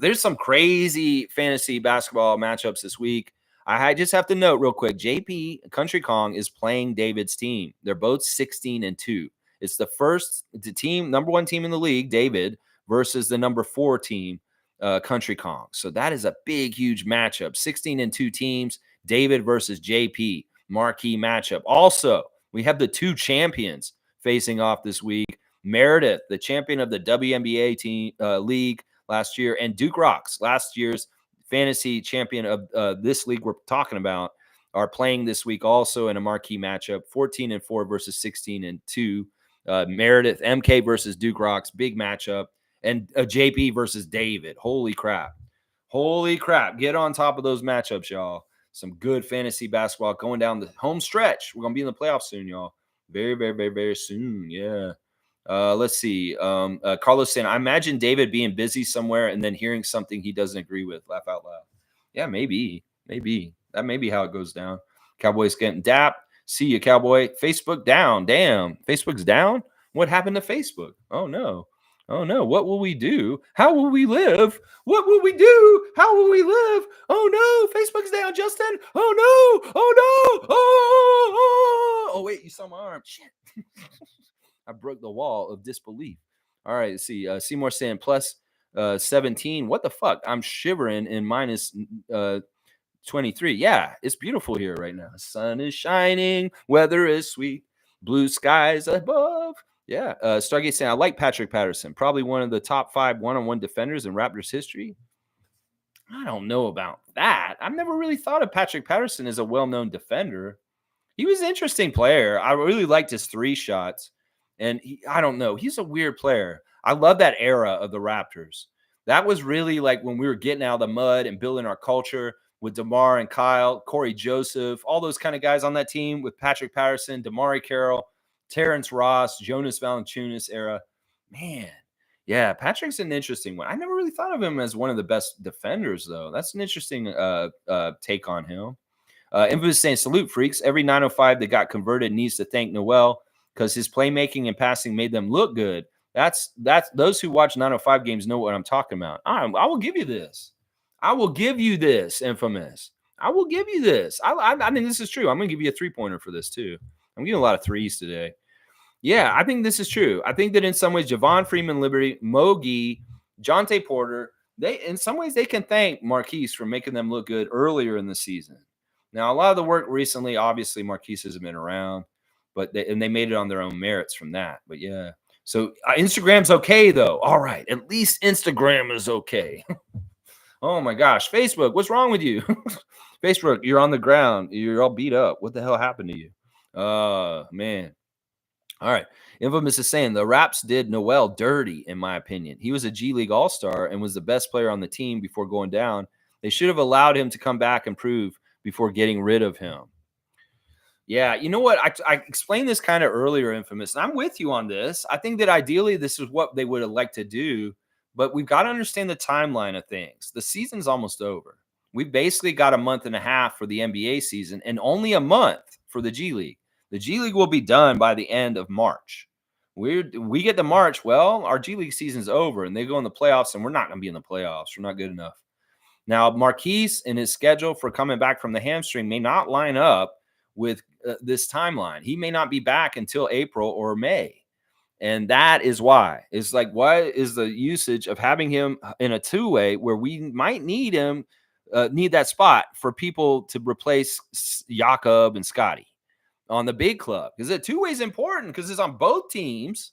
There's some crazy fantasy basketball matchups this week. I just have to note real quick, JP Country Kong is playing David's team. They're both 16-2. It's the team, number 1 team in the league, David, versus the number 4 team, Country Kong. So that is a big, huge matchup. 16-2 teams, David versus JP, marquee matchup. Also, we have the 2 champions facing off this week. Meredith, the champion of the WNBA team league last year, and Duke Rocks, last year's fantasy champion of this league we're talking about, are playing this week also in a marquee matchup, 14-4 versus 16-2. Meredith, MK versus Duke Rocks, big matchup, and JP versus David. Holy crap. Get on top of those matchups, y'all. Some good fantasy basketball going down the home stretch. We're going to be in the playoffs soon, y'all. Very, very, very, very soon. Yeah. Let's see. Carlos saying, I imagine David being busy somewhere and then hearing something he doesn't agree with. Laugh out loud. Yeah, maybe. That may be how it goes down. Cowboys getting dapped. See you, Cowboy. Facebook down. Damn. Facebook's down? What happened to Facebook? Oh, no. What will we do? How will we live? What will we do? How will we live? Oh, no. Facebook's down, Justin. Oh, no. Oh, wait. You saw my arm. Shit. I broke the wall of disbelief. All right. Let's see. Seymour saying plus 17. What the fuck? I'm shivering in minus 23. Yeah, it's beautiful here right now. Sun is shining. Weather is sweet. Blue skies above. Yeah. Stargate saying, I like Patrick Patterson. Probably one of the top 5 one-on-one defenders in Raptors history. I don't know about that. I've never really thought of Patrick Patterson as a well-known defender. He was an interesting player. I really liked his 3 shots. And I don't know. He's a weird player. I love that era of the Raptors. That was really like when we were getting out of the mud and building our culture with DeMar and Kyle, Corey Joseph, all those kind of guys on that team with Patrick Patterson, DeMari Carroll, Terrence Ross, Jonas Valanciunas era. Man, yeah, Patrick's an interesting one. I never really thought of him as one of the best defenders, though. That's an interesting take on him. Infamous saying, salute, freaks. Every 905 that got converted needs to thank Noel because his playmaking and passing made them look good. That's those who watch 905 games know what I'm talking about. I will give you this. I will give you this, Infamous. I will give you this. I think this is true. I'm going to give you a 3-pointer for this, too. I'm getting a lot of 3s today. Yeah, I think this is true. I think that in some ways, Javon Freeman, Liberty, Mogi, Jonte Porter, in some ways, they can thank Marquise for making them look good earlier in the season. Now, a lot of the work recently, obviously, Marquise hasn't been around, but they made it on their own merits from that. But yeah, so Instagram's okay, though. All right, at least Instagram is okay. Oh my gosh, Facebook, what's wrong with you? Facebook, you're on the ground. You're all beat up. What the hell happened to you? Man. All right. Infamous is saying the Raps did Noel dirty, in my opinion. He was a G League All Star and was the best player on the team before going down. They should have allowed him to come back and prove before getting rid of him. Yeah, you know what? I explained this kind of earlier, Infamous, and I'm with you on this. I think that ideally this is what they would have liked to do, but we've got to understand the timeline of things. The season's almost over. We've basically got a month and a half for the NBA season and only a month for the G League. The G League will be done by the end of March. We get to March, well, our G League season's over and they go in the playoffs, and we're not going to be in the playoffs. We're not good enough. Now, Marquise and his schedule for coming back from the hamstring may not line up with this timeline. He may not be back until April or May. And that is why. It's like, what is the usage of having him in a two-way where we might need him, need that spot for people to replace Jakob and Scotty on the big club? Because the two-way is important because it's on both teams.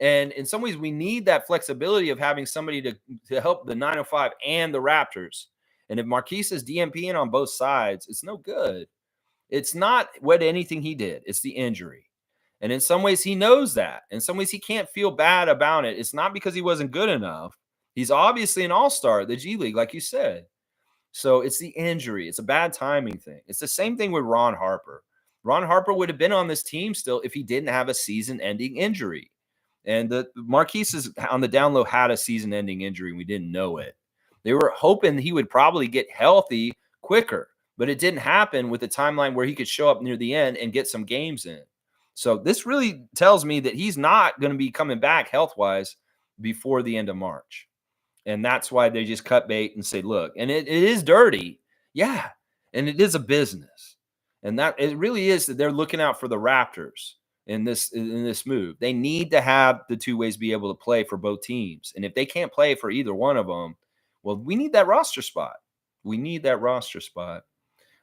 And in some ways, we need that flexibility of having somebody to help the 905 and the Raptors. And if Marquise is DMPing on both sides, it's no good. It's not what anything he did. It's the injury. And in some ways, he knows that. In some ways, he can't feel bad about it. It's not because he wasn't good enough. He's obviously an all-star at the G League, like you said. So it's the injury. It's a bad timing thing. It's the same thing with Ron Harper. Ron Harper would have been on this team still if he didn't have a season-ending injury. And the Marquise is on the down low had a season-ending injury. We didn't know it. They were hoping he would probably get healthy quicker, but it didn't happen with the timeline where he could show up near the end and get some games in. So this really tells me that he's not going to be coming back health-wise before the end of March. And that's why they just cut bait and say, look, and it is dirty. Yeah. And it is a business. And that it really is that they're looking out for the Raptors in this move. They need to have the two ways be able to play for both teams. And if they can't play for either one of them, well, we need that roster spot. We need that roster spot.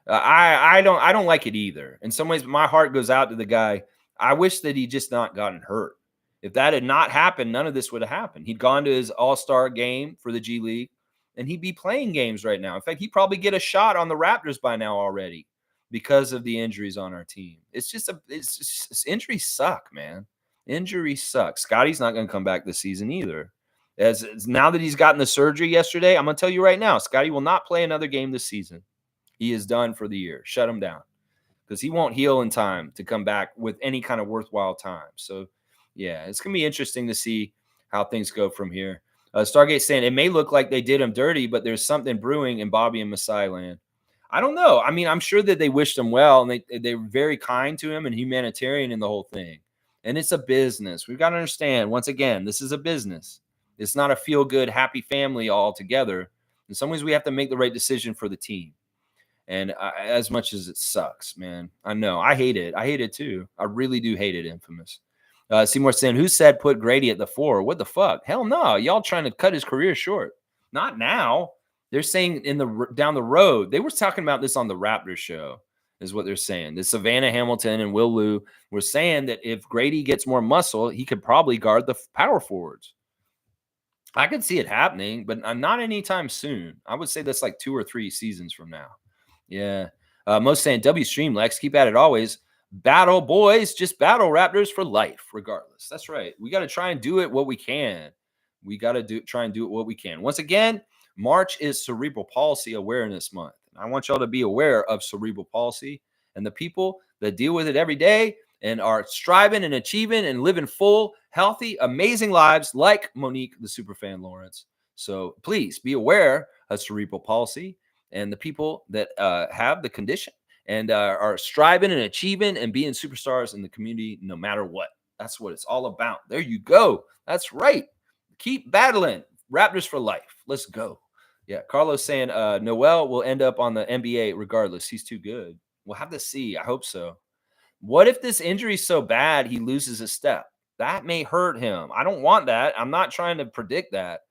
I don't like it either. In some ways, my heart goes out to the guy. I wish that he just not gotten hurt. If that had not happened, none of this would have happened. He'd gone to his all-star game for the G League, and he'd be playing games right now. In fact, he'd probably get a shot on the Raptors by now already because of the injuries on our team. It's just injuries suck, man. Injuries suck. Scotty's not going to come back this season either. As now that he's gotten the surgery yesterday, I'm going to tell you right now, Scotty will not play another game this season. He is done for the year. Shut him down because he won't heal in time to come back with any kind of worthwhile time. So, yeah, it's going to be interesting to see how things go from here. Stargate saying it may look like they did him dirty, but there's something brewing in Bobby and Masai land. I don't know. I mean, I'm sure that they wished him well, and they were very kind to him and humanitarian in the whole thing. And it's a business. We've got to understand, once again, this is a business. It's not a feel-good, happy family all together. In some ways, we have to make the right decision for the team. And as much as it sucks, man, I know. I hate it. I hate it too. I really do hate it, Infamous. Seymour saying, who said put Grady at the 4? What the fuck? Hell no. Y'all trying to cut his career short. Not now. They're saying down the road. They were talking about this on the Raptors show, is what they're saying. The Savannah Hamilton and Will Lou were saying that if Grady gets more muscle, he could probably guard the power forwards. I could see it happening, but not anytime soon. I would say that's like 2 or 3 seasons from now. Yeah. Most saying W stream, Lex, keep at it always. Battle, boys, just battle Raptors for life, regardless. That's right. We got to try and do it what we can. We got to try and do it what we can. Once again, March is Cerebral Palsy Awareness Month. I want y'all to be aware of cerebral palsy and the people that deal with it every day and are striving and achieving and living full, healthy, amazing lives like Monique, the superfan Lawrence. So please be aware of cerebral palsy and the people that have the condition and are striving and achieving and being superstars in the community no matter what. That's what it's all about. There you go. That's right. Keep battling. Raptors for life. Let's go. Yeah, Carlos saying Noel will end up on the NBA regardless. He's too good. We'll have to see. I hope so. What if this injury is so bad he loses a step? That may hurt him. I don't want that. I'm not trying to predict that.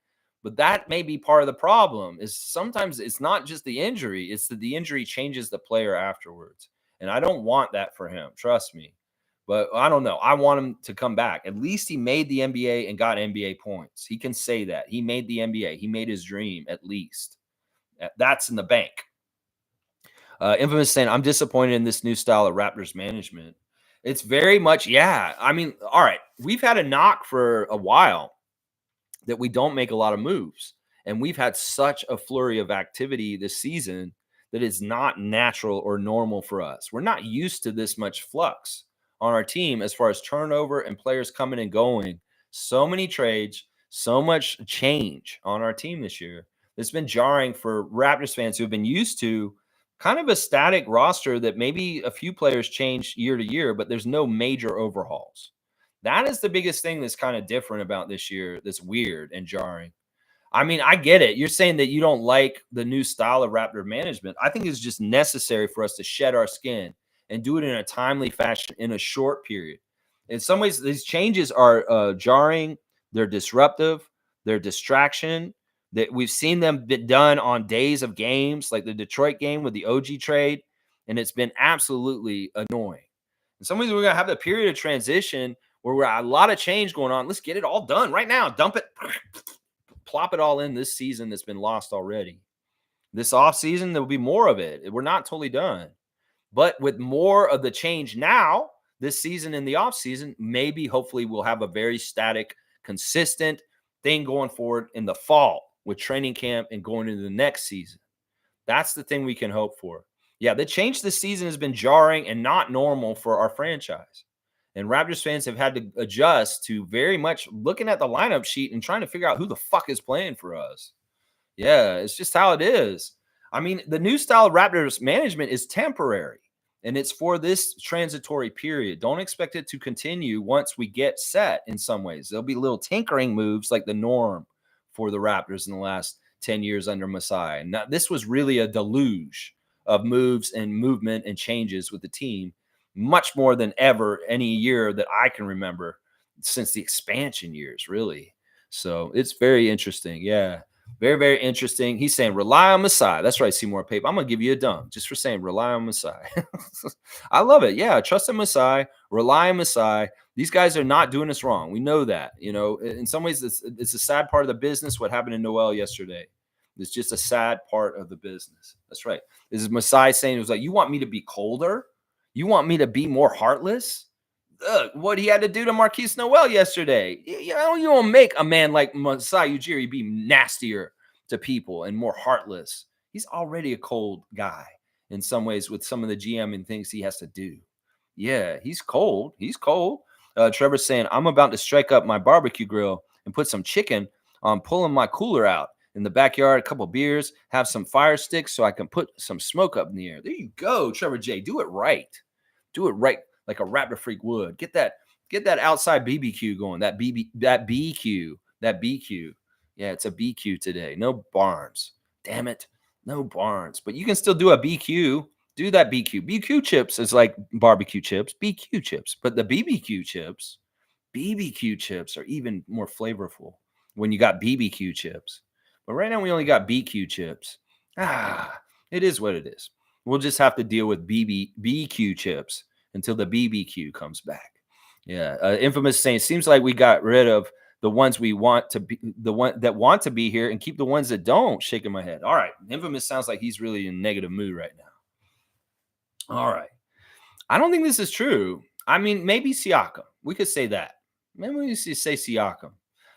But that may be part of the problem is sometimes it's not just the injury. It's that the injury changes the player afterwards. And I don't want that for him. Trust me. But I don't know. I want him to come back. At least he made the NBA and got NBA points. He can say that. He made the NBA. He made his dream at least. That's in the bank. Infamous saying, I'm disappointed in this new style of Raptors management. It's very much, yeah. I mean, all right, we've had a knock for a while that we don't make a lot of moves. And we've had such a flurry of activity this season that is not natural or normal for us. We're not used to this much flux on our team as far as turnover and players coming and going. So many trades, so much change on our team this year. It's been jarring for Raptors fans who have been used to kind of a static roster that maybe a few players change year to year, but there's no major overhauls. That is the biggest thing that's kind of different about this year that's weird and jarring. I mean, I get it. You're saying that you don't like the new style of Raptor management. I think it's just necessary for us to shed our skin and do it in a timely fashion in a short period. In some ways, these changes are jarring, they're disruptive, they're distraction. That we've seen them be done on days of games, like the Detroit game with the OG trade, and it's been absolutely annoying. In some ways, we're gonna have a period of transition where we're a lot of change going on. Let's get it all done right now. Dump it, plop it all in this season that's been lost already. This offseason, there will be more of it. We're not totally done. But with more of the change now, this season in the offseason, maybe hopefully we'll have a very static, consistent thing going forward in the fall with training camp and going into the next season. That's the thing we can hope for. Yeah, the change this season has been jarring and not normal for our franchise. And Raptors fans have had to adjust to very much looking at the lineup sheet and trying to figure out who the fuck is playing for us. Yeah, it's just how it is. I mean, the new style of Raptors management is temporary and it's for this transitory period. Don't expect it to continue once we get set in some ways. There'll be little tinkering moves like the norm for the Raptors in the last 10 years under Masai. Now, this was really a deluge of moves and movement and changes with the team, much more than ever any year that I can remember since the expansion years, really. So it's very interesting. Yeah. Very, very interesting. He's saying rely on Masai. That's right, Seymour Pape. I'm gonna give you a dunk just for saying rely on Masai. I love it. Yeah, trust in Masai, rely on Masai. These guys are not doing us wrong. We know that. You know, in some ways, it's a sad part of the business. What happened in Noel yesterday? It's just a sad part of the business. That's right. This is Masai saying it was like, you want me to be colder? You want me to be more heartless? What he had to do to Marquise Noel yesterday. You don't make a man like Masai Ujiri be nastier to people and more heartless. He's already a cold guy in some ways with some of the GM and things he has to do. Yeah, he's cold. He's cold. Trevor's saying, I'm about to strike up my barbecue grill and put some chicken on pulling my cooler out in the backyard, a couple beers, have some fire sticks so I can put some smoke up in the air. There you go, Trevor J. Do it right. Do it right like a Raptor freak would. Get that outside BBQ going. That BQ. Yeah, it's a BQ today. No Barnes. Damn it. No Barnes. But you can still do a BQ. Do that BQ. BQ chips is like barbecue chips, BQ chips. But the BBQ chips are even more flavorful when you got BBQ chips. But right now we only got BQ chips. It is what it is. We'll just have to deal with BQ chips until the BBQ comes back. Yeah. Infamous saying, seems like we got rid of the ones we want to be, the one that want to be here, and keep the ones that don't. Shaking my head. All right. Infamous sounds like he's really in a negative mood right now. All right. I don't think this is true. I mean, maybe Siakam. We could say that. Maybe we say Siakam.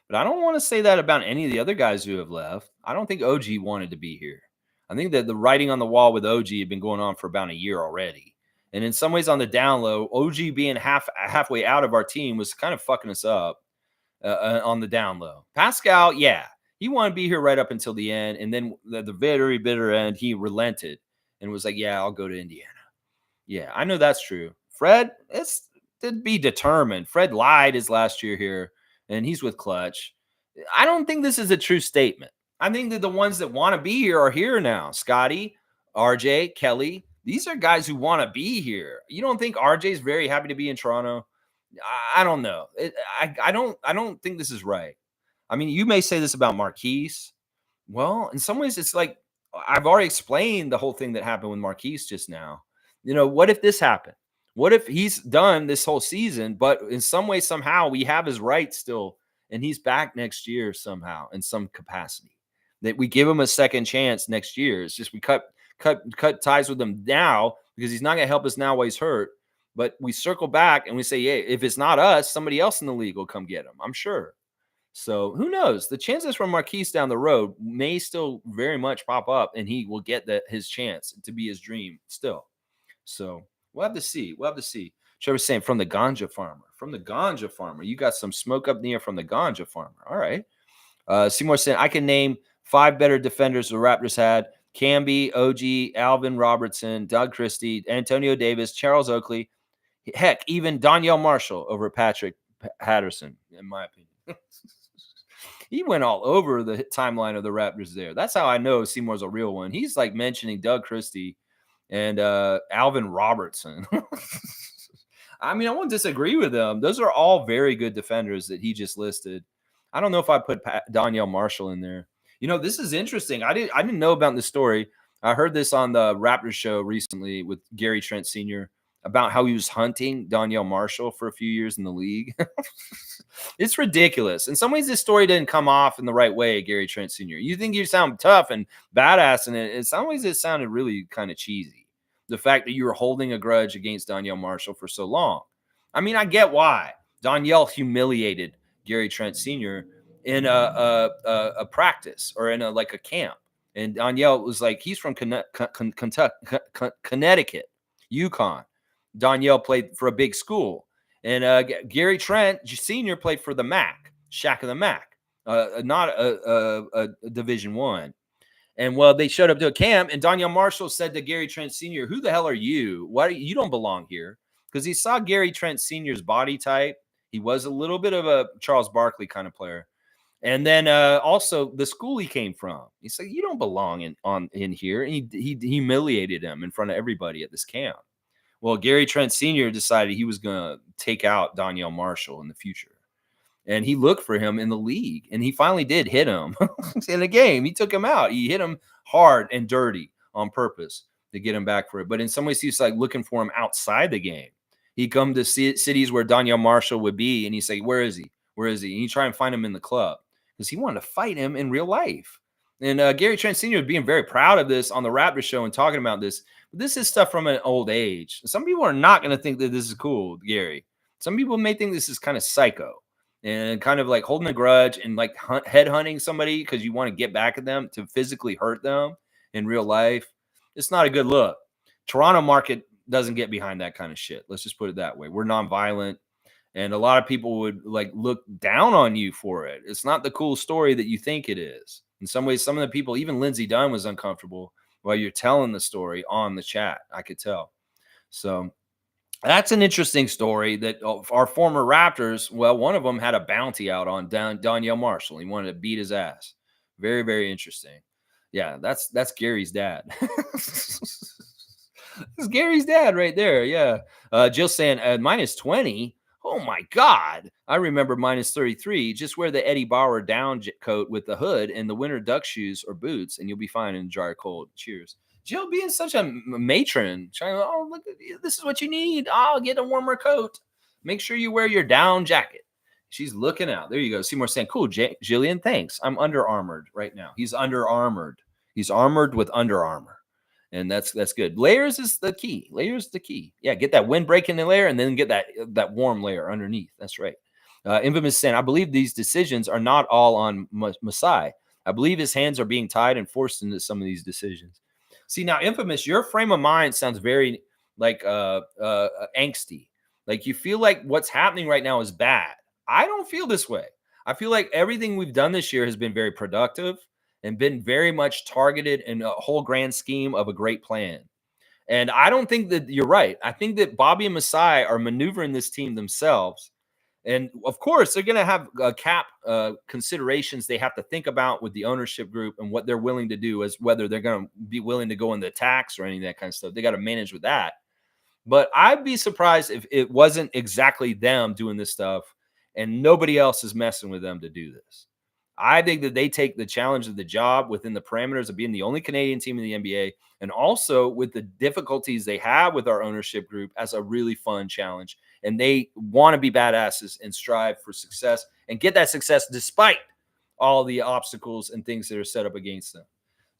But I don't want to say that about any of the other guys who have left. I don't think OG wanted to be here. I think that the writing on the wall with OG had been going on for about a year already. And in some ways on the down low, OG being halfway out of our team was kind of fucking us up on the down low. Pascal, yeah, he wanted to be here right up until the end. And then the very bitter end, he relented and was like, yeah, I'll go to Indiana. Yeah, I know that's true. Fred, it's to be determined. Fred lied his last year here, and he's with Clutch. I don't think this is a true statement. I think that the ones that want to be here are here now. Scotty, RJ, Kelly, these are guys who want to be here. You don't think RJ's very happy to be in Toronto? I don't know. I don't think this is right. I mean, you may say this about Marquise. Well, in some ways, it's like I've already explained the whole thing that happened with Marquise just now. You know, what if this happened? What if he's done this whole season, but in some way, somehow, we have his rights still, and he's back next year somehow in some capacity? That we give him a second chance next year. It's just we cut ties with him now because he's not going to help us now while he's hurt. But we circle back and we say, yeah, if it's not us, somebody else in the league will come get him, I'm sure. So who knows? The chances for Marquise down the road may still very much pop up, and he will get his chance to be his dream still. So we'll have to see. We'll have to see. Trevor's saying from the ganja farmer. From the ganja farmer. You got some smoke up in the air from the ganja farmer. All right. Seymour saying, I can name 5 better defenders the Raptors had. Camby, OG, Alvin Robertson, Doug Christie, Antonio Davis, Charles Oakley. Heck, even Donyell Marshall over Patrick Patterson, in my opinion. He went all over the timeline of the Raptors there. That's how I know Seymour's a real one. He's like mentioning Doug Christie and Alvin Robertson. I mean, I won't disagree with them. Those are all very good defenders that he just listed. I don't know if I put Donyell Marshall in there. You know, this is interesting. I didn't know about this story. I heard this on the Raptors show recently with Gary Trent Sr. about how he was hunting Donyell Marshall for a few years in the league. It's ridiculous. In some ways, this story didn't come off in the right way, Gary Trent Sr. You think you sound tough and badass, and in some ways, it sounded really kind of cheesy. The fact that you were holding a grudge against Donyell Marshall for so long. I mean, I get why. Donyell humiliated Gary Trent Sr. in a practice or in a camp. And Donyell was like, he's from Connecticut, UConn. Donyell played for a big school. And Gary Trent Sr. played for the MAC, Shack of the MAC, not a Division I. And well, they showed up to a camp, and Donyell Marshall said to Gary Trent Sr., who the hell are you? Why you don't belong here? Because he saw Gary Trent Sr.'s body type. He was a little bit of a Charles Barkley kind of player. And then also the school he came from. He said, you don't belong in here. And he humiliated him in front of everybody at this camp. Well, Gary Trent Sr. decided he was going to take out Donyell Marshall in the future. And he looked for him in the league. And he finally did hit him in a game. He took him out. He hit him hard and dirty on purpose to get him back for it. But in some ways, he's like looking for him outside the game. He'd come to cities where Donyell Marshall would be. And he'd say, where is he? Where is he? And he'd try and find him in the club because he wanted to fight him in real life. And Gary Trent Sr. was being very proud of this on the Raptors show and talking about this. But this is stuff from an old age. Some people are not going to think that this is cool, Gary. Some people may think this is kind of psycho and kind of like holding a grudge and like headhunting somebody because you want to get back at them to physically hurt them in real life. It's not a good look. Toronto market doesn't get behind that kind of shit. Let's just put it that way. We're nonviolent. And a lot of people would like look down on you for it. It's not the cool story that you think it is. In some ways, some of the people, even Lindsey Dunn was uncomfortable while you're telling the story on the chat. I could tell. So that's an interesting story that our former Raptors, well, one of them had a bounty out on Donyell Marshall. He wanted to beat his ass. Very, very interesting. Yeah, that's Gary's dad. It's Gary's dad right there. Yeah. Jill saying -20. Oh my God. I remember -33. Just wear the Eddie Bauer down coat with the hood and the winter duck shoes or boots, and you'll be fine in dry or cold. Cheers. Jill being such a matron. Trying to, oh, look, this is what you need. I'll get a warmer coat. Make sure you wear your down jacket. She's looking out. There you go. Seymour saying, cool, Jillian, thanks. I'm under armored right now. He's under armored. He's armored with Under Armour. And that's good. Layers is the key. Layers is the key. Yeah, get that windbreak in the layer and then get that warm layer underneath. That's right. Infamous saying, I believe these decisions are not all on Masai. I believe his hands are being tied and forced into some of these decisions. See, now, Infamous, your frame of mind sounds very like angsty. Like you feel like what's happening right now is bad. I don't feel this way. I feel like everything we've done this year has been very productive and been very much targeted in a whole grand scheme of a great plan. And I don't think that you're right. I think that Bobby and Masai are maneuvering this team themselves. And of course, they're going to have cap considerations they have to think about with the ownership group and what they're willing to do as whether they're going to be willing to go into tax or any of that kind of stuff. They got to manage with that. But I'd be surprised if it wasn't exactly them doing this stuff and nobody else is messing with them to do this. I think that they take the challenge of the job within the parameters of being the only Canadian team in the NBA and also with the difficulties they have with our ownership group as a really fun challenge. And they want to be badasses and strive for success and get that success despite all the obstacles and things that are set up against them.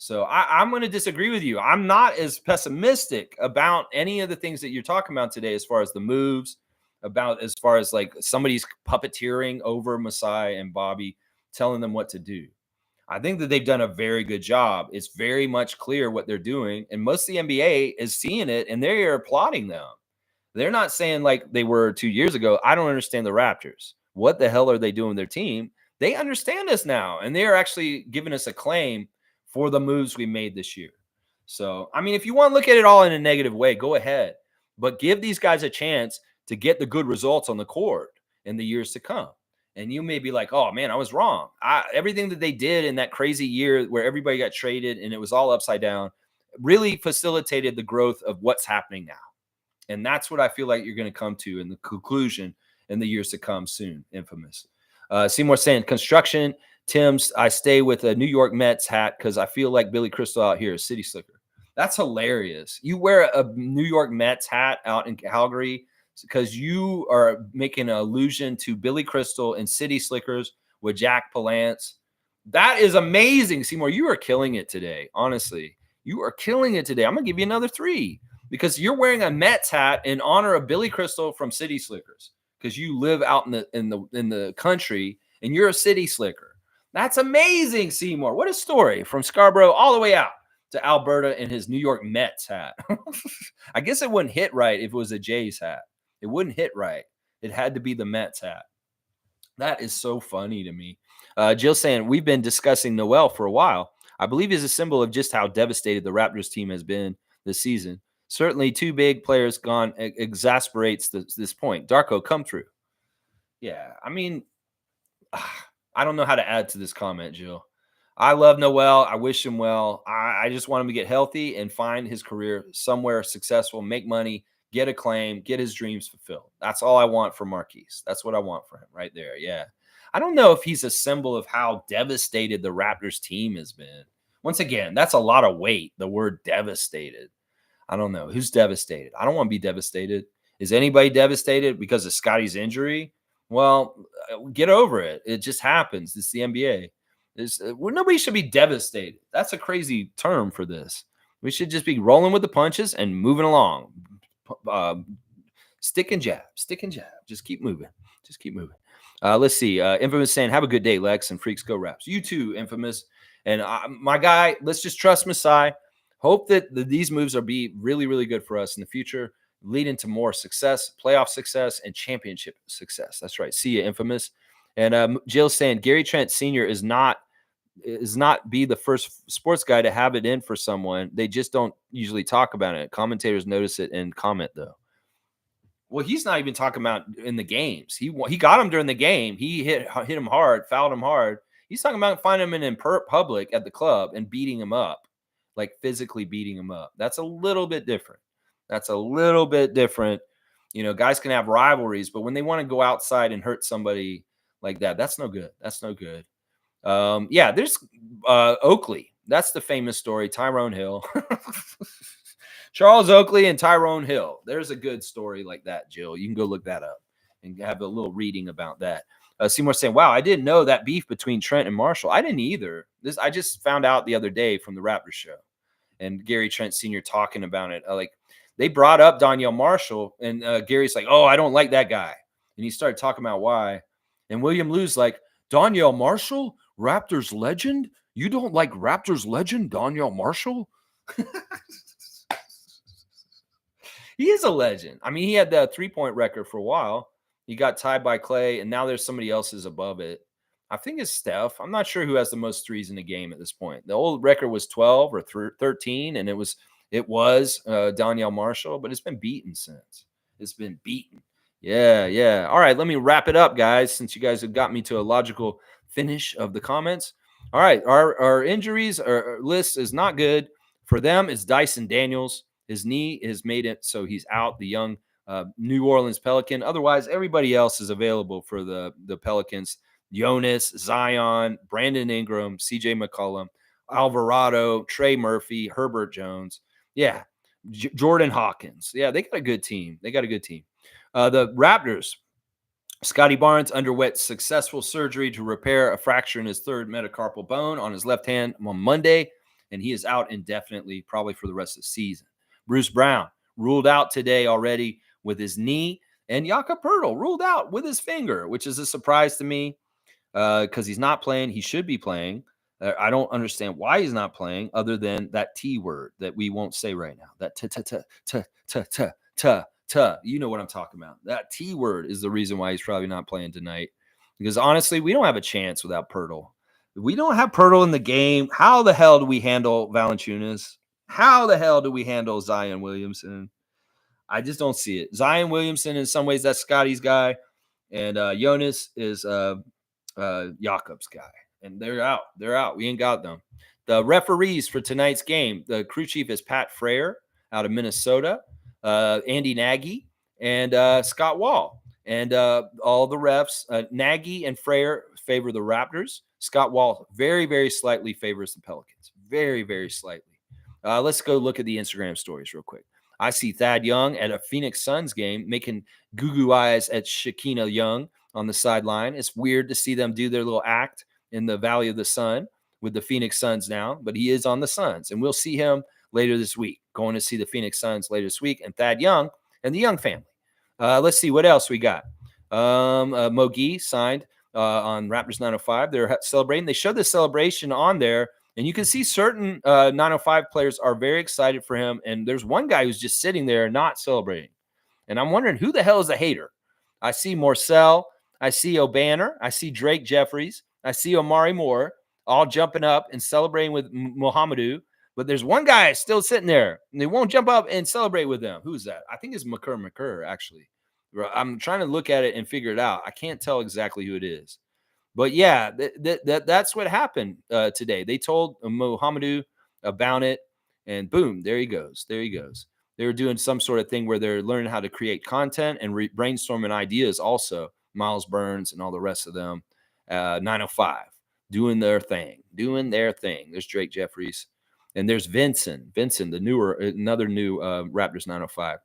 So I'm going to disagree with you. I'm not as pessimistic about any of the things that you're talking about today, as far as the moves, about as far as like somebody's puppeteering over Masai and Bobby, telling them what to do. I think that they've done a very good job. It's very much clear what they're doing, and most of the NBA is seeing it, and they are applauding them. They're not saying like they were 2 years ago, I don't understand the Raptors. What the hell are they doing with their team? They understand us now, and they are actually giving us a claim for the moves we made this year. So, I mean, if you want to look at it all in a negative way, go ahead, but give these guys a chance to get the good results on the court in the years to come. And you may be like, oh man, I was wrong. Everything that they did in that crazy year where everybody got traded and it was all upside down really facilitated the growth of what's happening now. And that's what I feel like you're going to come to in the conclusion in the years to come soon, Infamous. Seymour saying, construction, Tim's, I stay with a New York Mets hat because I feel like Billy Crystal out here is city slicker. That's hilarious. You wear a New York Mets hat out in Calgary because you are making an allusion to Billy Crystal and City Slickers with Jack Palance. That is amazing, Seymour. You are killing it today. Honestly, you are killing it today. I'm going to give you another 3 because you're wearing a Mets hat in honor of Billy Crystal from City Slickers because you live out in the country and you're a City Slicker. That's amazing, Seymour. What a story from Scarborough all the way out to Alberta in his New York Mets hat. I guess it wouldn't hit right if it was a Jays hat. It wouldn't hit right. It had to be the Mets hat. That is so funny to me. Jill saying, we've been discussing Noel for a while. I believe he's a symbol of just how devastated the Raptors team has been this season. Certainly 2 big players gone exasperates this point. Darko, come through. Yeah, I mean, I don't know how to add to this comment, Jill. I love Noel. I wish him well. I just want him to get healthy and find his career somewhere successful, make money, get acclaim, get his dreams fulfilled. That's all I want for Marquise. That's what I want for him right there. Yeah. I don't know if he's a symbol of how devastated the Raptors team has been. Once again, that's a lot of weight, the word devastated. I don't know. Who's devastated? I don't want to be devastated. Is anybody devastated because of Scotty's injury? Well, get over it. It just happens. It's the NBA. Nobody should be devastated. That's a crazy term for this. We should just be rolling with the punches and moving along. Stick and jab. Just keep moving. Let's see. Infamous saying, have a good day, Lex, and Freaks Go Raps. You too, Infamous. And my guy, let's just trust Masai. Hope that these moves are be really, really good for us in the future, leading to more success, playoff success, and championship success. That's right. See you, Infamous. And Jill's saying, Gary Trent Sr. is not be the first sports guy to have it in for someone. They just don't usually talk about it. Commentators notice it and comment, though. Well, he's not even talking about in the games. He got him during the game. He hit him hard, fouled him hard. He's talking about finding him in public at the club and beating him up, like physically beating him up. That's a little bit different. You know, guys can have rivalries, but when they want to go outside and hurt somebody like that, that's no good. Yeah, there's Oakley. That's the famous story. Tyrone Hill. Charles Oakley and Tyrone Hill. There's a good story like that, Jill. You can go look that up and have a little reading about that. Seymour saying, wow, I didn't know that beef between Trent and Marshall. I didn't either. I just found out the other day from the Raptors show. And Gary Trent Sr. talking about it. Like, they brought up Donyell Marshall, and Gary's like, oh, I don't like that guy. And he started talking about why. And William Lou's like, Donyell Marshall, Raptors legend? You don't like Raptors legend, Donyell Marshall? He is a legend. I mean, he had the 3-point record for a while. He got tied by Clay, and now there's somebody else is above it. I think it's Steph. I'm not sure who has the most threes in the game at this point. The old record was 12 or 13, and it was Donyell Marshall, but it's been beaten since. It's been beaten. Yeah. All right, let me wrap it up, guys, since you guys have got me to a logical finish of the comments. All right, our injuries, our list is not good. For them, it's Dyson Daniels. His knee has made it so he's out, the young New Orleans Pelican. Otherwise, everybody else is available for the Pelicans. Jonas, Zion, Brandon Ingram, CJ McCollum, Alvarado, Trey Murphy, Herbert Jones. Yeah, Jordan Hawkins. Yeah, they got a good team. The Raptors, Scotty Barnes underwent successful surgery to repair a fracture in his third metacarpal bone on his left hand on Monday. and he is out indefinitely, probably for the rest of the season. Bruce Brown ruled out today already with his knee, and Jakob Poeltl ruled out with his finger, which is a surprise to me because he's not playing. He should be playing. I don't understand why he's not playing other than that T word that we won't say right now. That you know what I'm talking about. That T word is the reason why he's probably not playing tonight. Because honestly, we don't have a chance without Poeltl. If we don't have Poeltl in the game, how the hell do we handle Valanciunas? How the hell do we handle Zion Williamson? I just don't see it. Zion Williamson, in some ways, that's Scotty's guy, and Jonas is Jakob's guy. And they're out. They're out. We ain't got them. The referees for tonight's game, the crew chief is Pat Frere out of Minnesota, Andy Nagy, and Scott Wall. And all the refs, Nagy and Frere favor the Raptors. Scott Wall very, very slightly favors the Pelicans. Very, very slightly. Let's go look at the Instagram stories real quick. I see Thad Young at a Phoenix Suns game making goo-goo eyes at Shekinah Young on the sideline. It's weird to see them do their little act in the Valley of the Sun with the Phoenix Suns now, but he is on the Suns, and we'll see him later this week. Going to see the Phoenix Suns later this week, and Thad Young and the Young family. Let's see what else we got. Mogi signed on Raptors 905. They're celebrating. They showed the celebration on there, and you can see certain 905 players are very excited for him. And there's one guy who's just sitting there not celebrating. And I'm wondering who the hell is the hater. I see Morcell. I see O'Banner. I see Drake Jeffries. I see Omari Moore all jumping up and celebrating with Mohamedou. But there's one guy still sitting there, and they won't jump up and celebrate with them. Who's that? I think it's McCurr, actually. I'm trying to look at it and figure it out. I can't tell exactly who it is. But yeah, that's what happened today. They told Mohamedou about it, and boom, there he goes. There he goes. They were doing some sort of thing where they're learning how to create content and brainstorming ideas also. Miles Burns and all the rest of them. 905, doing their thing. There's Drake Jeffries. And there's Vincent, another new Raptors 905.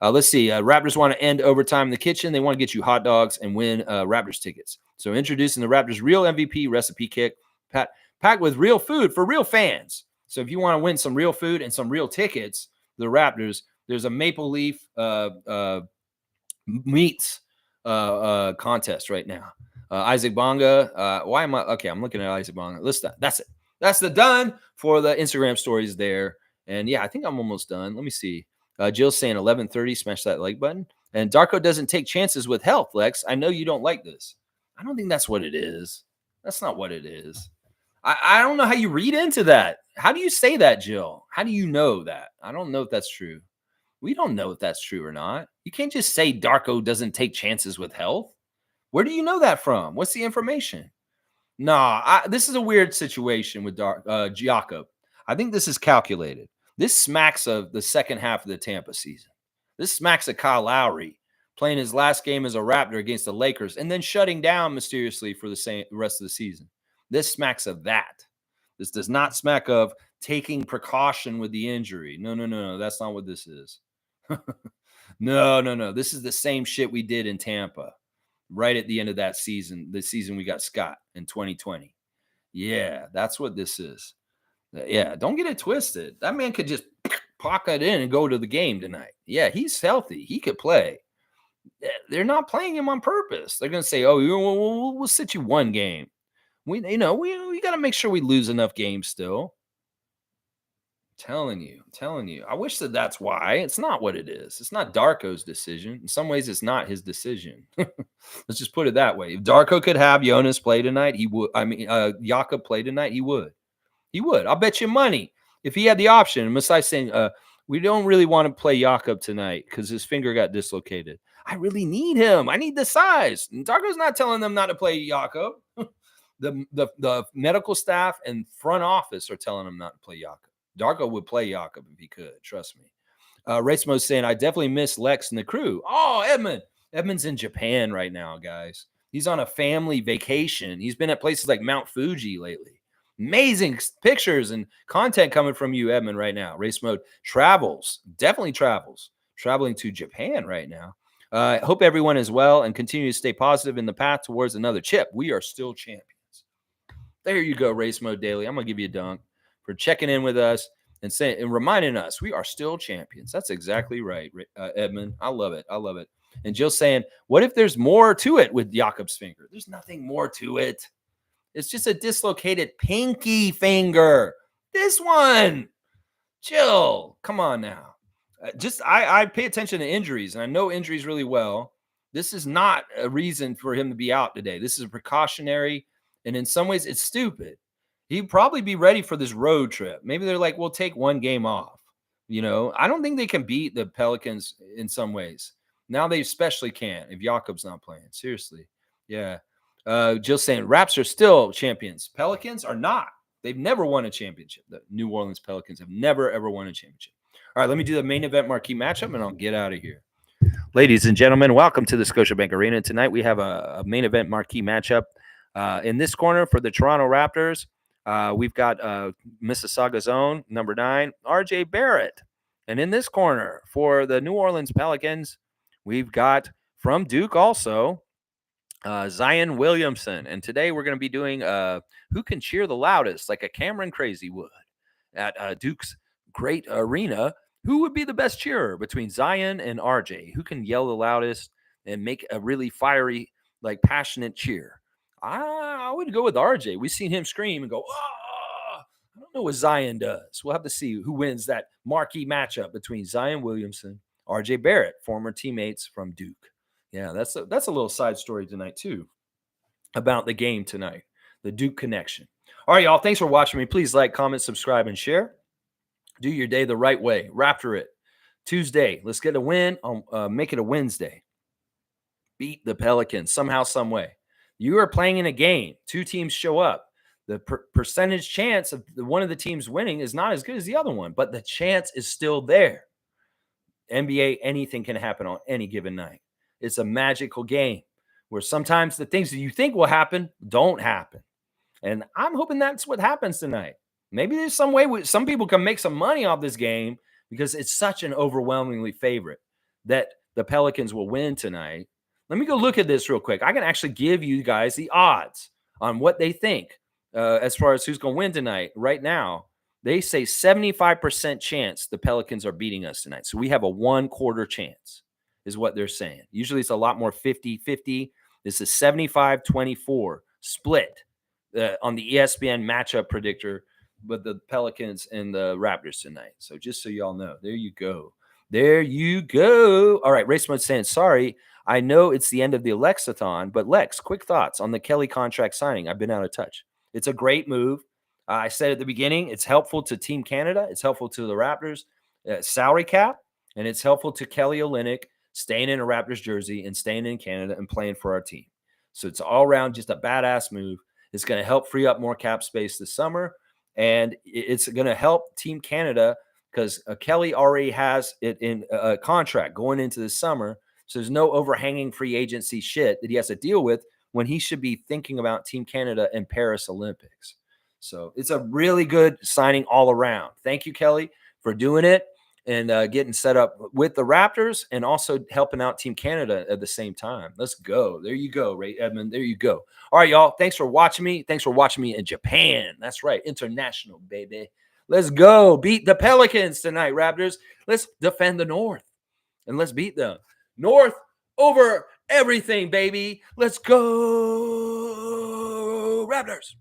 Let's see. Raptors want to end overtime in the kitchen. They want to get you hot dogs and win Raptors tickets. So introducing the Raptors Real MVP Recipe Kit, packed with real food for real fans. So if you want to win some real food and some real tickets, the Raptors, there's a Maple Leaf meats contest right now. Isaac Bonga. Why am I? Okay, I'm looking at Isaac Bonga. That's it. That's the done for the Instagram stories there. And yeah, I think I'm almost done. Let me see. Jill's saying 11:30, smash that like button. And Darko doesn't take chances with health, Lex. I know you don't like this. I don't think that's what it is. That's not what it is. I don't know how you read into that. How do you say that, Jill? How do you know that? I don't know if that's true. We don't know if that's true or not. You can't just say Darko doesn't take chances with health. Where do you know that from? What's the information? Nah, this is a weird situation with Jakob. I think this is calculated. This smacks of the second half of the Tampa season. This smacks of Kyle Lowry playing his last game as a Raptor against the Lakers and then shutting down mysteriously for the rest of the season. This smacks of that. This does not smack of taking precaution with the injury. No. That's not what this is. No. This is the same shit we did in Tampa right at the end of that season, the season we got Scott in 2020. Yeah, that's what this is. Yeah, don't get it twisted. That man could just pocket in and go to the game tonight. Yeah, he's healthy. He could play. They're not playing him on purpose. They're going to say, "Oh, we'll sit you one game." We got to make sure we lose enough games still. Telling you. I wish that's why. It's not what it is. It's not Darko's decision. In some ways, it's not his decision. Let's just put it that way. If Darko could have Jonas play tonight, he would. Jakob play tonight, he would. He would. I'll bet you money. If he had the option, besides saying, we don't really want to play Jakob tonight because his finger got dislocated. I really need him. I need the size. And Darko's not telling them not to play Jakob. The medical staff and front office are telling him not to play Jakob. Darko would play Jakob if he could. Trust me. Racimo's saying, I definitely miss Lex and the crew. Oh, Edmund. Edmund's in Japan right now, guys. He's on a family vacation. He's been at places like Mount Fuji lately. Amazing pictures and content coming from you, Edmund, right now. Race Mode definitely travels. Traveling to Japan right now. I hope everyone is well and continue to stay positive in the path towards another chip. We are still champions. There you go, Race Mode Daily. I'm going to give you a dunk. for checking in with us and saying and reminding us we are still champions. That's exactly right, Edmund. I love it. I love it. And Jill saying, what if there's more to it with Jakob's finger? There's nothing more to it. It's just a dislocated pinky finger. This one. Jill, come on now. I pay attention to injuries, and I know injuries really well. This is not a reason for him to be out today. This is a precautionary, and in some ways, it's stupid. He'd probably be ready for this road trip. Maybe they're like, we'll take one game off. I don't think they can beat the Pelicans in some ways. Now they especially can if Jakob's not playing. Seriously. Yeah. Jill saying, Raps are still champions. Pelicans are not. They've never won a championship. The New Orleans Pelicans have never, ever won a championship. All right, let me do the main event marquee matchup, and I'll get out of here. Ladies and gentlemen, welcome to the Scotiabank Arena. Tonight we have a main event marquee matchup. In this corner for the Toronto Raptors, we've got Mississauga's own, number 9, RJ Barrett. And in this corner for the New Orleans Pelicans, we've got from Duke also, Zion Williamson. And today we're going to be doing who can cheer the loudest, like a Cameron Crazy would at Duke's great arena. Who would be the best cheerer between Zion and RJ? Who can yell the loudest and make a really fiery, like passionate cheer? I would go with RJ. We've seen him scream and go, oh! I don't know what Zion does. We'll have to see who wins that marquee matchup between Zion Williamson, RJ Barrett, former teammates from Duke. Yeah, that's a little side story tonight, too, about the game tonight, the Duke connection. All right, y'all, thanks for watching me. Please like, comment, subscribe, and share. Do your day the right way. Raptor it. Tuesday, let's get a win. Make it a Wednesday. Beat the Pelicans somehow, some way. You are playing in a game. 2 teams show up. The percentage chance of one of the teams winning is not as good as the other one, but the chance is still there. NBA, anything can happen on any given night. It's a magical game where sometimes the things that you think will happen don't happen. And I'm hoping that's what happens tonight. Maybe there's some way some people can make some money off this game because it's such an overwhelmingly favorite that the Pelicans will win tonight. Let me go look at this real quick. I can actually give you guys the odds on what they think as far as who's going to win tonight. Right now, they say 75% chance the Pelicans are beating us tonight. So we have a 1/4 chance is what they're saying. Usually it's a lot more 50-50. This is 75-24 split on the ESPN matchup predictor with the Pelicans and the Raptors tonight. So just so y'all know, there you go. There you go. All right, Race Mode saying, sorry, I know it's the end of the Alexathon, but Lex, quick thoughts on the Kelly contract signing. I've been out of touch. It's a great move. I said at the beginning, it's helpful to Team Canada. It's helpful to the Raptors salary cap, and it's helpful to Kelly Olynyk staying in a Raptors jersey and staying in Canada and playing for our team. So it's all around just a badass move. It's going to help free up more cap space this summer, and it's going to help Team Canada because Kelly already has it in a contract going into the summer. So there's no overhanging free agency shit that he has to deal with when he should be thinking about Team Canada and Paris Olympics. So it's a really good signing all around. Thank you, Kelly, for doing it and getting set up with the Raptors and also helping out Team Canada at the same time. Let's go. There you go, Ray Edmund. There you go. All right, y'all. Thanks for watching me. Thanks for watching me in Japan. That's right. International, baby. Let's go. Beat the Pelicans tonight, Raptors. Let's defend the North and let's beat them. North over everything, baby. Let's go, Raptors.